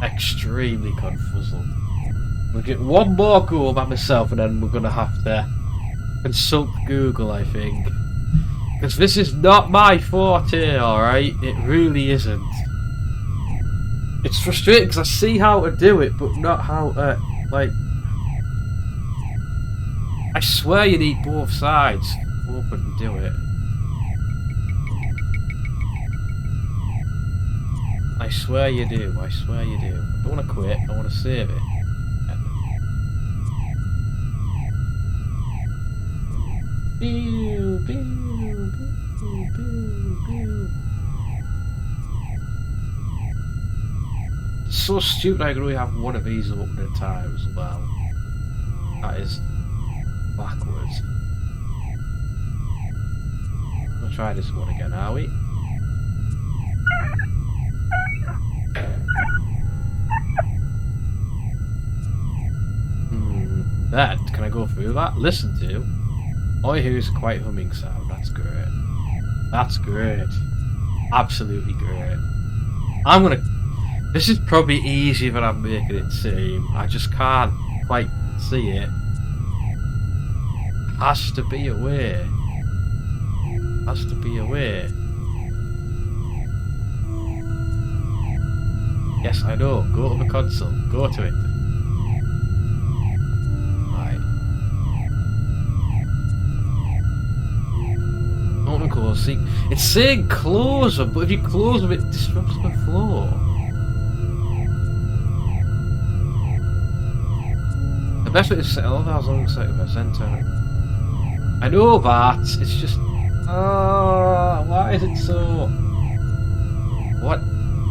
Extremely confuzzled. We'll get one more go by myself and then we're gonna have to consult Google, I think. Because this is not my forte, alright? It really isn't. It's frustrating because I see how to do it, but not how to, like... I swear you need both sides to open and do it. I swear you do, I swear you do. I don't want to quit, I want to save it. Pew, pew, pew, pew, pew. So stupid I can only have one of these open at a time as well. That is backwards. We'll try this one again, are we? Then, can I go through that? Listen to. All I hear is quite humming sound. That's great. That's great. Absolutely great. I'm gonna... This is probably easier than I'm making it seem. I just can't quite see it. Has to be a way. Has to be a way. Yes, I know. Go to the console. Go to it. See, it's saying close them, but if you close them, it disrupts the flow. The best way is to set all those on the center. I know that. It's just. Why is it so? What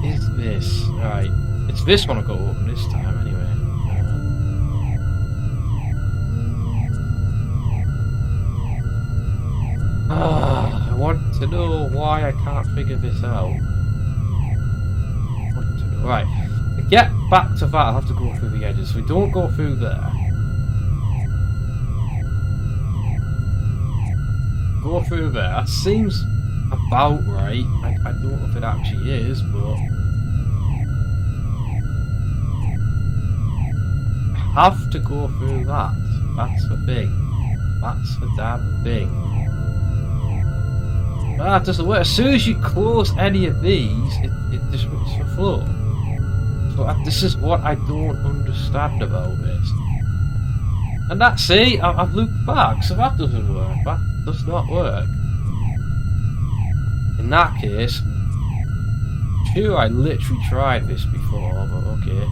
is this? Right, it's this one I've got to open this time anyway. I want to know why I can't figure this out. Right, to get back to that, I'll have to go through the edges. We don't go through there. Go through there. That seems about right. I don't know if it actually is, but I have to go through that. That's the thing. That's the damn thing. That doesn't work. As soon as you close any of these, it disrupts the flow. So this is what I don't understand about this. And that's it. I've looked back, so that doesn't work. That does not work. In that case, sure, I literally tried this before, but okay.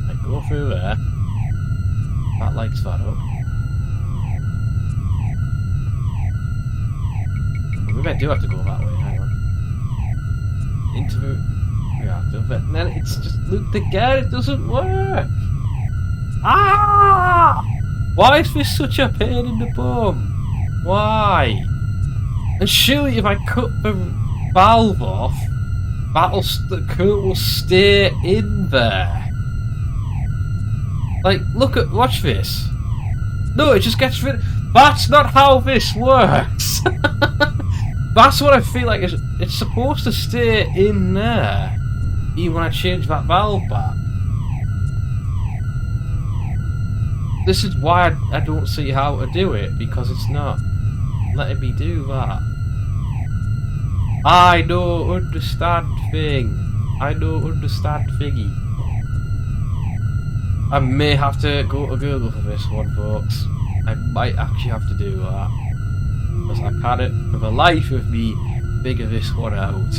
I go through there. That lights that up. Maybe I do have to go that way. Hang on. Into the reactor, but then it's just looked again. It doesn't work. Ah! Why is this such a pain in the bum? Why? And surely if I cut the valve off, the current will stay in there. Like, watch this. No, it just gets rid. That's not how this works. That's what I feel like. It's supposed to stay in there, even when I change that valve back. This is why I don't see how to do it, because it's not letting me do that. I don't understand thing. I don't understand thingy. I may have to go to Google for this one, folks. I might actually have to do that. Because I can't, for the life of me, figure this one out.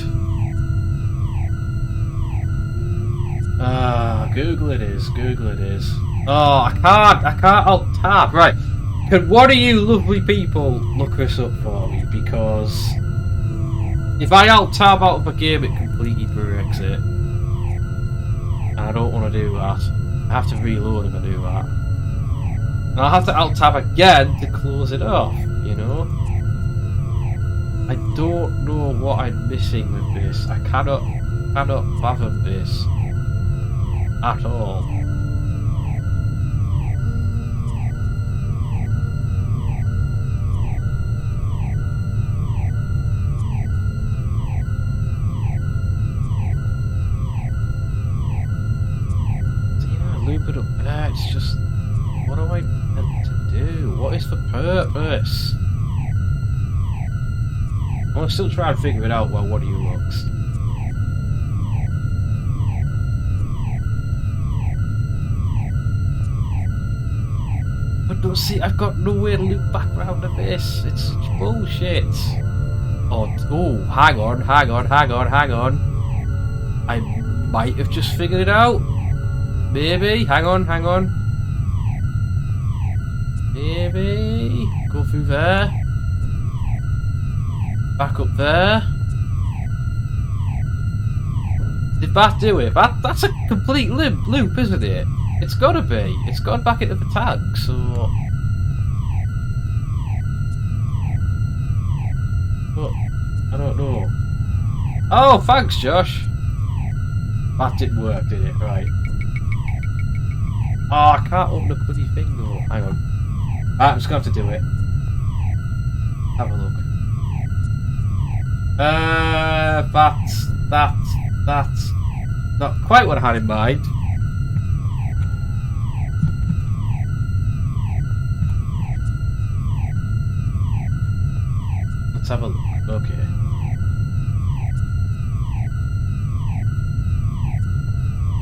Google it is, Google it is. Oh, I can't alt-tab. Right, can one of you lovely people look this up for me? Because if I alt-tab out of a game, it completely breaks it. And I don't want to do that. I have to reload if I do that. And I'll have to alt-tab again to close it off, you know? I don't know what I'm missing with this. I cannot fathom this at all. Loop it up there, it's just, what am I meant to do? What is the purpose? I want to still try and figure it out while one of you looks. But don't see, I've got no way to loop back round to this. It's such bullshit. Oh, hang on. I might have just figured it out. Maybe. Hang on. Maybe. Go through there. Back up there. Did that do it? That's a complete loop, isn't it? It's gotta be. It's gone back into the tag, so... But, I don't know. Oh, thanks, Josh. That didn't work, did it? Right. Oh, I can't open the bloody thing though. Hang on. Right, I'm just gonna have to do it. Have a look. That's not quite what I had in mind. Let's have a look. Okay.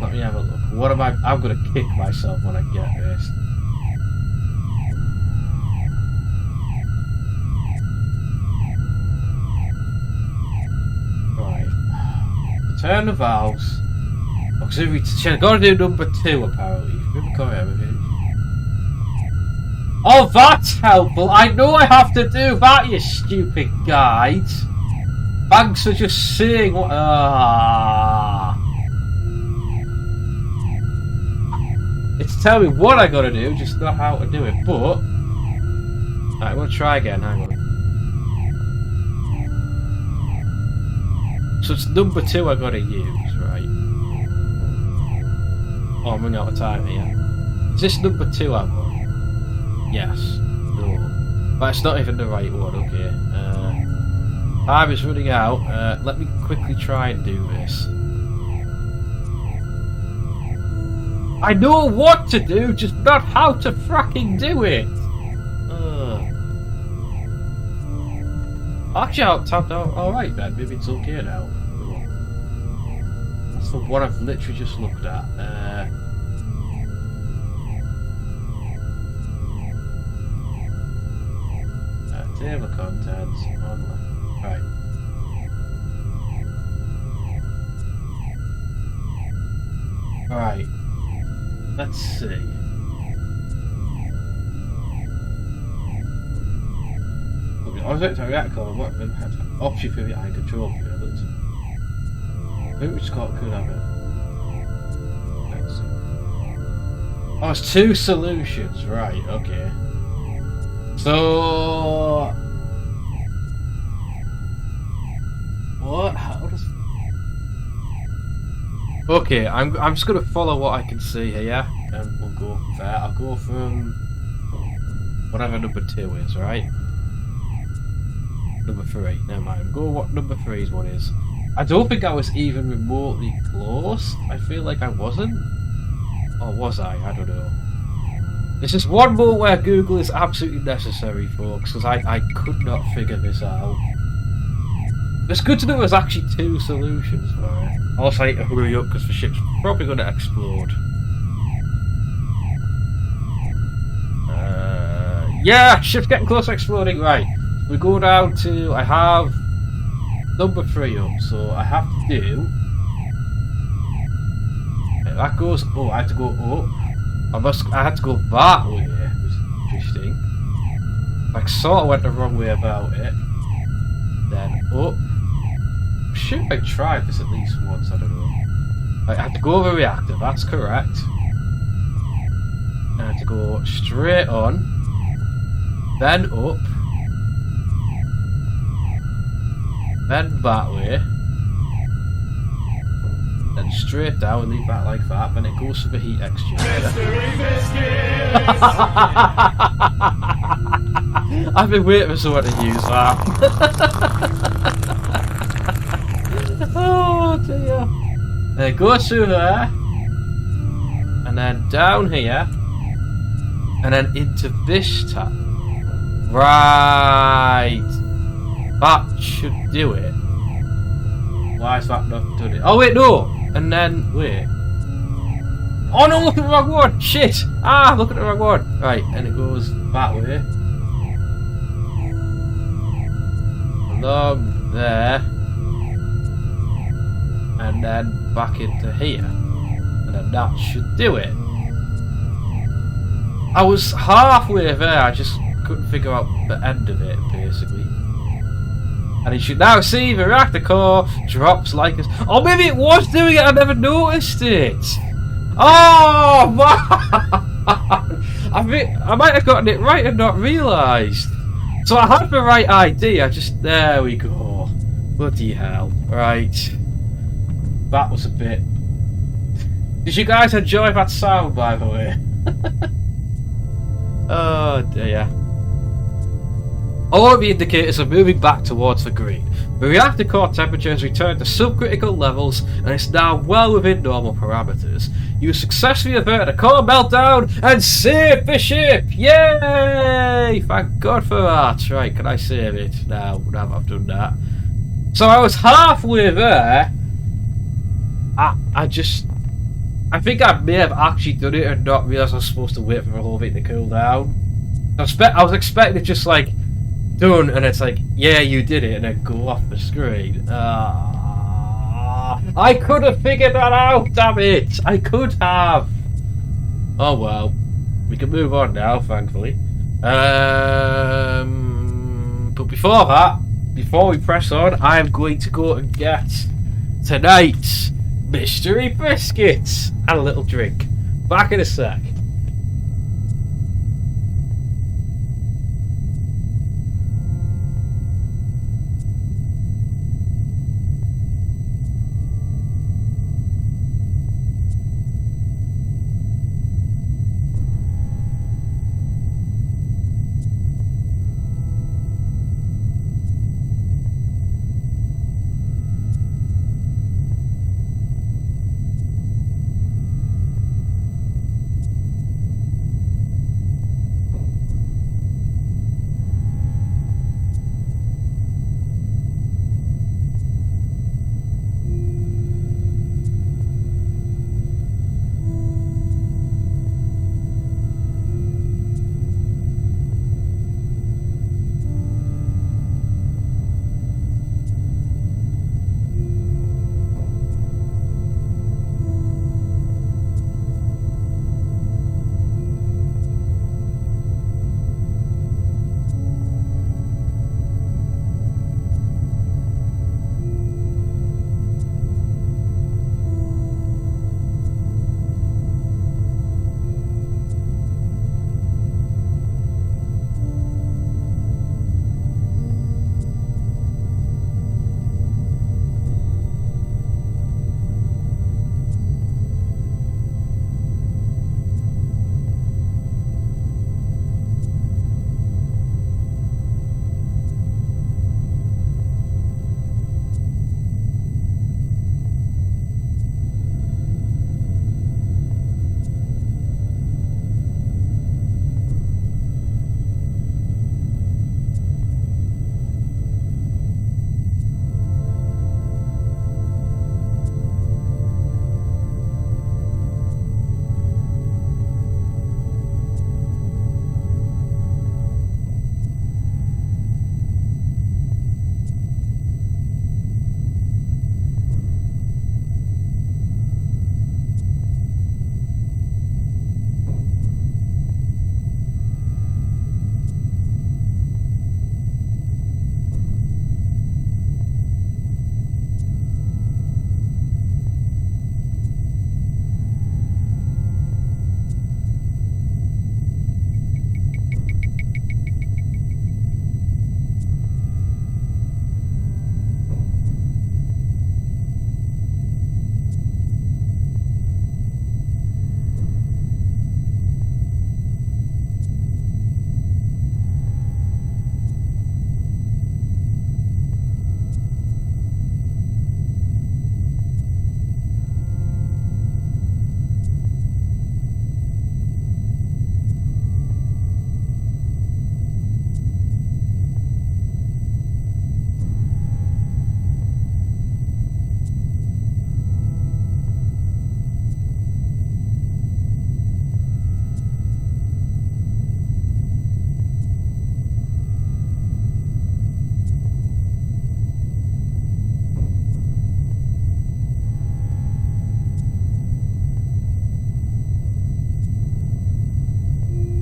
Let me have a look. What am I'm gonna kick myself when I get this. Right. Turn the valves. Auxiliary. She's got to do number 2 apparently. Oh, that's helpful. I know I have to do that, you stupid guide. Thanks for just saying what. It's telling me what I gotta do, just not how to do it. But alright, I'm gonna try again. Hang on. So it's number 2 I gotta use, right? Oh, I'm running out of time here. Is this number 2 I want? Yes. No. But it's not even the right one. Okay. Time is running out. Let me quickly try and do this. I know what to do, just not how to fracking do it. Actually, I'll tap out. Alright then, maybe it's okay now. That's the one I've literally just looked at. Table of contents. Right. Right. Let's see. I was going to react on what option for the eye control field. I think we just could have it. Let's see. Oh, it's 2 solutions, right, okay. So what? How does? Okay, I'm just gonna follow what I can see here, yeah? And we'll go from there. I'll go from whatever number 2 is, right? Number 3. Never mind. Go what number 3's one is. I don't think I was even remotely close. I feel like I wasn't. Or was I? I don't know. This is one more where Google is absolutely necessary, folks, because I could not figure this out. It's good to know there's actually 2 solutions for it. Also, I need to hurry up because the ship's probably going to explode. Yeah, ship's getting close to exploding. Right, we go down to. I have number 3 up, so I have to do. Okay, that goes. Oh, I have to go up. I had to go that way, which is interesting. Like, sort of went the wrong way about it. Then up. I'm sure I tried this at least once, I don't know. I had to go over reactor, that's correct. I had to go straight on. Then up. Then that way. Then straight down and leave that like that, then it goes to the heat exchanger. I've been waiting for someone to use that. Oh dear. And it goes through there, and then down here, and then into this tab. Right. That should do it. Why is that not done it? Oh wait, no! And then, wait. Oh no, look at the wrong one! Shit! Ah, look at the wrong one! Right, and it goes that way. Along there. And then back into here. And then that should do it. I was halfway there, I just couldn't figure out the end of it, basically. And you should now see the reactor core drops like this. Oh, maybe it was doing it, I never noticed it. Oh, man! I might have gotten it right and not realised. So I had the right idea, there we go. Bloody hell. Right. That was a bit... Did you guys enjoy that sound, by the way? Oh, dear. All of the indicators are moving back towards the green. The reactor core temperature has returned to subcritical levels and is now well within normal parameters. You successfully averted a core meltdown and saved the ship! Yay! Thank God for that. Right, can I save it now that I've done that? So I was halfway there. I think I may have actually done it and not realised I was supposed to wait for the whole thing to cool down. I was expecting it just like done, and it's like, yeah, you did it, and then go off the screen. I could have figured that out, damn it! I could have! Oh well. We can move on now, thankfully. But before that, before we press on, I'm going to go and get tonight's mystery biscuits and a little drink. Back in a sec.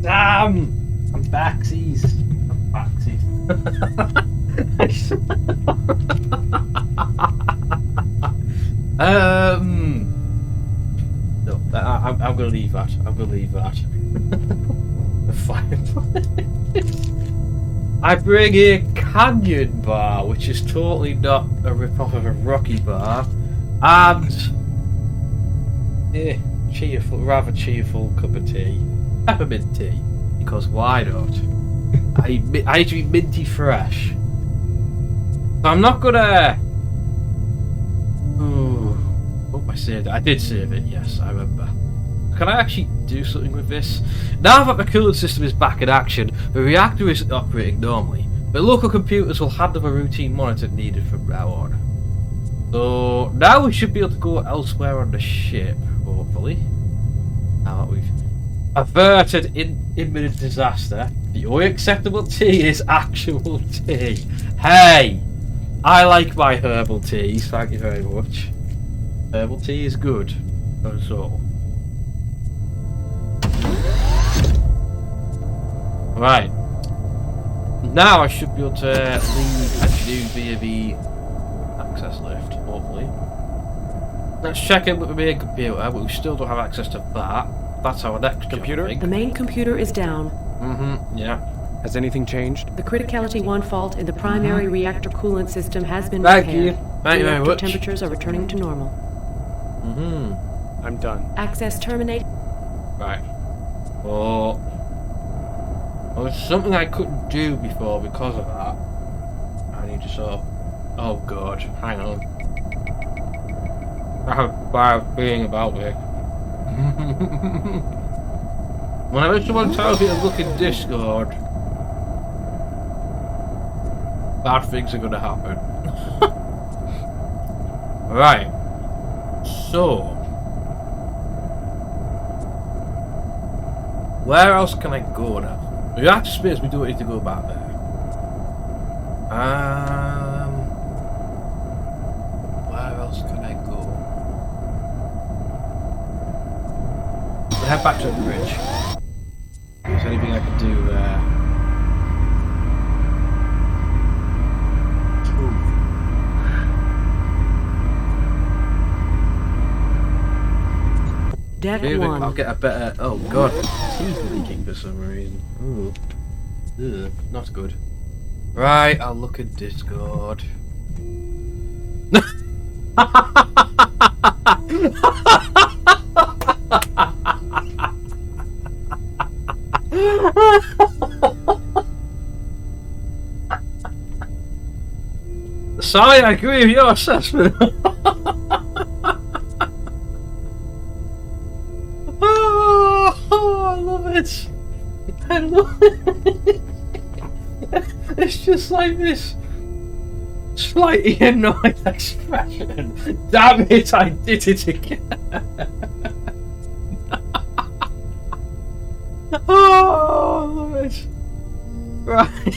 I'm backsies. I'm backsies. No, I'm gonna leave that. I'm gonna leave that. The fireplace. I bring a Canyon bar, which is totally not a rip-off of a Rocky bar, and cheerful, rather cheerful cup of tea, peppermint tea, because why not? I need to be minty fresh. So I'm not gonna. Oh, I saved it. I did save it. Yes, I remember. Can I actually do something with this? Now that the cooling system is back in action, the reactor is operating normally, but local computers will handle the routine monitoring needed from now on. So now we should be able to go elsewhere on the ship, hopefully. Now that we've averted imminent disaster, the only acceptable tea is actual tea. Hey! I like my herbal teas, thank you very much. Herbal tea is good. That's all. Right. Now I should be able to leave engineering via the access lift, hopefully. Let's check in with the main computer, but we still don't have access to that. That's our next Computer? job, I The think. main computer is down. Yeah. Has anything changed? The criticality 1 fault in the primary reactor coolant system has been Thank repaired. you. Thank you very Reactor much. temperatures are returning to normal. I'm done. Access terminated. Right. Oh. There was something I couldn't do before because of that. I need to sort of... Oh god, hang on. I have a bad feeling about this. Whenever someone tells me to look in Discord, bad things are gonna happen. Right. So... where else can I go now? The reactor space, we don't need to go back there. Where else can I go? We'll head back to the bridge. If there's anything I can do there. Deck Maybe 1. I'll get a better... Oh god, teeth leaking for some reason. Ooh. Ugh, not good. Right, I'll look at Discord. Sorry, I agree with your assessment. Oh, I love it. I love it. It's just like this slightly annoyed expression. Damn it, I did it again. Oh, I love it. Right.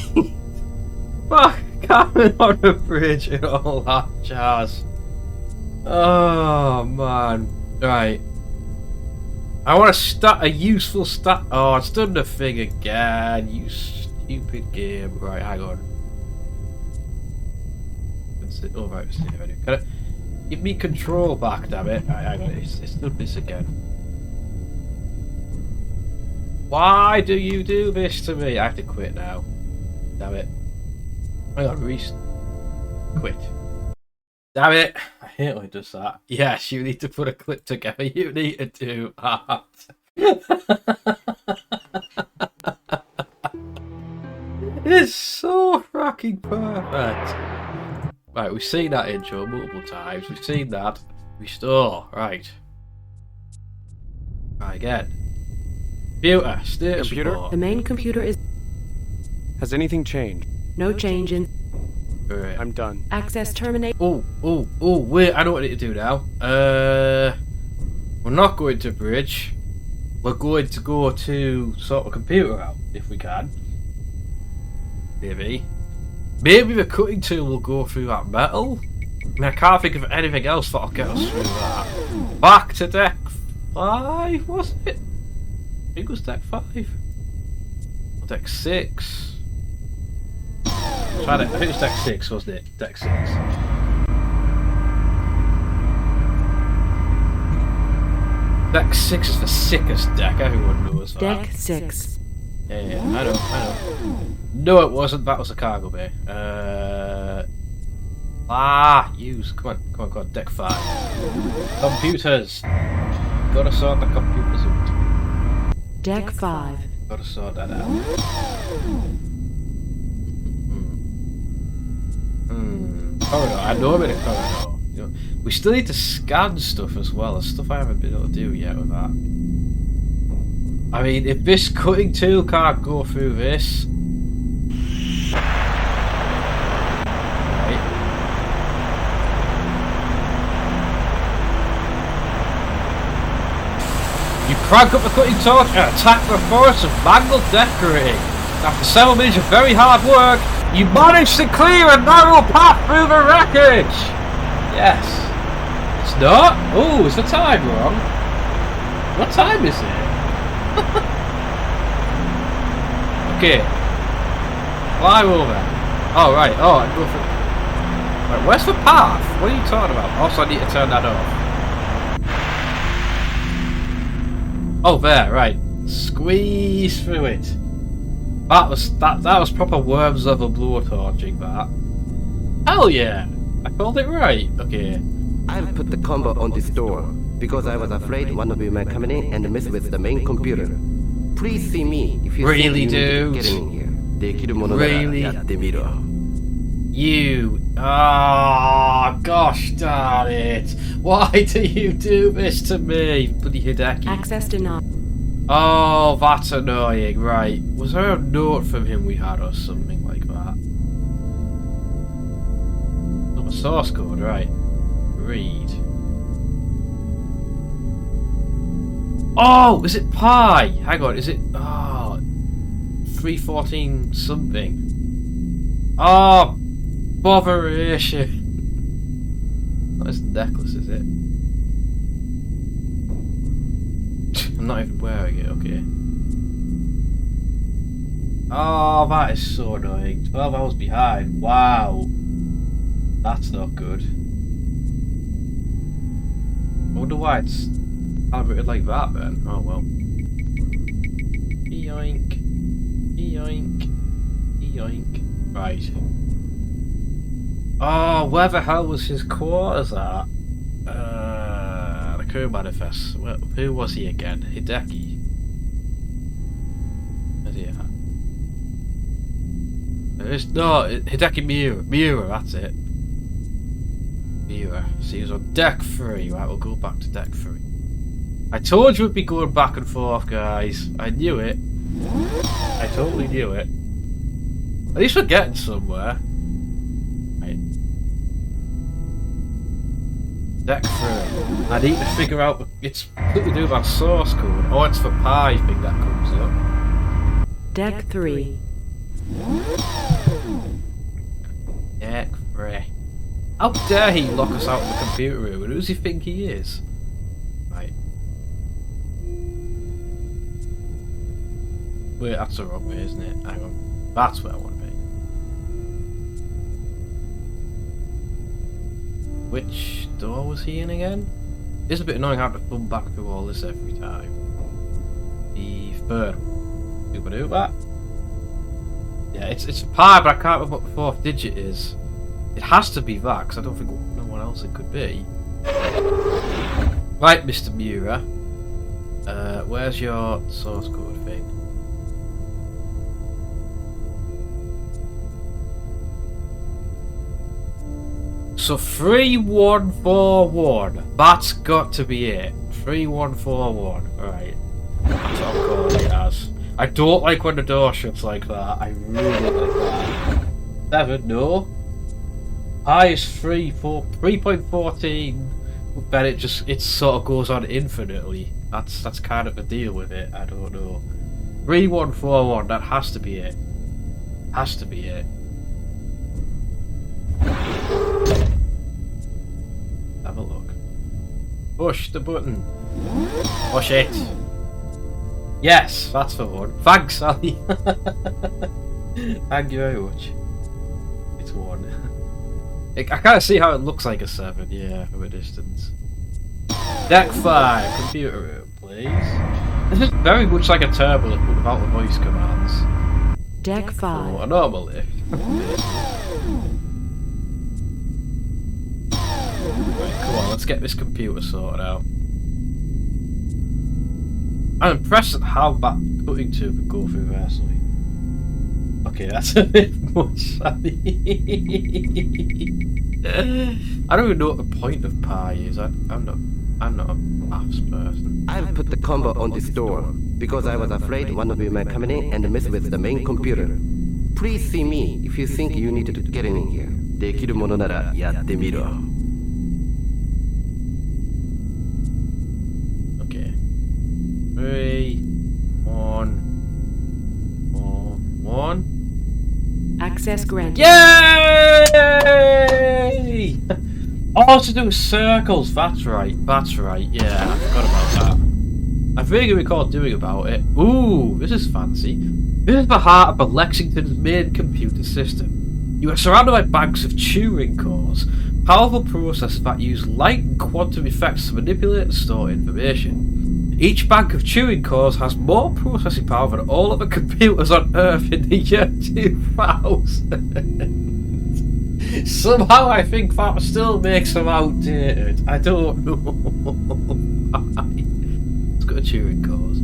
Fuck, coming on the bridge and all that jazz. Oh, man. Right. I want to start a useful stat. Oh, it's done the thing again. You stupid game. Right, hang on. Oh, right, it's there. Can I give me control back, damn it? Right, hang on. It's done this again. Why do you do this to me? I have to quit now. Damn it. Hang on, quit. Damn it! I hate when it does that. Yes, you need to put a clip together. You need to do that. It's so fucking perfect. Right, we've seen that intro multiple times. We've seen that. Restore. Right. Right, again. Computer. Status Computer? The report. main computer is... Has anything changed? No change in... Right. I'm done. Access terminated. Oh, wait, I know what I need to do now. We're not going to bridge. We're going to go to sort of computer out, if we can. Maybe the cutting tool will go through that metal. I mean, I can't think of anything else that'll get us through that. Back to deck 5, was it? I think it was deck 5. Or deck 6. I think it was deck 6, wasn't it? Deck 6. Deck 6 is the sickest deck, everyone knows that. Deck 6. Yeah, I know. No, it wasn't, that was a cargo bay. Use. Come on, deck 5. Computers. Gotta sort the computers out. Deck 5. Gotta sort that out. Corridor. I know I'm in a corridor. You know, we still need to scan stuff as well. There's stuff I haven't been able to do yet with that. I mean, if this cutting tool can't go through this... Right. You crank up the cutting torch and attack the forest of mangled decorating. After several minutes of very hard work, you managed to clear a narrow path through the wreckage! Yes. It's not? Oh, is the time wrong? What time is it? Okay. Fly over. Oh, right. Oh, I go for... Right, where's the path? What are you talking about? Also, I need to turn that off. Oh, there, right. Squeeze through it. That was proper worms level blowtorching, that. Hell yeah! I called it right. Okay. I'll put the combo on this door because I was afraid one of you might come in and mess with the main computer. Please see me if you really, think you dude? need to get in here. できるものならやってみろ。 You. Ah, gosh darn it. Why do you do this to me, bloody Hideki? Access denied. Oh, that's annoying. Right. Was there a note from him we had or something like that? Not a source code, right. Read. Oh, is it pi? Hang on, is it... Oh, 314 something. Oh, botheration. Not his necklace, is it? I'm not even wearing it, okay. Oh, that is so annoying. 12 hours behind. Wow. That's not good. I wonder why it's calibrated like that then. Oh well. Yoink. Yoink. Yoink. Right. Oh, where the hell was his quarters at? The crew manifest. Well, who was he again? Hideki. Where's he at? There's no Hideki Miura, that's it. Miura. So he was on deck 3. Right, we'll go back to deck 3. I told you we'd be going back and forth, guys. I knew it. I totally knew it. At least we're getting somewhere. Right. Deck 3. I need to figure out. It's what to do with that source code. Oh, it's for pi thing that comes up. Deck 3. Deck 3. How dare he lock us out of the computer room? And who does he think he is? Right. Wait, that's the wrong way, isn't it? Hang on. That's where I want to be. Which door was he in again? It's a bit annoying having to thumb back through all this every time. The third one. Dooba-dooba. Yeah, it's a pi, but I can't remember what the 4th digit is. It has to be that, because I don't think no one else it could be. Right, Mr. Miura. Where's your source code thing? So 3141. That's got to be it. 3141. Right. That's what I'm calling it as. I don't like when the door shuts like that. I really don't like that. 7, no. Pi is 3.14. Then it sort of goes on infinitely. That's kind of the deal with it. I don't know. 3141. That has to be it. Has to be it. Have a look. Push the button. Push it. Yes, that's the one. Thanks, Sally. Thank you very much. It's 1. I can't see how it looks like a 7, yeah, from a distance. Deck 5, computer room, please. This is very much like a turbo lift, but without the voice commands. Deck 5. So, a normal lift. Right, come on, let's get this computer sorted out. I'm impressed at how that cutting tube can go through there, so. Okay, that's a bit much. I don't even know what the point of pi is. I'm not a maths person. I'll put the combo on this door because I was afraid one of you might come in and mess with the main computer. Please see me if you think you need to get in here. できるものならやってみろ。 Okay. 3, 1, 4, 1. Access granted. Yay! Oh, to do with circles. That's right. That's right. Yeah, I forgot about that. I vaguely recall doing about it. Ooh, this is fancy. This is the heart of the Lexington's main computer system. You are surrounded by banks of Turing cores, powerful processors that use light and quantum effects to manipulate and store information. Each bank of chewing cores has more processing power than all other computers on Earth in the year 2000. Somehow I think that still makes them outdated. I don't know why. Let's go to chewing cores.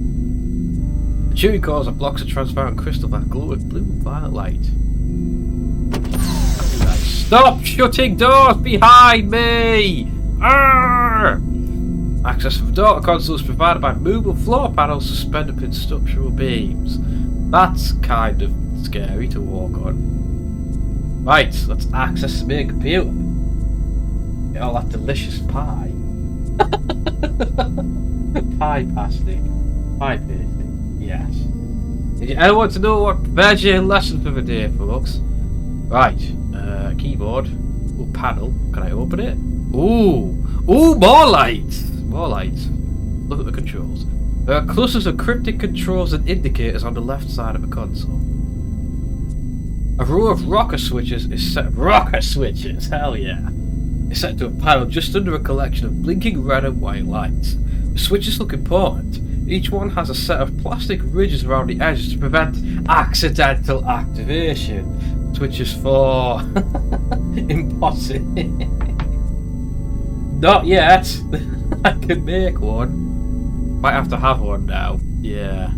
The chewing cores are blocks of transparent crystal that glow with blue and violet light. Stop shutting doors behind me! Arrgh! Access to the daughter console is provided by movable floor panels suspended between structural beams. That's kind of scary to walk on. Right, let's access the main computer. Get all that delicious pie. Pie pasty. Pie pasty. Yes. Did you ever want to know what prepares your lesson for the day, folks? Right, keyboard. Ooh, panel. Can I open it? Ooh! Ooh, more lights! More lights. Look at the controls. There are clusters of cryptic controls and indicators on the left side of the console. A row of rocker switches is set. Rocker switches! Hell yeah! Is set to a panel just under a collection of blinking red and white lights. The switches look important. Each one has a set of plastic ridges around the edges to prevent accidental activation. Switches for impossible. Not yet. I can make one. Might have to have one now. Yeah.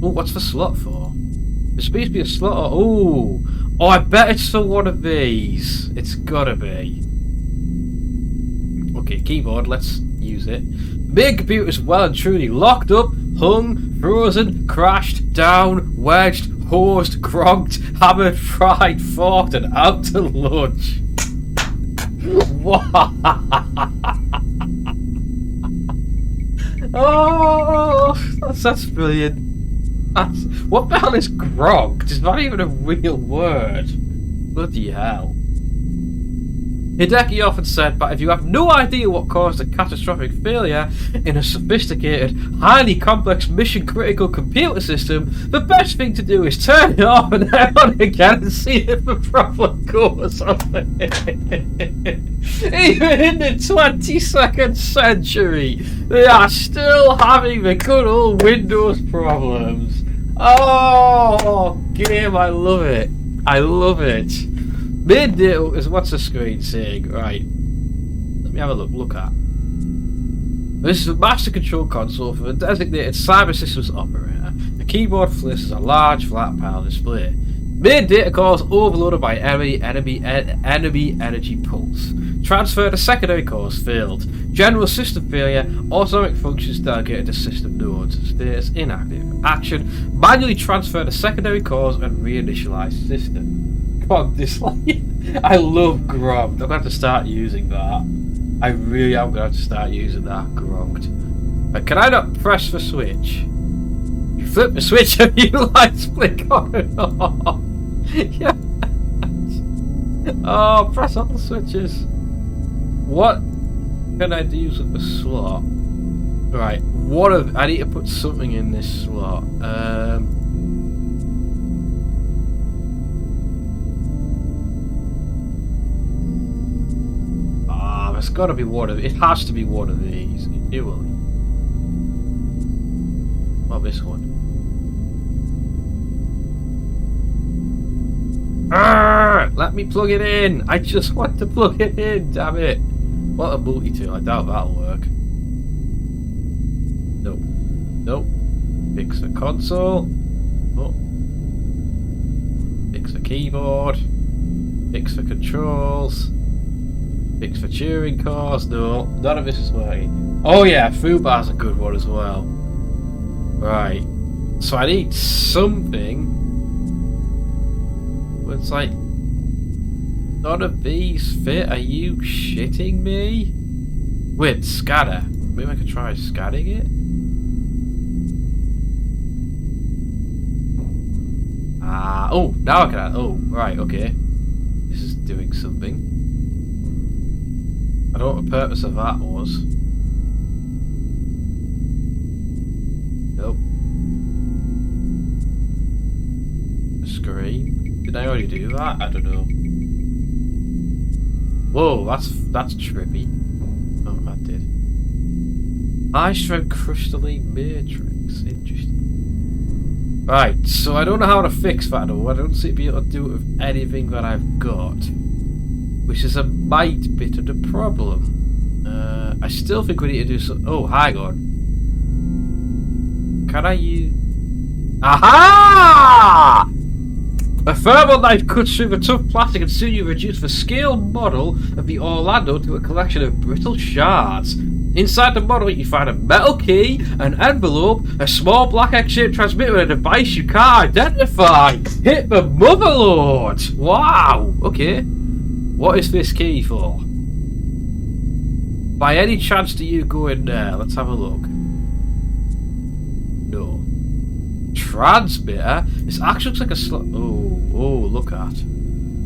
Oh, what's the slot for? There's supposed to be a slot. Oh, I bet it's for one of these. It's gotta be. Okay, keyboard. Let's use it. The main computer is well and truly locked up, hung, frozen, crashed, down, wedged, hosed, grogged, hammered, fried, forked, and out to lunch. What? Oh, that's brilliant. What the hell is grogged? Is that even a real word? Bloody hell. Hideki often said that if you have no idea what caused a catastrophic failure in a sophisticated, highly complex mission-critical computer system, the best thing to do is turn it off and then on again and see if the problem goes away. Even in the 22nd century, they are still having the good old Windows problems. Oh, game, I love it. I love it. Main data is what's the screen saying? Right. Let me have a look at. This is a master control console for the designated cyber systems operator. The keyboard flips is a large flat panel display. Main data cores overloaded by enemy energy pulse. Transfer to secondary cores failed. General system failure. Autonomic functions delegated to system nodes. Status inactive. Action. Manually transfer to secondary cores and reinitialize system. Grog dislike. I love grogged. I'm going to have to start using that. I really am going to have to start using that. Grogged. But can I not press the switch? You flip the switch and you lights flick on and off. Yes. Oh, press all the switches. What can I do with the slot? Right. I need to put something in this slot. It's got to be one of. It has to be one of these. Surely. What this one? Let me plug it in. I just want to plug it in. Damn it! What a multi-tool. I doubt that'll work. Nope. Nope. Fix the console. Oh. Fix the keyboard. Fix the controls. Fix for cheering cores. No, none of this is working. Oh yeah, food bar's a good one as well. Right. So I need something. It's like none of these fit. Are you shitting me? Wait, scatter. Maybe I could try scanning it. Oh, now I can. Oh, right, okay. This is doing something. I don't know what the purpose of that was. Nope. The screen. Did I already do that? I don't know. Whoa, that's trippy. Oh, that did. High strength crystalline matrix. Interesting. Right, so I don't know how to fix that though. I don't seem to be able to do it with anything that I've got. Which is a might bit of the problem. I still think we need to do some. Oh, hang on. Can I use. Aha! A thermal knife cuts through the tough plastic and soon you reduce the scale model of the Orlando to a collection of brittle shards. Inside the model you find a metal key, an envelope, a small black X-shaped transmitter and a device you can't identify. Hit the motherlode! Wow! Okay. What is this key for? By any chance do you go in there? Let's have a look. No. Transmitter? This actually looks like a Oh, look at.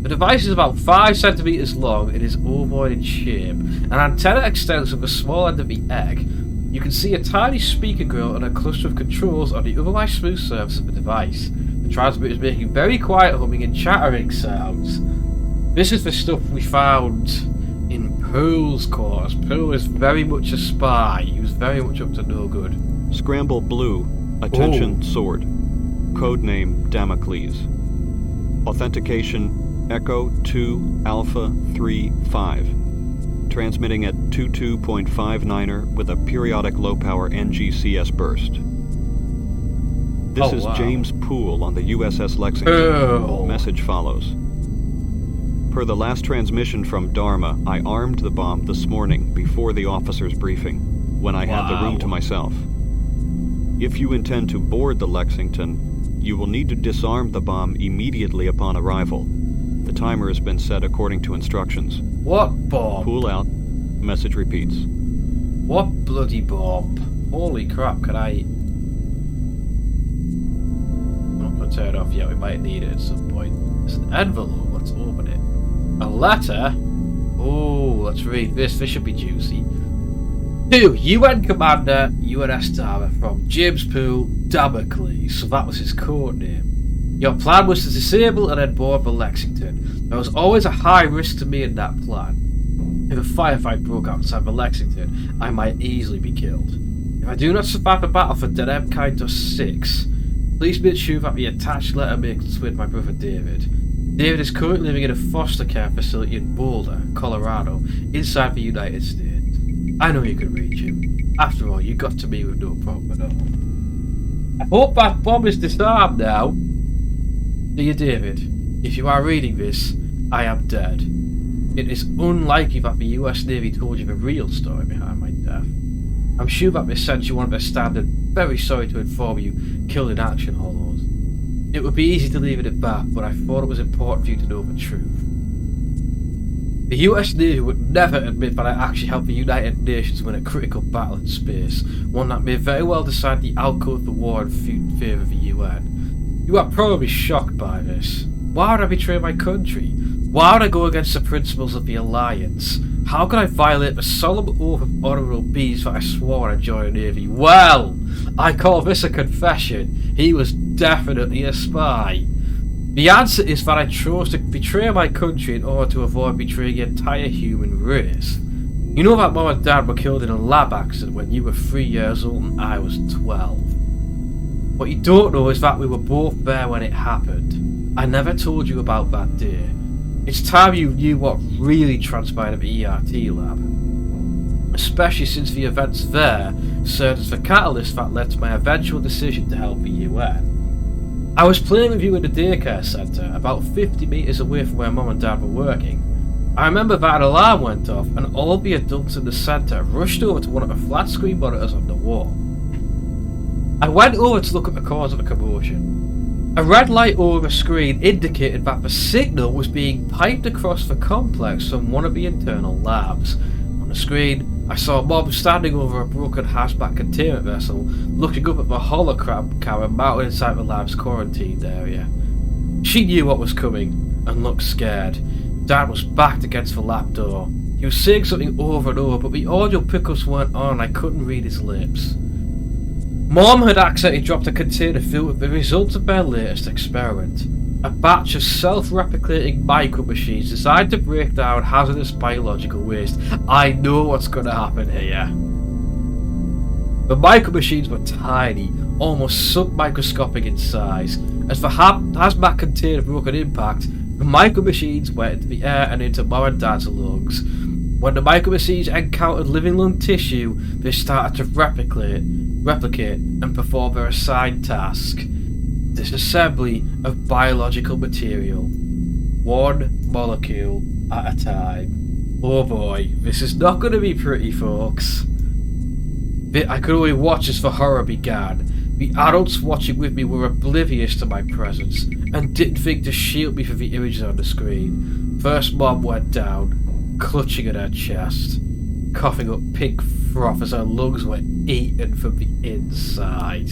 The device is about 5 centimeters long. It is ovoid in shape. An antenna extends from the small end of the egg. You can see a tiny speaker grill and a cluster of controls on the otherwise smooth surface of the device. The transmitter is making very quiet humming and chattering sounds. This is the stuff we found in Poole's course. Poole is very much a spy. He was very much up to no good. Scramble Blue. Attention, Sword. Codename Damocles. Authentication Echo 2 Alpha 3 5. Transmitting at 22.59er with a periodic low-power NGCS burst. This is James Poole on the USS Lexington. Message follows. Per the last transmission from Dharma, I armed the bomb this morning before the officer's briefing, when I had the room to myself. If you intend to board the Lexington, you will need to disarm the bomb immediately upon arrival. The timer has been set according to instructions. What bomb? Pool out. Message repeats. What bloody bomb? Holy crap, can I... I'm not going to turn it off yet, we might need it at some point. There's an envelope, let's open it. A letter? Oh, let's read this, this should be juicy. To UN Commander, UNS Dharma, from James Poole, Damocles. So that was his code name. Your plan was to disable and then board the Lexington. There was always a high risk to me in that plan. If a firefight broke out inside the Lexington, I might easily be killed. If I do not survive the battle for Denem Kind 6, please make sure that the attached letter makes its way to my brother David. David is currently living in a foster care facility in Boulder, Colorado, inside the United States. I know you can reach him. After all, you got to me with no problem at all. I hope that bomb is disarmed now. Dear David, if you are reading this, I am dead. It is unlikely that the US Navy told you the real story behind my death. I'm sure that they sent you one of their standard, very sorry to inform you, killed in action hollows. It would be easy to leave it at that, but I thought it was important for you to know the truth. The US Navy would never admit that I actually helped the United Nations win a critical battle in space, one that may very well decide the outcome of the war in favour of the UN. You are probably shocked by this. Why would I betray my country? Why would I go against the principles of the Alliance? How could I violate the solemn oath of honourable bees that I swore when I joined the Navy? Well, I call this a confession. He was definitely a spy. The answer is that I chose to betray my country in order to avoid betraying the entire human race. You know that Mom and Dad were killed in a lab accident when you were 3 years old and I was 12. What you don't know is that we were both there when it happened. I never told you about that day. It's time you knew what really transpired at the ERT lab. Especially since the events there served as the catalyst that led to my eventual decision to help the UN. I was playing with you in the daycare centre, about 50 metres away from where Mum and Dad were working. I remember that an alarm went off and all the adults in the centre rushed over to one of the flat screen monitors on the wall. I went over to look at the cause of the commotion. A red light over the screen indicated that the signal was being piped across the complex from one of the internal labs. On the screen, I saw Mom standing over a broken hazmat containment vessel, looking up at the hologram camera mounted inside the lab's quarantined area. She knew what was coming, and looked scared. Dad was backed against the lab door. He was saying something over and over, but the audio pickups weren't on and I couldn't read his lips. Mom had accidentally dropped a container filled with the results of their latest experiment. A batch of self-replicating micro machines designed to break down hazardous biological waste. I know what's going to happen here. The micro machines were tiny, almost submicroscopic in size. As the hazmat container broke on impact, the micro machines went into the air and into Mum and Dad's lungs. When the micro machines encountered living lung tissue, they started to replicate and perform their assigned task: disassembly of biological material, one molecule at a time. Oh boy, this is not going to be pretty, folks. I could only watch as the horror began. The adults watching with me were oblivious to my presence and didn't think to shield me from the images on the screen. First, Mom went down, clutching at her chest, coughing up pink froth as her lungs were eaten from the inside.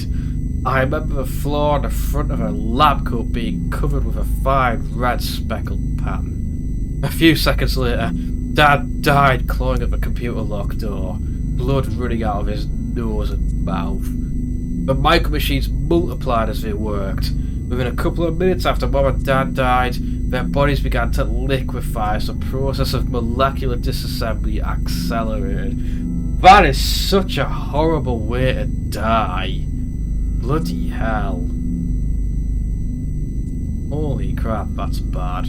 I remember the floor and the front of her lab coat being covered with a fine red speckled pattern. A few seconds later, Dad died clawing at the computer lock door, blood running out of his nose and mouth. The micro machines multiplied as they worked. Within a couple of minutes after Mum and Dad died, their bodies began to liquefy as the process of molecular disassembly accelerated. That is such a horrible way to die. Bloody hell. Holy crap, that's bad.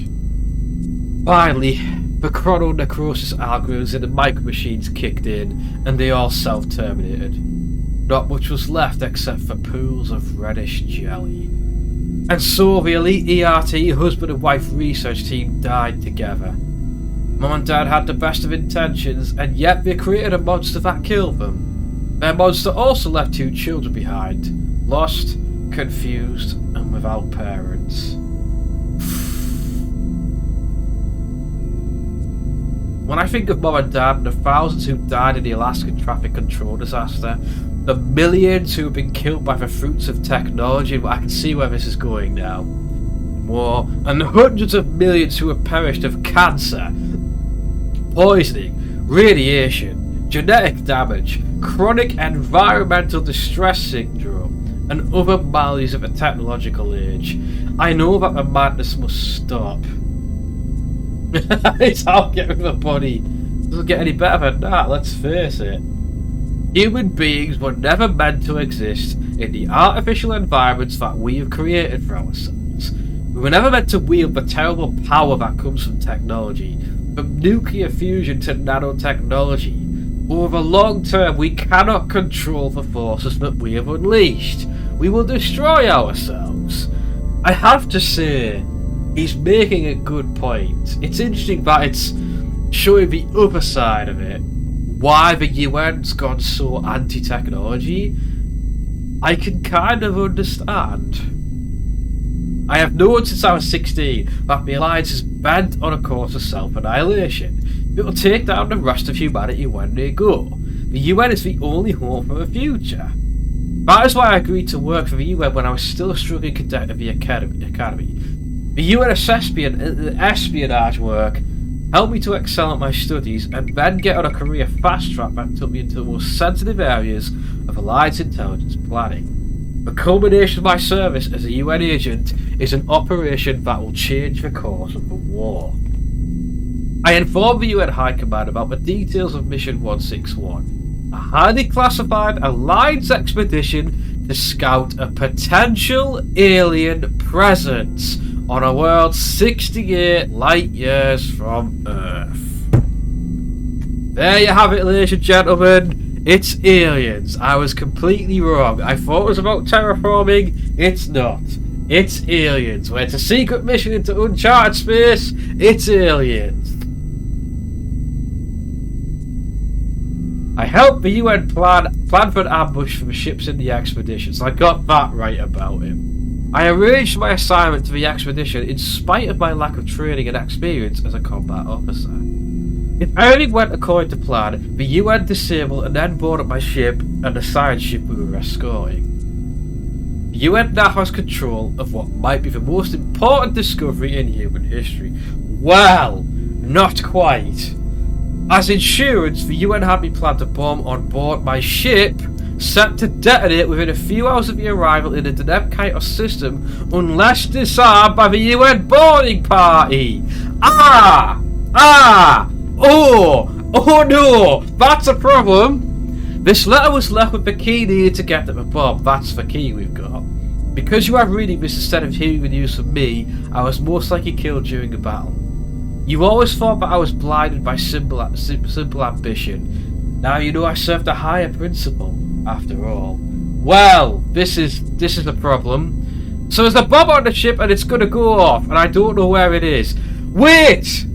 Finally, the chrononecrosis algorithms in the micro machines kicked in, and they all self-terminated. Not much was left except for pools of reddish jelly. And so the elite ERT husband and wife research team died together. Mum and Dad had the best of intentions, and yet they created a monster that killed them. Their monster also left 2 children behind, lost, confused, and without parents. When I think of Mum and Dad and the thousands who died in the Alaskan traffic control disaster, the millions who have been killed by the fruits of technology, I can see where this is going now. War, and the hundreds of millions who have perished of cancer, poisoning, radiation, genetic damage, chronic environmental distress syndrome, and other maladies of a technological age. I know that the madness must stop. It's how I get with the body. Doesn't get any better than that, let's face it. Human beings were never meant to exist in the artificial environments that we have created for ourselves. We were never meant to wield the terrible power that comes from technology, from nuclear fusion to nanotechnology. Over the long term, we cannot control the forces that we have unleashed. We will destroy ourselves. I have to say, he's making a good point. It's interesting that it's showing the other side of it. Why the UN's gone so anti-technology, I can kind of understand. I have known since I was 16 that the Alliance is bent on a course of self-annihilation. It will take down the rest of humanity when they go. The UN is the only hope for the future. That is why I agreed to work for the UN when I was still a struggling cadet of the academy. The UN espionage work helped me to excel at my studies and then get on a career fast track that took me into the most sensitive areas of Alliance intelligence planning. The culmination of my service as a UN agent is an operation that will change the course of the war. I informed the UN High Command about the details of Mission 161, a highly classified Alliance expedition to scout a potential alien presence on a world 68 light years from Earth. There you have it, ladies and gentlemen. It's aliens. I was completely wrong. I thought it was about terraforming. It's not. It's aliens. When it's a secret mission into uncharted space, it's aliens. I helped the UN plan for an ambush for the ships in the expedition, so I got that right about him. I arranged my assignment to the expedition in spite of my lack of training and experience as a combat officer. If everything went according to plan, the UN disabled and then boarded my ship and the science ship we were escorting. The UN now has control of what might be the most important discovery in human history. Well, not quite. As insurance, the UN had me planned a bomb on board my ship, set to detonate within a few hours of the arrival in the Deneb-Kaitos system unless disarmed by the UN boarding party. Oh no, that's a problem. This letter was left with the key needed to get to the Bob. That's the key we've got. Because you are reading this instead of hearing the news from me, I was most likely killed during a battle. You always thought that I was blinded by simple ambition. Now you know I served a higher principle, after all. Well, this is a problem. So there's a bomb on the ship and it's gonna go off, and I don't know where it is. Wait!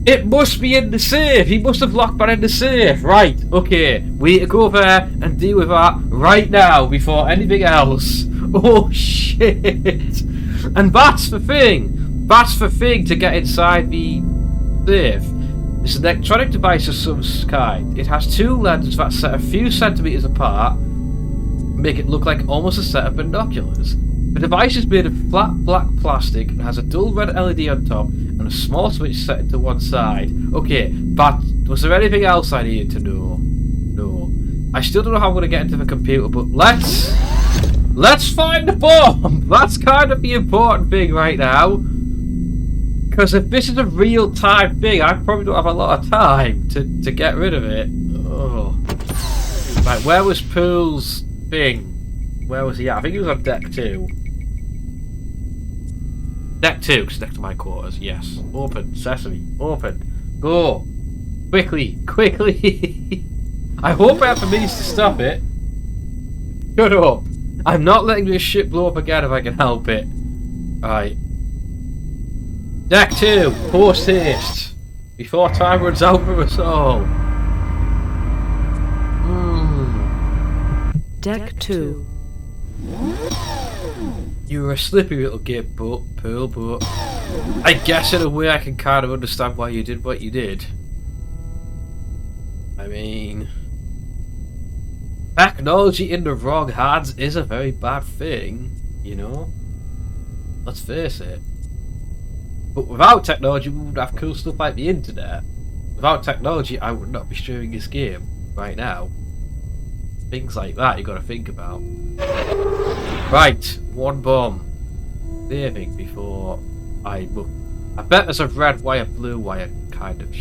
It must be in the safe. He must have locked that in the safe. Right, okay. We need to go there and deal with that right now before anything else. Oh shit! And that's the thing. That's the thing to get inside the safe. It's an electronic device of some kind. It has two lenses that set a few centimeters apart, make it look like almost a set of binoculars. The device is made of flat black plastic and has a dull red LED on top and a small switch set to one side. Okay, but was there anything else I needed to know? No. I still don't know how I'm going to get into the computer, but let's find the bomb! That's kind of the important thing right now. Because if this is a real-time thing, I probably don't have a lot of time to get rid of it. Oh. Right, where was Poole's thing? Where was he at? I think he was on deck 2. Deck 2, because next to my quarters, yes. Open, sesame, open. Go! Quickly, quickly! I hope I have the means to stop it. Shut up! I'm not letting this ship blow up again if I can help it. Right. Deck 2, post haste. Before time runs out for us all. Deck 2. You were a slippy little git, Pearl, but I guess in a way I can kind of understand why you did what you did. I mean, technology in the wrong hands is a very bad thing, you know? Let's face it. But without technology, we wouldn't have cool stuff like the internet. Without technology, I would not be streaming this game right now. Things like that you gotta think about. Right, one bomb. Saving before I look. I bet there's a red wire, blue wire kind of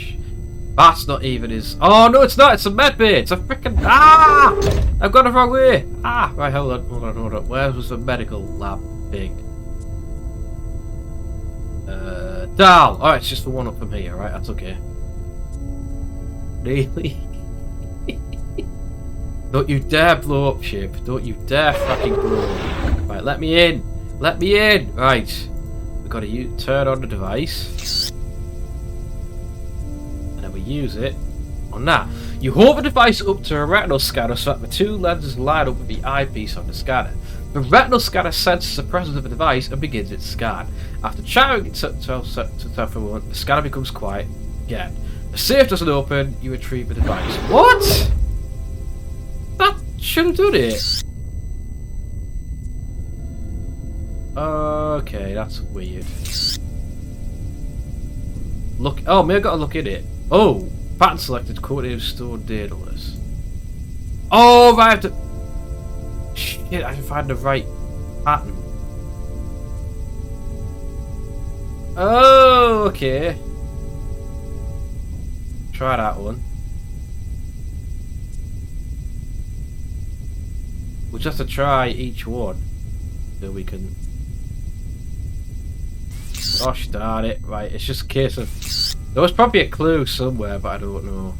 That's not even his. Oh no, it's not. It's a med bay. It's a freaking. Ah! I've gone the wrong way. Ah! Right, hold on. Where was the medical lab thing? Dal. Alright, it's just the one up from here, right? That's okay. Really? Don't you dare blow up, ship. Don't you dare fucking blow up. Right, let me in. Let me in. Right. We've got to turn on the device. And then we use it on that. You hold the device up to a retinal scanner so that the two lenses line up with the eyepiece on the scanner. The retinal scanner senses the presence of the device and begins its scan. After chattering itself for a moment, the scanner becomes quiet again. The safe doesn't open, you retrieve the device. What? That should have done it. Okay, that's weird. Look. Oh, maybe I gotta look in it. Oh, pattern selected, coordinated, stored data list. Oh, I have to. Shit, I have to find the right pattern. Oh, okay. Try that one. We'll just have to try each one so we can. Gosh darn it! Right, it's just a case of. There was probably a clue somewhere, but I don't know.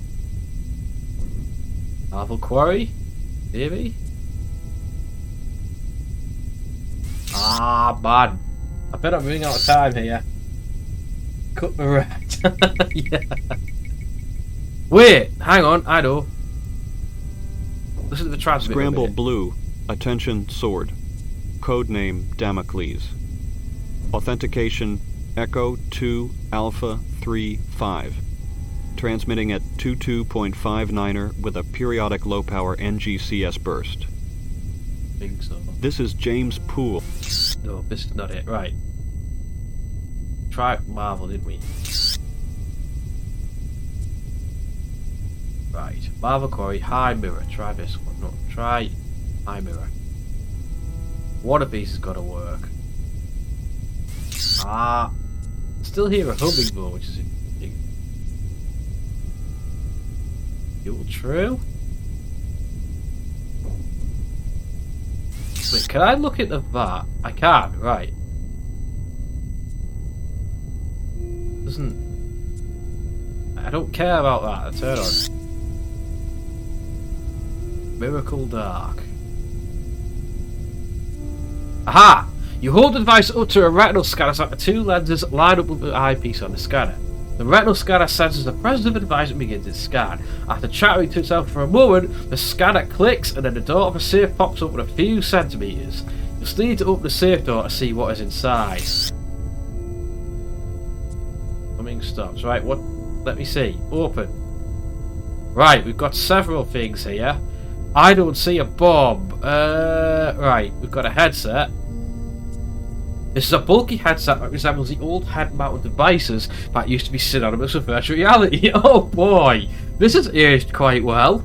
Marvel Quarry, maybe. Ah, man. I bet I'm running out of time here. Cut the rat. Yeah. Wait, hang on, I know. Listen to the transmitter. Scramble Blue. Attention Sword. Codename Damocles. Authentication Echo 2 Alpha 3 5. Transmitting at 22.59er with a periodic low power NGCS burst. I think so. This is James Poole. No, this is not it. Right. Try Marvel, didn't we? Right. Marvel Quarry, High Mirror. Try this one. No, try High Mirror. One of these has got to work. Ah. Still hear a humming though, which is interesting. True? Wait, can I look into that? I can, right. I don't care about that. Turn on. Miracle Dark. Aha! You hold the device up to a retinal scanner so that the two lenses line up with the eyepiece on the scanner. The retinal scanner senses the presence of the device and begins its scan. After chattering to itself for a moment, the scanner clicks and then the door of a safe pops up with a few centimetres. You'll still need to open the safe door to see what is inside. Coming stops. Right, what? Let me see. Open. Right, we've got several things here. I don't see a bomb. Right, we've got a headset. This is a bulky headset that resembles the old head-mounted devices that used to be synonymous with virtual reality. Oh boy, this has aged quite well.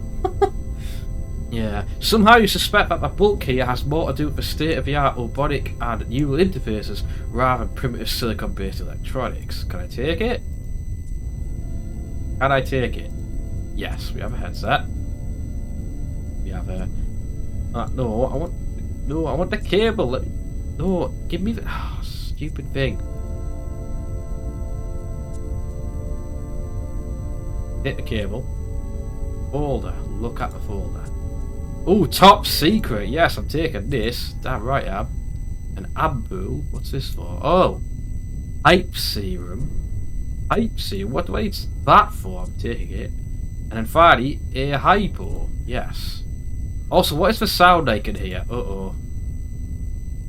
Yeah, somehow you suspect that the bulk here has more to do with the state-of-the-art robotic and neural interfaces rather than primitive silicon-based electronics. Can I take it? Can I take it? Yes, we have a headset. We have a... no, I want the cable. No, give me the... Oh, stupid thing. Hit the cable. Folder. Look at the folder. Oh, top secret. Yes, I'm taking this. Damn right I am. An ampule. What's this for? Oh. Hype serum. Hype serum. What do I need that for? I'm taking it. And then finally, a hypo. Yes. Also, what is the sound I can hear? Uh-oh.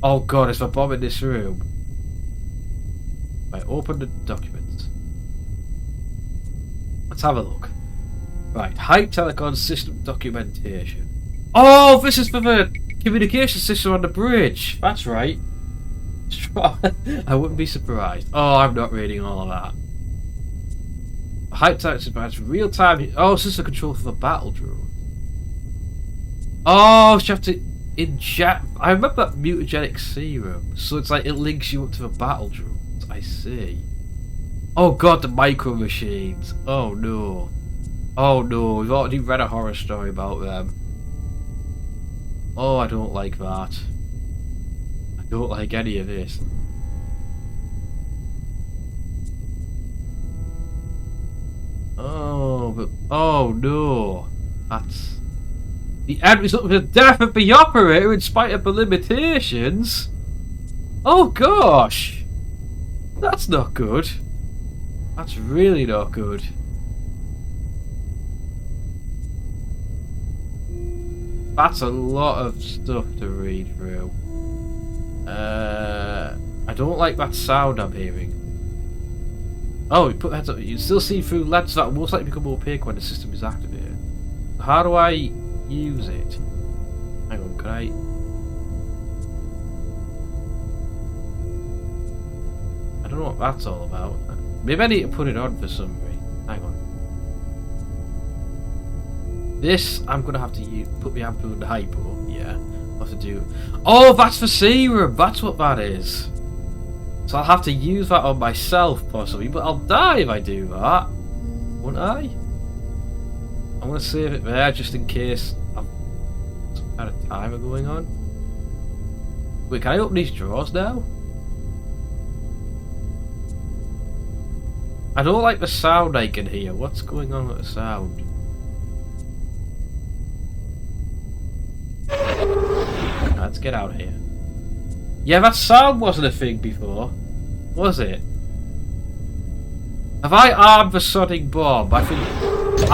Oh god, is there a bomb in this room? Right, open the document. Let's have a look. Right, Hype Telecom System Documentation. Oh, this is for the communication system on the bridge. That's right. I wouldn't be surprised. Oh, I'm not reading all of that. Hype Telecom real time. Oh, this is the control for the battle drone. Oh, you have to inject. I remember that mutagenic serum. So it's like it links you up to the battle drones. I see. Oh god, the micro machines. Oh no. Oh no, we've already read a horror story about them. Oh, I don't like that. I don't like any of this. Oh, but oh no. That's the end result of the death of the operator in spite of the limitations. Oh gosh. That's not good. That's really not good. That's a lot of stuff to read through. I don't like that sound I'm hearing. Oh, you put heads up. You still see through lenses that will most likely become opaque when the system is activated. How do I use it? Hang on, can I? I don't know what that's all about. Maybe I need to put it on for some reason. Hang on. This, I'm going to have to use, put the ampule in the hypo. Yeah, I'll have to do... Oh, that's the serum! That's what that is! So I'll have to use that on myself, possibly, but I'll die if I do that. Won't I? I'm going to save it there, just in case I've some kind of timer going on. Wait, can I open these drawers now? I don't like the sound I can hear. What's going on with the sound? Let's get out of here. Yeah, that sound wasn't a thing before, was it? Have I armed the sodding bomb? I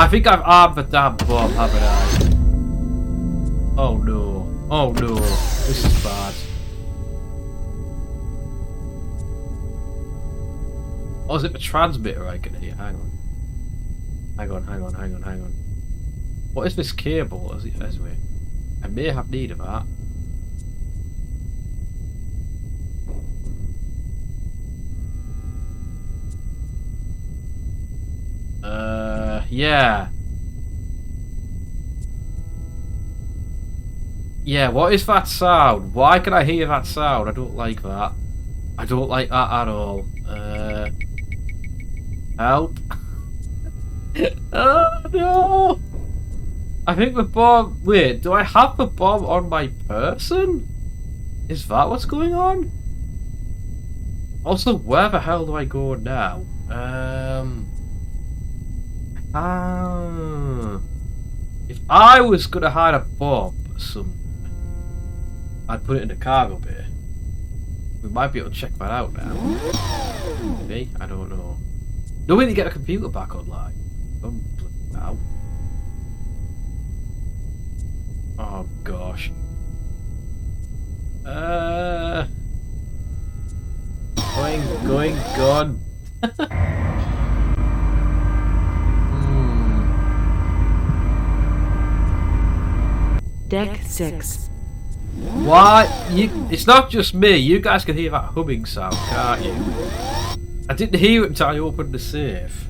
think I've armed the damn bomb, haven't I? Oh no. Oh no. This is bad. Or is it the transmitter I can hear? Hang on. Hang on. What is this cable? I may have need of that. Yeah. Yeah, what is that sound? Why can I hear that sound? I don't like that. I don't like that at all. Help. Oh no! I think the bomb... Wait, do I have the bomb on my person? Is that what's going on? Also, where the hell do I go now? If I was gonna hide a bomb somewhere, I'd put it in the cargo bay. We might be able to check that out now. Maybe? I don't know. No way to get a computer back online. Now. Oh gosh. Gone. Deck 6. What? It's not just me. You guys can hear that humming sound, can't you? I didn't hear it until I opened the safe.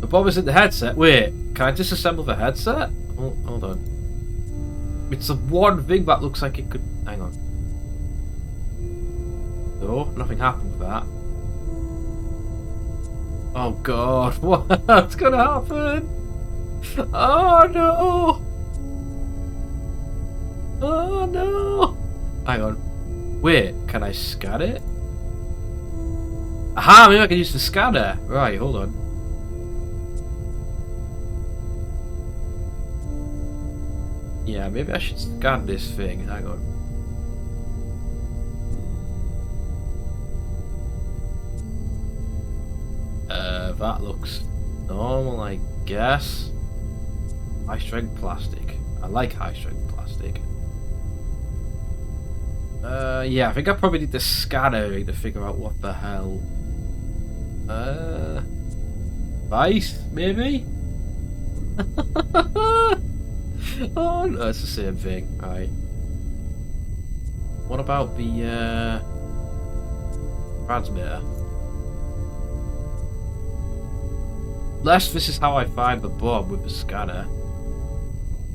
The bomb is in the headset. Wait, can I disassemble the headset? Oh, hold on. It's the one thing that looks like it could... Hang on. No, nothing happened with that. Oh god, what's gonna happen? Oh no! Oh no! Hang on. Wait, can I scan it? Aha, maybe I can use the scanner. Right, hold on. Yeah, maybe I should scan this thing. Hang on. That looks normal, I guess. High strength plastic. I like high strength plastic. Yeah, I think I probably need the scanner to figure out what the hell. Vice, maybe? Oh no, it's the same thing. Right. What about the transmitter? Unless this is how I find the bomb with the scanner.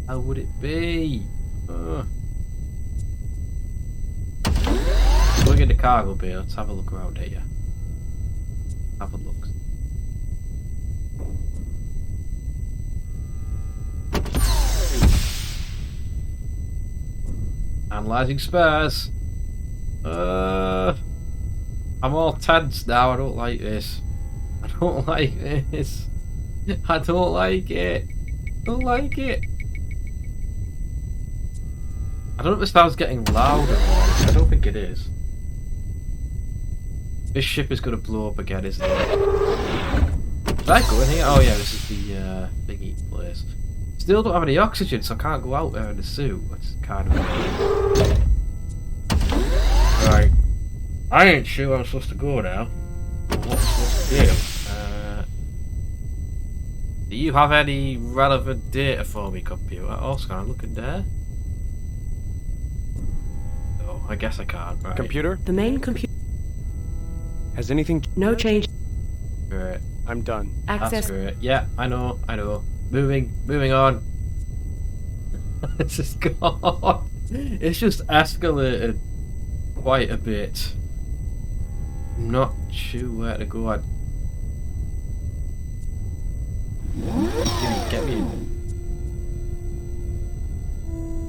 How would it be? Going in the cargo bay, let's have a look around here. Have a look. Analyzing spares. I'm all tense now, I don't like this. I don't like this. I don't like it. I don't like it. I don't know if the sound's getting louder or not. I don't think it is. This ship is going to blow up again, isn't it? Did I go in here? Oh yeah, this is the big eating place. Still don't have any oxygen, so I can't go out there in the suit. That's kind of weird. Right. I ain't sure where I'm supposed to go now. What I'm supposed to do. Do you have any relevant data for me, computer? Oh, can I look in there? Oh, I guess I can't. Right. Computer? The main computer. Has anything... No change. Great. I'm done. Access. That's great. Yeah, I know. Moving on. It's just gone. It's just escalated quite a bit. I'm not sure where to go. Get me.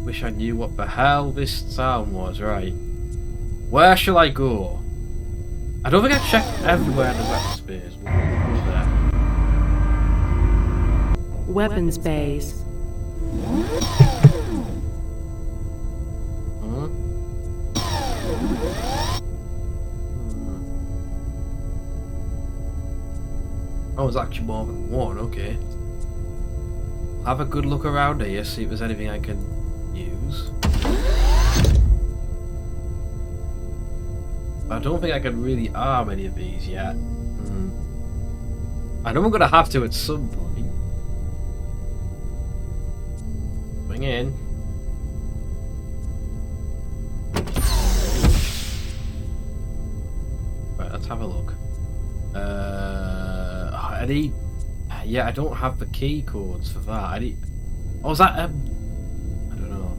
Wish I knew what the hell this sound was. Right. Where shall I go? I don't think I checked everywhere in the weapons space. We'll go there. Weapons bays. Oh, there's actually more than one, okay. Have a good look around here, see if there's anything I can use. I don't think I can really arm any of these yet. I know I'm gonna have to at some point. Bring in. Right, let's have a look. I need... Yeah, I don't have the key codes for that. I need... Oh, is that... I don't know.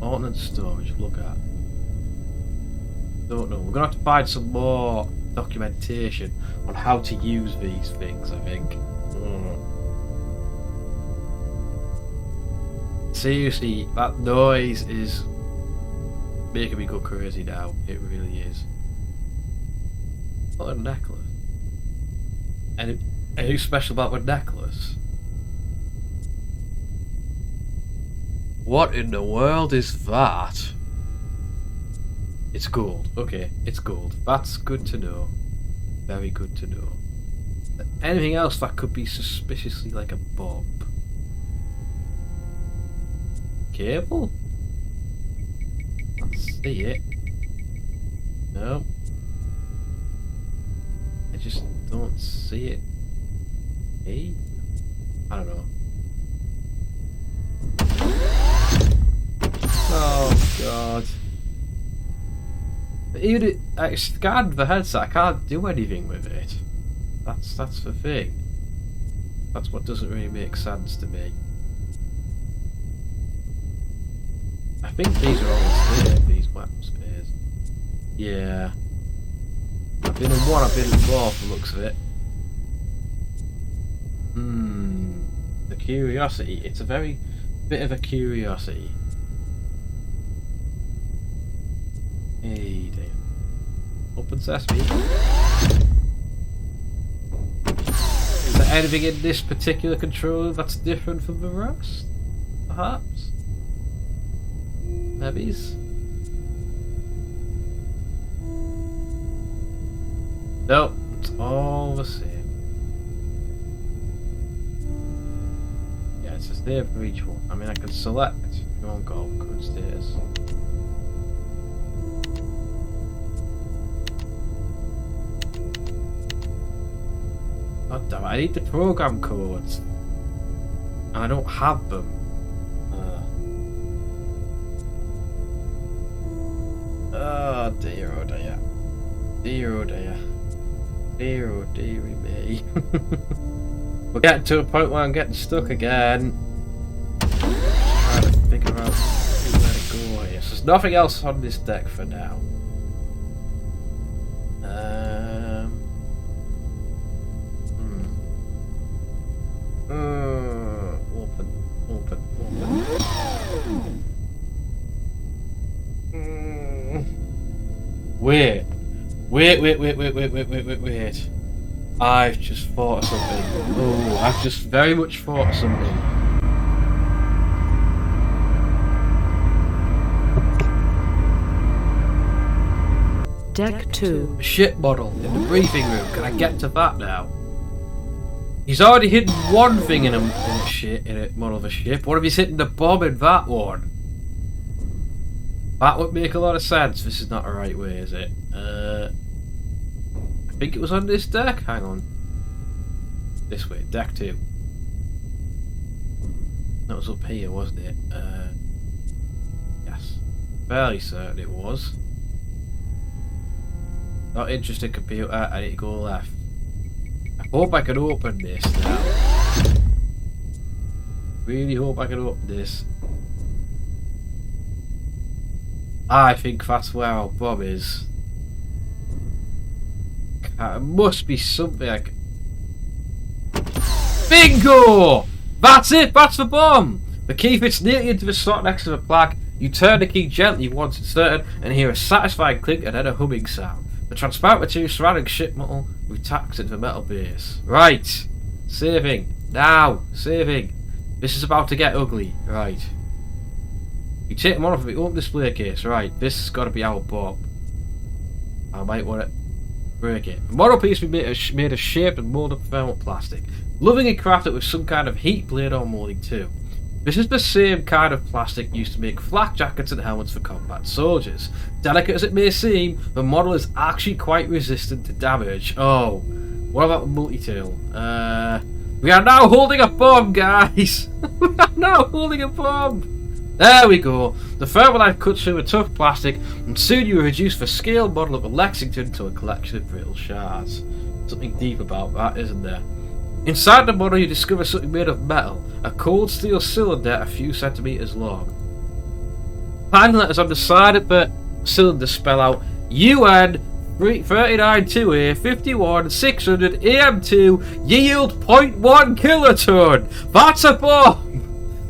Ordnance storage, look at. Don't know. We're gonna have to find some more documentation on how to use these things, I think. seriously, that noise is making me go crazy now. It really is. What a necklace. Anything special about my necklace? What in the world is that? It's gold. Okay, it's gold. That's good to know. Very good to know. Anything else that could be suspiciously like a bomb? Cable? Can't see it. No. I just don't see it. Hey? I don't know. Oh god. Even I scanned the headset, I can't do anything with it. That's the thing. That's what doesn't really make sense to me. I think these are all spare, these map spares. Yeah. I've been in one, I've been in more from the looks of it. The curiosity. It's a very bit of a curiosity. Hey dear. Open sesame. Is there anything in this particular controller that's different from the rest? Perhaps? Maybe's? Nope, it's all the same. Yeah, it's just there for each one. I mean, I can select if you want golf code status. God damn it, I need the program codes. And I don't have them. Oh dear, oh dear. Dear, oh dear. Dear, oh dearie me. We're getting to a point where I'm getting stuck again. Just trying to figure out where to go here. So there's nothing else on this deck for now. Wait. I've just thought of something. Oh, I've just very much thought of something. Deck 2. Ship model in the briefing room. Can I get to that now? He's already hidden one thing in a model of a ship. What if he's hitting the bomb in that one? That would make a lot of sense. This is not the right way, is it? I think it was on this deck. Hang on. This way, deck 2. That was up here, wasn't it? Yes. Fairly certain it was. Not interested, computer. I need to go left. I hope I can open this now. Really hope I can open this. I think that's where our bomb is. It must be something like... Bingo! That's it! That's the bomb! The key fits neatly into the slot next to the plaque. You turn the key gently once inserted and hear a satisfying click and then a humming sound. The transparent material surrounding ship metal retacks into the metal base. Right! Saving. Now! Saving. This is about to get ugly. Right. You take them off of the open display case. Right, this has got to be our bomb. I might want to break it. The model piece will be made of shaped and moulded thermal plastic. Lovingly crafted with some kind of heat blade or moulding too. This is the same kind of plastic used to make flak jackets and helmets for combat soldiers. Delicate as it may seem, the model is actually quite resistant to damage. Oh, what about the multi-tool? We are now holding a bomb, guys! We are now holding a bomb! There we go. The thermal knife cuts through a tough plastic, and soon you reduce the scale model of a Lexington to a collection of brittle shards. Something deep about that, isn't there? Inside the model you discover something made of metal, a cold steel cylinder a few centimeters long. Tiny letters on the side of the cylinder spell out UN 392A 51600 AM2 yield 0.1 kiloton. That's a bomb!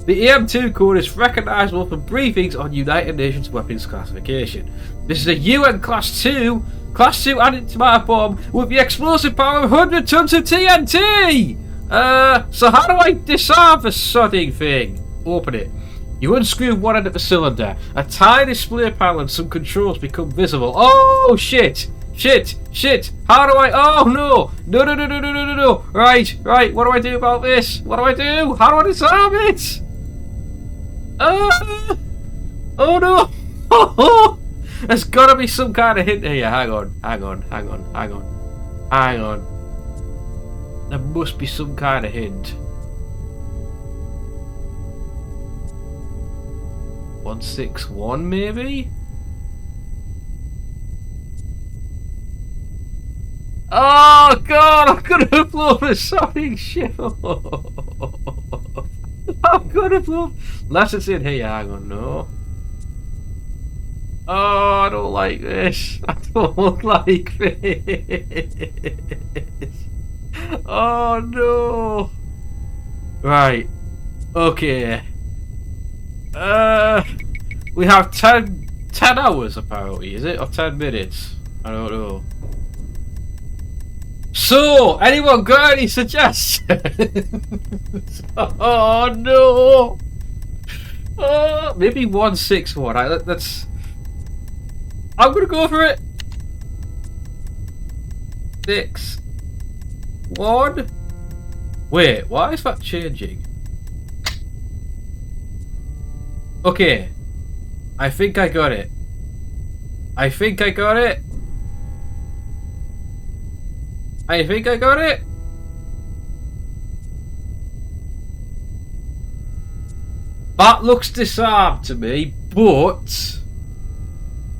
The EM2 code is recognisable from briefings on United Nations weapons classification. This is a UN Class 2 antimatter bomb with the explosive power of 100 tons of TNT! So how do I disarm the sodding thing? Open it. You unscrew one end of the cylinder. A tiny display panel and some controls become visible. Oh shit! Shit! How do I... Oh no! No! Right! What do I do about this? What do I do? How do I disarm it? Oh no! There's gotta be some kind of hint here. Hang on. There must be some kind of hint. 161 maybe? Oh god, I'm gonna blow the sodding shit up. I'm gonna blow. Unless it's in here, hang on, no. Oh, I don't like this. I don't like this. Oh no. Right. Okay. We have 10 hours apparently, is it? Or 10 minutes? I don't know. So, anyone got any suggestions? Oh no! Maybe 161. That's. I'm gonna go for it. 6 1. Wait, why is that changing? Okay, I think I got it. I think I got it. That looks disarmed to me, but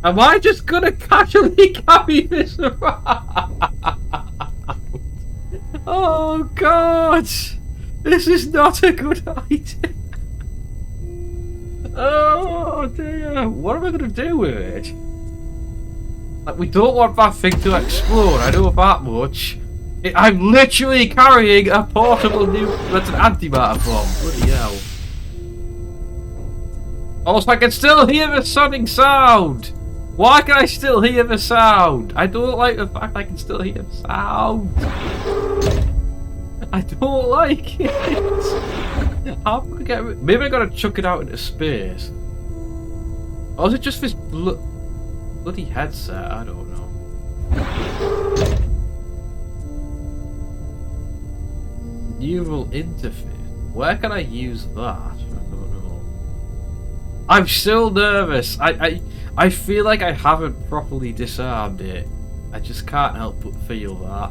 am I just gonna casually carry this around? Oh god, this is not a good idea. Oh dear, what am I gonna do with it? Like, we don't want that thing to explode, I know that much. I'm literally carrying a portable that's an antimatter bomb. Bloody hell. Also, I can still hear the sounding sound. Why can I still hear the sound? I don't like the fact I can still hear the sound. I don't like it. How am I gonna get rid? Maybe I gotta chuck it out into space. Or is it just this bloody headset? I don't know. Neural interface. Where can I use that? I don't know. I'm still nervous. I feel like I haven't properly disarmed it. I just can't help but feel that.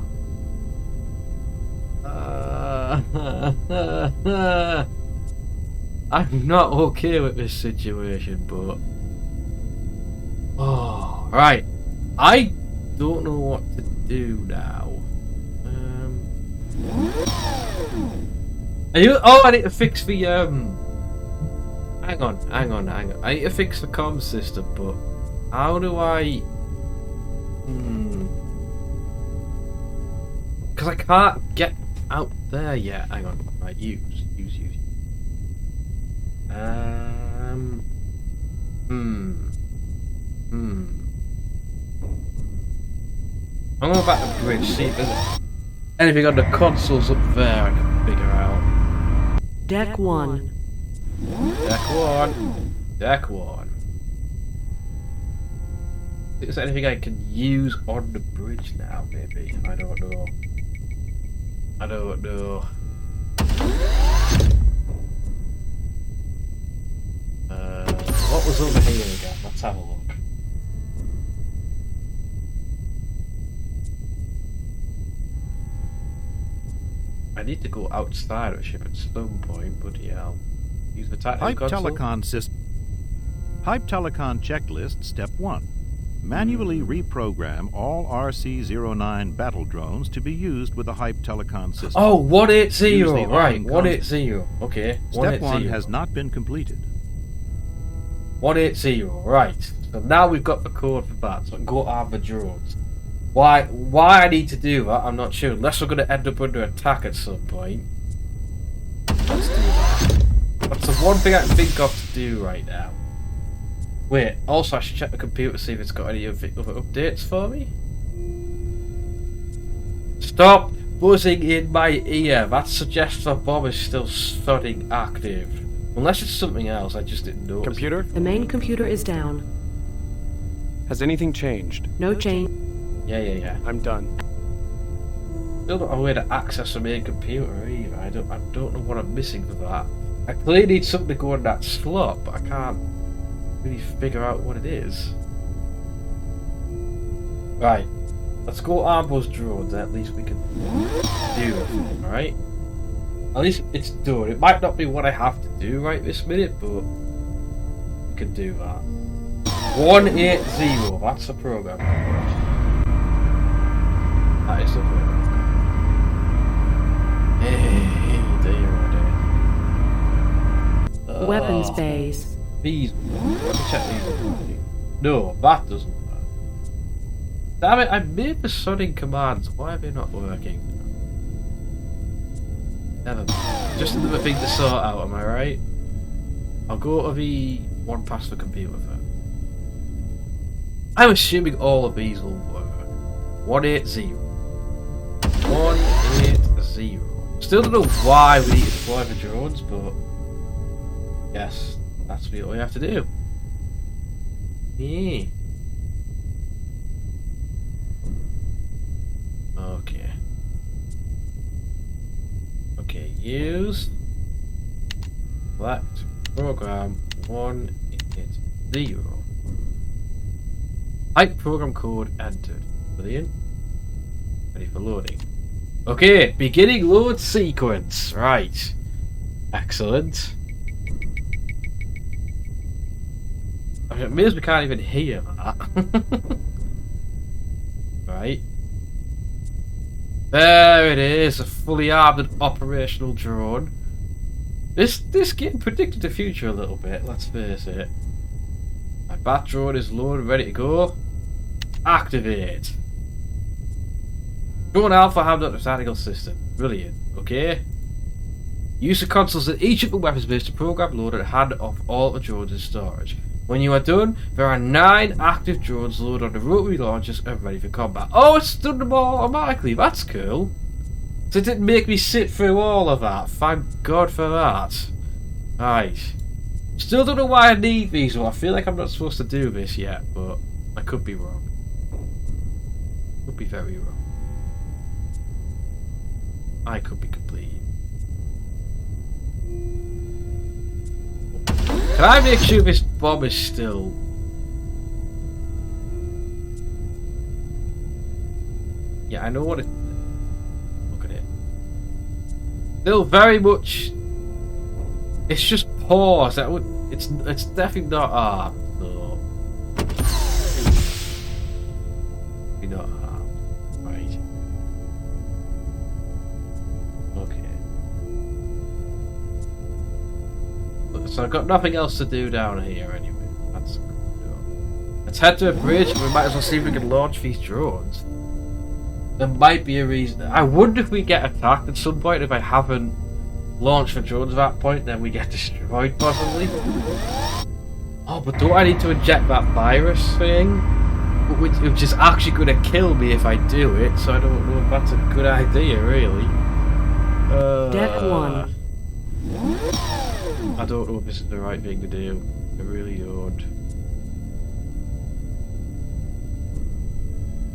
I'm not okay with this situation, but oh, right. I don't know what to do now. Oh, I need to fix the Hang on. I need to fix the comm system, but how do I? Because I can't get out there yet. Hang on. Right, use. I'm going back to the bridge, see if there's anything on the consoles up there I can figure out. Deck 1. Deck 1. Is there anything I can use on the bridge now, maybe? I don't know. What was over here again? Let's have a look. I need to go outside of a ship at some point, bloody hell. Use the tactical console. Hype Telecon checklist step 1. Manually reprogram all RC-09 battle drones to be used with the Hype Telecon system. Oh, 180, right, 180, okay. Step 1 has not been completed. 180, right. So now we've got the code for that, so I can go arm the drones. Why I need to do that, I'm not sure, unless we're going to end up under attack at some point. Let's do that. That's the one thing I can think of to do right now. Wait, also I should check the computer to see if it's got any other updates for me. Stop buzzing in my ear. That suggests the bomb is still studying active. Unless it's something else, I just didn't know. Computer? The main computer is down. Has anything changed? No change. Yeah. I'm done. Still don't have a way to access the main computer either. I don't know what I'm missing for that. I clearly need something to go in that slot, but I can't really figure out what it is. Right. Let's go arm those drones, at least we can do it, alright? At least it's done. It might not be what I have to do right this minute, but we can do that. 180, that's the program. That is the program. Hey, there. Weapons bays. These. Let me check these. No, that doesn't work. Damn it, I made the sunning commands. Why are they not working? Never mind. Just another thing to sort out, am I right? I'll go to the one past the computer first. I'm assuming all of these will work. 180. 180. Still don't know why we need to deploy the drones, but yes, that's what we have to do. Yeah. Okay, use select program 180. Type program code entered. Brilliant. Ready for loading. Okay, beginning load sequence. Right. Excellent. I mean, it means we can't even hear that. Right. There it is, a fully armed and operational drone. This game predicted the future a little bit, let's face it. My bat drone is loaded, ready to go. Activate. Drone Alpha have the tactical system. Brilliant. Okay. Use the consoles in each of the weapons bays to program load and hand off all the drones in storage. When you are done, there are 9 active drones loaded on the rotary launchers and ready for combat. Oh, it's done them all automatically. That's cool. So it didn't make me sit through all of that. Thank God for that. Right. Still don't know why I need these, or I feel like I'm not supposed to do this yet, but I could be wrong. Could be very wrong. I could be complete. Can I make sure this bomb is still... Yeah, I know what it... Look at it. Still very much... It's just paused. That would... It's definitely not armed, though. Not armed. Right. Okay. So I've got nothing else to do down here anyway. That's good. Let's head to a bridge and we might as well see if we can launch these drones. There might be a reason. I wonder if we get attacked at some point. If I haven't launched the drones at that point, then we get destroyed possibly. Oh, but do I need to inject that virus thing? Which is actually going to kill me if I do it, so I don't know if that's a good idea, really. Deck 1. I don't know if this is the right thing to do. I really don't.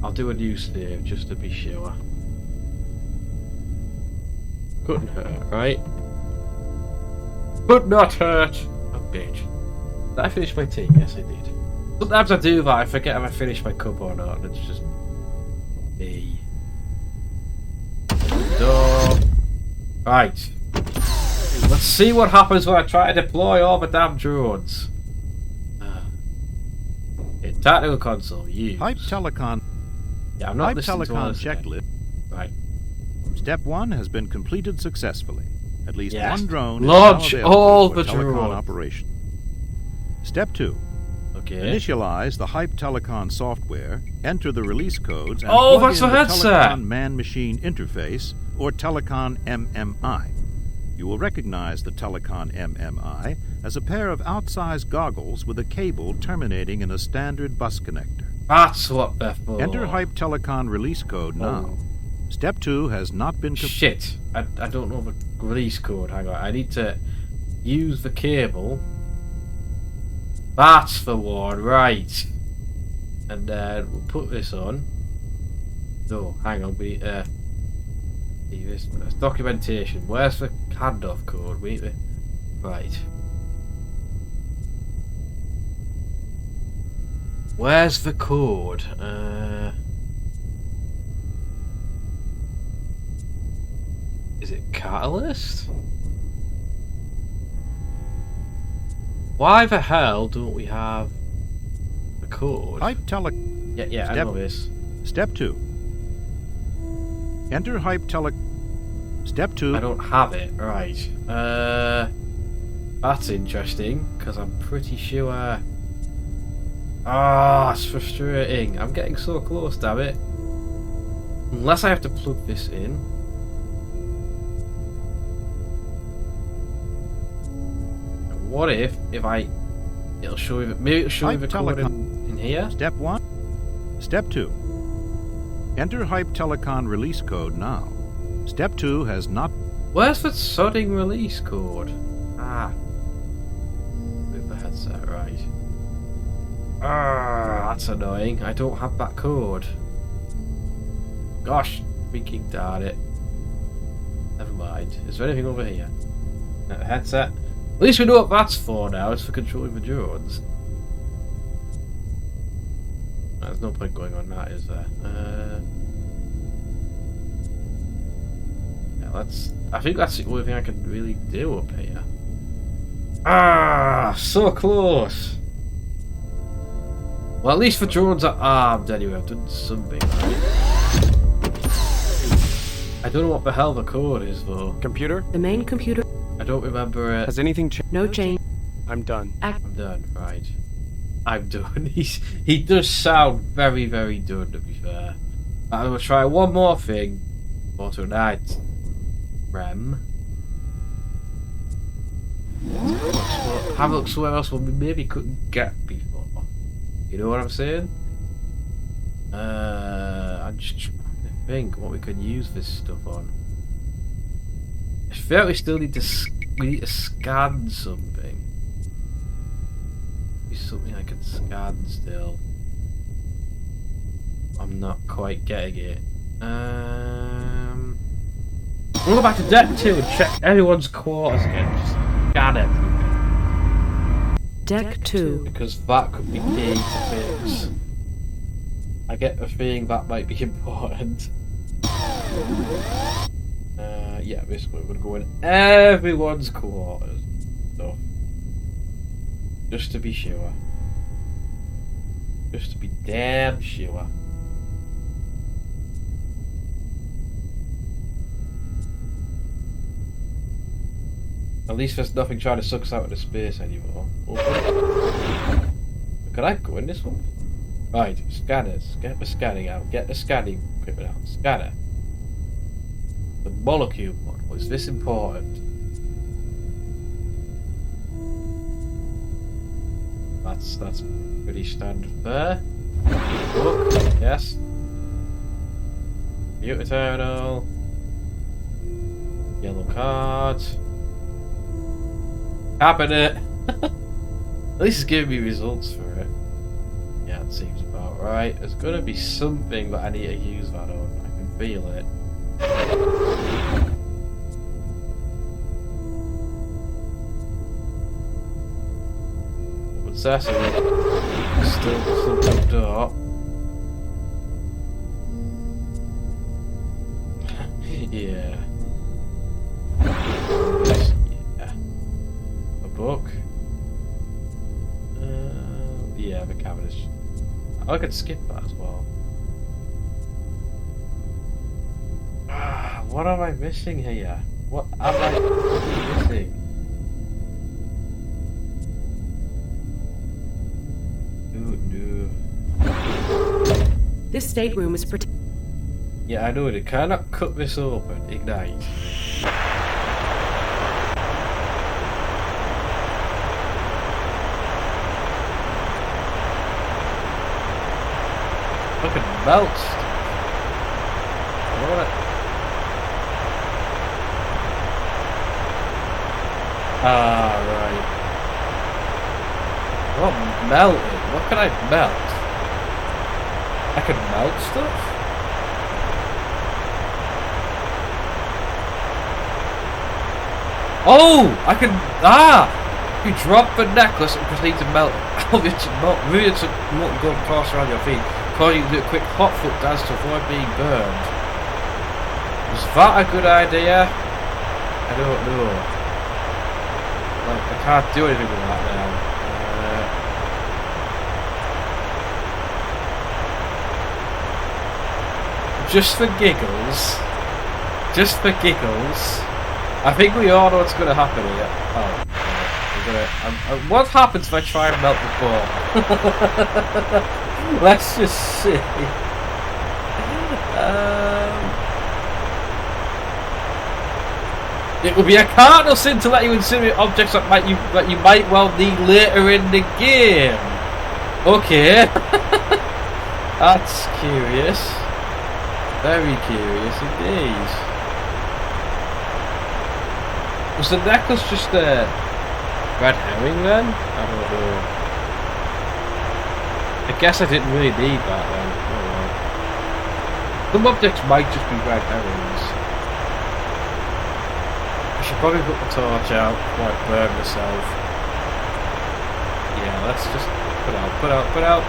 I'll do a new save just to be sure. Couldn't hurt, right? Could not hurt a bitch. Did I finish my tea? Yes, I did. Sometimes I do that. I forget if I finished my cup or not. It's just me. Right. Let's see what happens when I try to deploy all the damn drones. In tactical console, use. Hype Telecon. Yeah, I'm not Hype listening to all Telecon this yet. checklist. Right. Step 1 has been completed successfully. At least Yes. one drone Launch is now available all for the telecon drones. operation. Step 2. Okay. Initialize the Hype Telecon software, enter the release codes, and Oh, plug that's in the the headset. Telecon Man-Machine Interface, or Telecon MMI. You will recognize the Telecon MMI as a pair of outsized goggles with a cable terminating in a standard bus connector. That's what they're for. Enter Hype Telecon release code now. Step 2 has not been... Shit. I don't know the release code. Hang on. I need to use the cable. That's the one. Right. And then we'll put this on. No, hang on. We see this. Documentation. Where's the handoff code? Wait. Right. Where's the code? Is it Catalyst? Why the hell don't we have the code? Hype Yeah, I know this. Step 2. Enter Hype Step 2. I don't have it. Right. That's interesting, because I'm pretty sure... Ah, it's frustrating. I'm getting so close, damn it. Unless I have to plug this in. What if it'll show you, maybe it'll show you the code in here? Step 1. Step 2. Enter Hype Telecon release code now. Step 2 has not... Where's the sodding release code? Ah. With the headset, right. Ah, that's annoying. I don't have that code. Gosh, freaking darn it. Never mind. Is there anything over here? Headset. At least we know what that's for now. It's for controlling the drones. There's no point going on that, is there? Yeah, I think that's the only thing I can really do up here. Ah, so close. Well, at least the drones are armed anyway. I've done something. I don't know what the hell the code is though. Computer? The main computer. I don't remember it. Has anything changed? No change. I'm done. I'm done, right. I'm done. He does sound very, very done, to be fair. I'm going to try one more thing for tonight. Rem. Have a look somewhere else where we maybe couldn't get before. You know what I'm saying? I'm just trying to think what we could use this stuff on. I feel we still need to scan something. Be something I can scan still. I'm not quite getting it. We'll go back to deck 2 and check everyone's quarters again. Just scan everything. Deck 2. Because that could be key to things. I get a feeling that might be important. Yeah, basically we're going to go in everyone's quarters. So, just to be sure. Just to be damn sure. At least there's nothing trying to suck us out of the space anymore. Oh. Could I go in this one? Right, scanners. Get the scanning out. Get the scanning equipment out. Scanner. The molecule model. Is this important? That's pretty standard there. Look, yes. Computer terminal. Yellow card. Cabinet. At least it's giving me results for it. Yeah, it seems about right. There's gonna be something that I need to use that on. I can feel it. What's that? Still up dark. Yeah. Yeah. A book. Yeah, the cabinet is... I could skip that as well. What am I missing here? What am I missing? No. This stateroom is protected. Yeah, I know it. Can I not cut this open? Ignite. Fucking melts. What? Ah, right. What melting? What can I melt? I can melt stuff? Oh! I can... Ah! You drop the necklace and proceed to melt it. Moving it to molten gold cross around your feet. Causing you to do a quick hot foot dance to avoid being burned. Was that a good idea? I don't know. Like, I can't do anything with that now. Just for giggles. Just for giggles. I think we all know what's going to happen here. Oh. What happens if I try and melt the ball? Let's just see. It would be a cardinal sin to let you incinerate objects that you might well need later in the game. Okay. That's curious. Very curious indeed. Was the necklace just a red herring then? I don't know. I guess I didn't really need that then. Oh well. Some objects might just be red herrings. I should probably put the torch out before I burn myself. Yeah, let's just put out.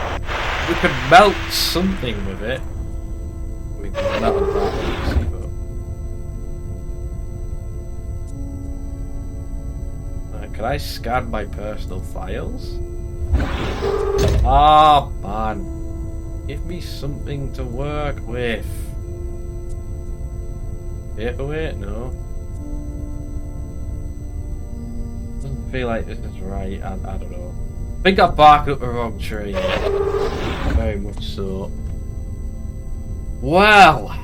We could melt something with it. We can melt that easy, but... Can I scan my personal files? Ah, man. Give me something to work with. Paperweight? No. Doesn't feel like this is right. I don't know. I think I barked up the wrong tree. Very much so. Well.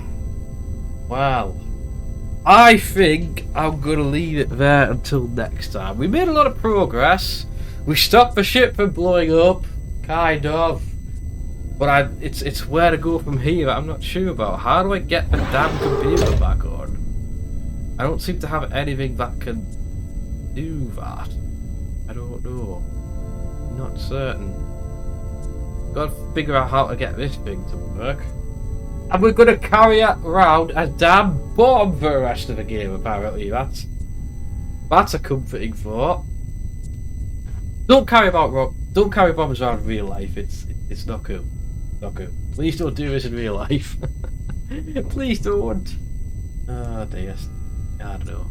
I think I'm going to leave it there until next time. We made a lot of progress. We stopped the ship from blowing up. Kind of. But it's where to go from here I'm not sure about. How do I get the damn computer back on? I don't seem to have anything that can do that. I don't know. Not certain. Gotta figure out how to get this thing to work. And we're gonna carry it around a damn bomb for the rest of the game, apparently. That's a comforting thought. Don't carry bombs around in real life. It's not cool. Not cool. Please don't do this in real life. Please don't. Oh dear. I don't know.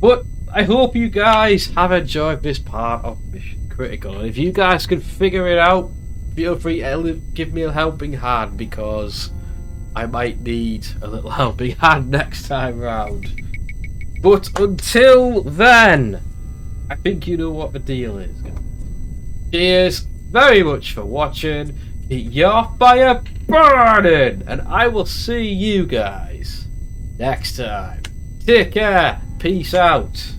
But I hope you guys have enjoyed this part of Mission Critical. And if you guys can figure it out, feel free to give me a helping hand, because I might need a little helping hand next time round. But until then, I think you know what the deal is. Cheers very much for watching. Keep your fire burning, and I will see you guys next time. Take care. Peace out.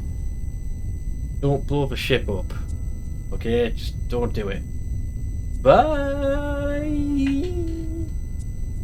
Don't blow the ship up. Okay? Just don't do it. Bye.